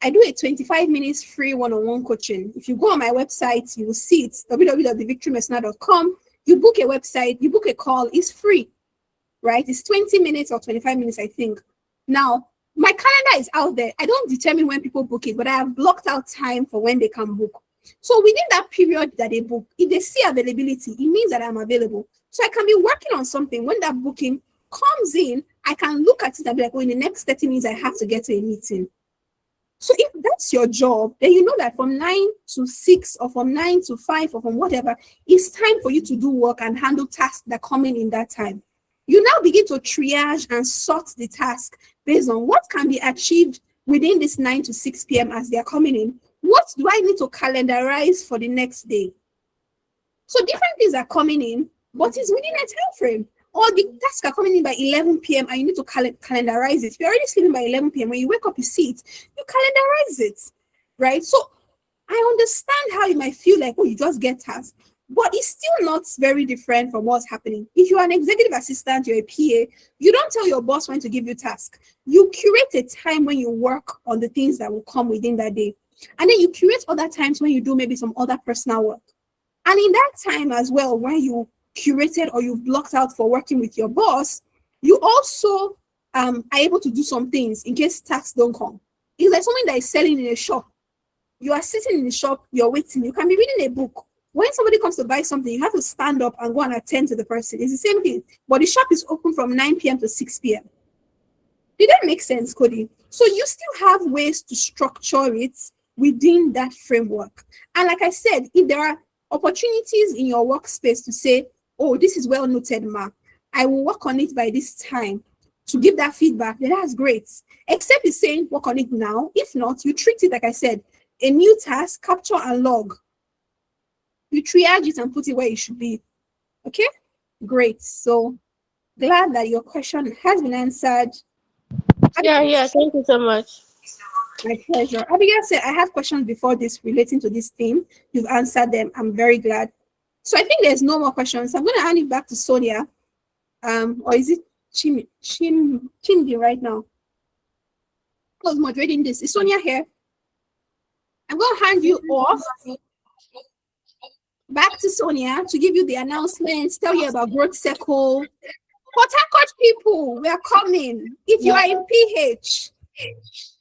I do a 25 minutes free one-on-one coaching. If you go on my website, you will see it, www.thevictorymessner.com. You book a website, you book a call, it's free, right? It's 20 minutes or 25 minutes, I think. Now, my calendar is out there. I don't determine when people book it, but I have blocked out time for when they can book. So within that period that they book, if they see availability, it means that I'm available. So I can be working on something. When that booking comes in, I can look at it and be like, oh, in the next 30 minutes, I have to get to a meeting. So if that's your job, then you know that from 9 to 6 or from 9 to 5 or from whatever, it's time for you to do work and handle tasks that come in that time. You now begin to triage and sort the task based on what can be achieved within this 9 to 6 p.m. as they are coming in. What do I need to calendarize for the next day? So different things are coming in, but it's within a time frame. Or the tasks are coming in by 11 p.m. and you need to calendarize it. If you're already sleeping by 11 p.m., when you wake up, you see it, you calendarize it, right? So I understand how you might feel like, oh, you just get tasks, but it's still not very different from what's happening. If you're an executive assistant, you're a PA, you don't tell your boss when to give you tasks. You curate a time when you work on the things that will come within that day. And then you curate other times when you do maybe some other personal work. And in that time as well, when you curated or you've blocked out for working with your boss, you also are able to do some things in case tasks don't come. It's like someone that is selling in a shop. You are sitting in the shop, you're waiting, you can be reading a book. When somebody comes to buy something, you have to stand up and go and attend to the person. It's the same thing, but the shop is open from 9 p.m. to 6 p.m. Did that make sense, Cody? So you still have ways to structure it within that framework. And like I said, if there are opportunities in your workspace to say, oh, this is well noted, Ma, I will work on it by this time to give that feedback, then that's great. Except it's saying work on it now. If not, you treat it, like I said, a new task, capture and log. You triage it and put it where it should be. Okay? Great. So glad that your question has been answered. Yeah, thank you so much. My pleasure. Abigail said, I have questions before this relating to this theme. You've answered them. I'm very glad. So I think there's no more questions. I'm going to hand it back to Sonia. Or is it Chimdi right now? Who's moderating this? Is Sonia here? I'm going to hand you off back to Sonia to give you the announcements, tell you about Growth Circle. Port Harcourt people, we are coming. If you are in PH,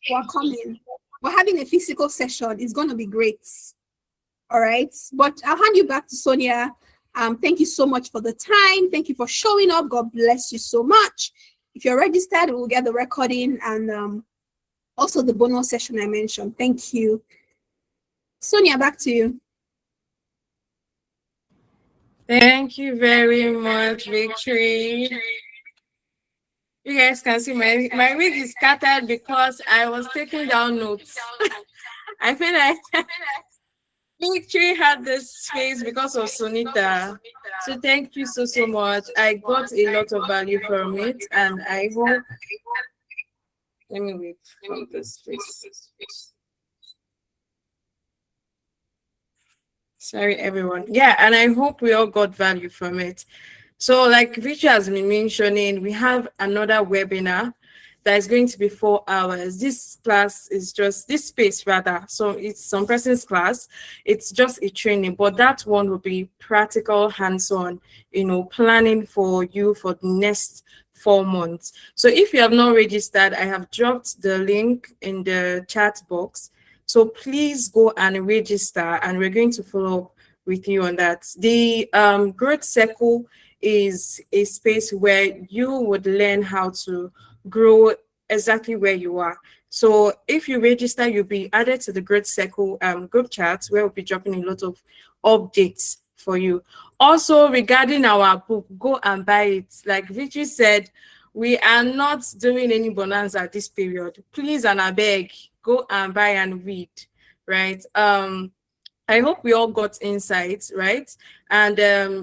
we're coming. We're having a physical session. It's going to be great. All right. But I'll hand you back to Sonia. Thank you so much for the time. Thank you for showing up. God bless you so much. If you're registered, we'll get the recording and also the bonus session I mentioned. Thank you. Sonia, back to you. Thank you very much, Victory. You guys can see my wig is scattered because I was taking down notes. I feel like Victory had this space because of Sunita. So thank you so much. I got a lot of value from it, and I hope. Let me wait from this space. Sorry, everyone. Yeah, and I hope we all got value from it. So, like Victory has been mentioning, we have another webinar that is going to be 4 hours. This class is just this space rather. So it's some person's class. It's just a training, but that one will be practical, hands-on, planning for you for the next 4 months. So if you have not registered, I have dropped the link in the chat box. So please go and register, and we're going to follow up with you on that. The growth circle is a space where you would learn how to grow exactly where you are. So if you register, you'll be added to the Growth Circle group chat, where we'll be dropping a lot of updates for you. Also, regarding our book, go and buy it. Like Victory said, we are not doing any bonanza at this period. Please, and I beg, go and buy and read, right? I hope we all got insights, right? And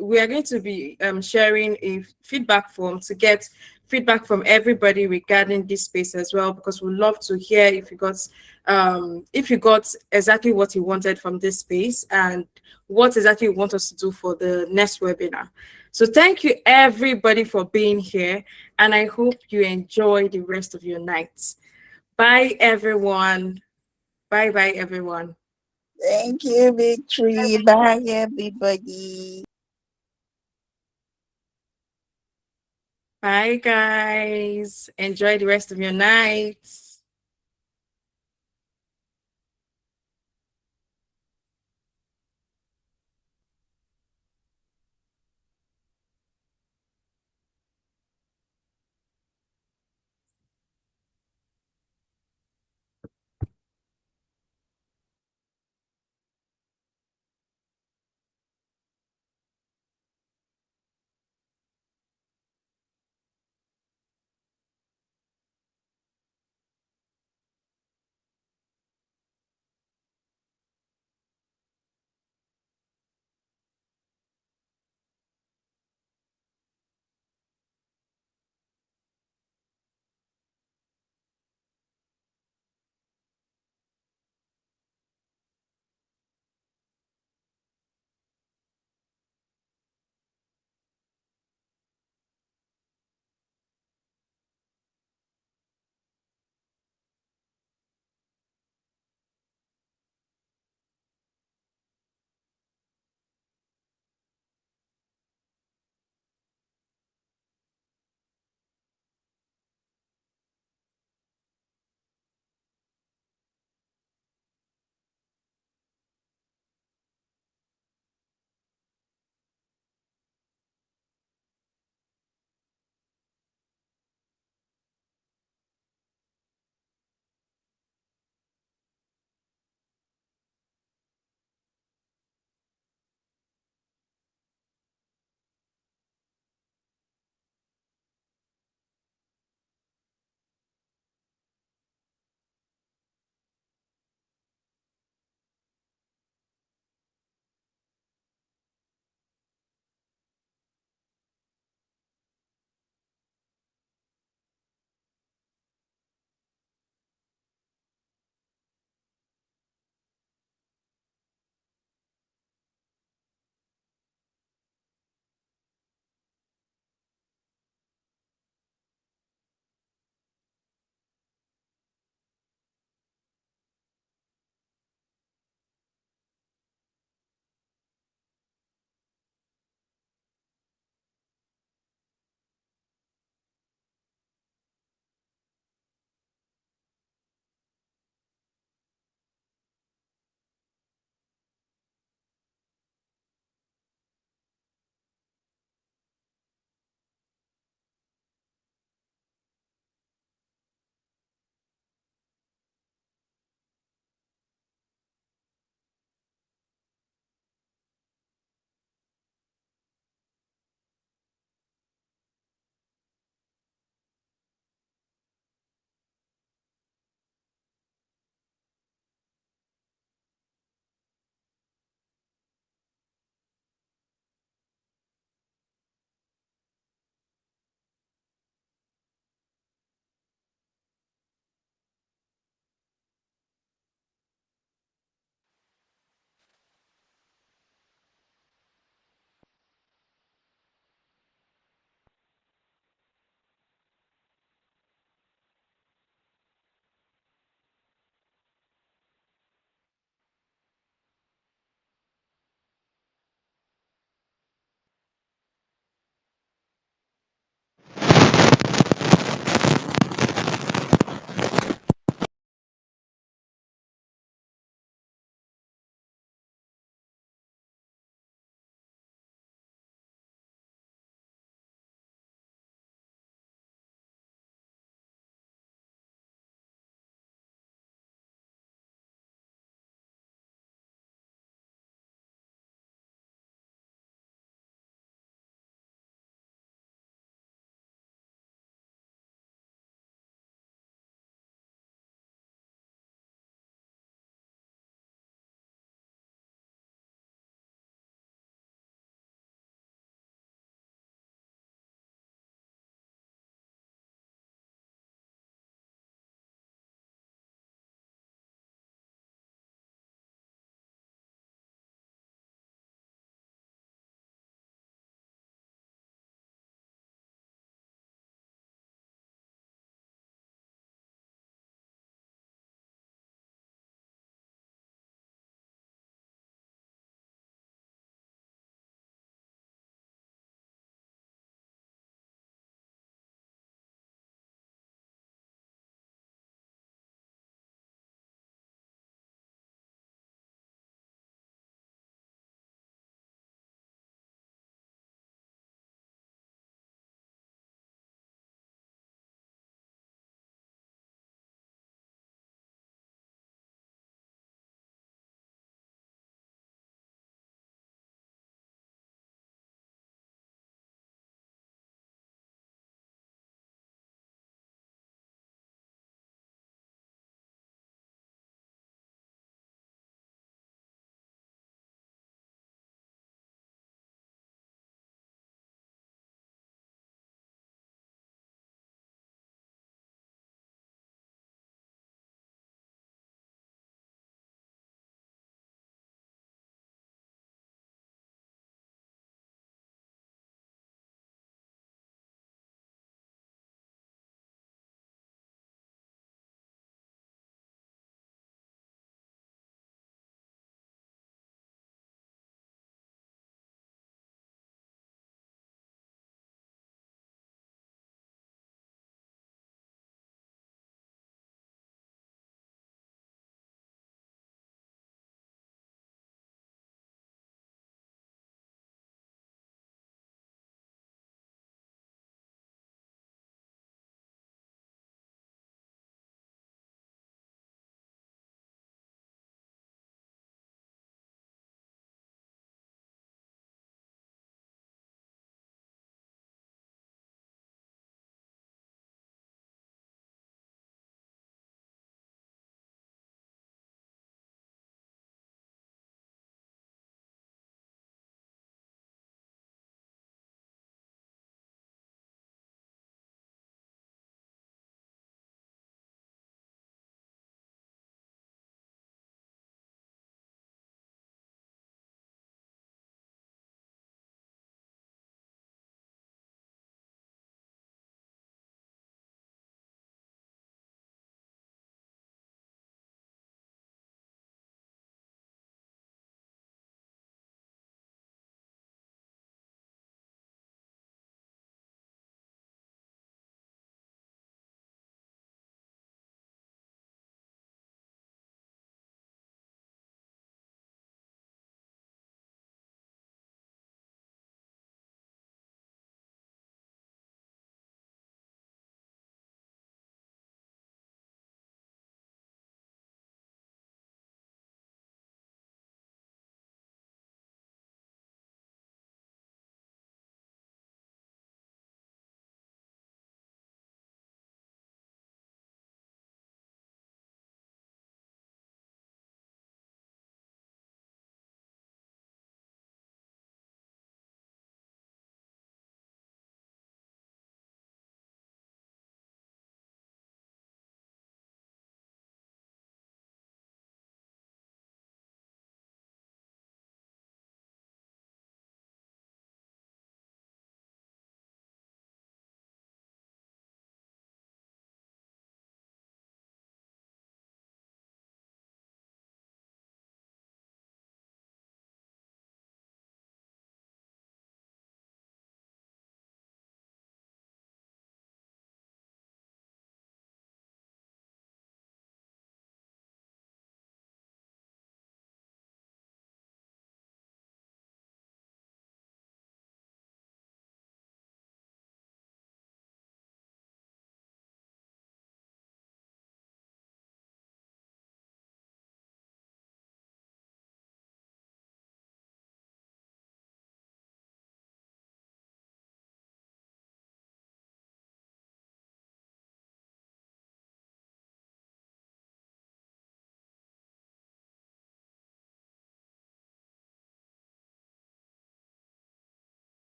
we are going to be sharing a feedback form to get feedback from everybody regarding this space as well, because we love to hear if you got exactly what you wanted from this space and what exactly you want us to do for the next webinar. So thank you everybody for being here, and I hope you enjoy the rest of your night. Bye everyone. Bye everyone. Thank you, Victory. Bye, everybody. Bye guys. Enjoy the rest of your night.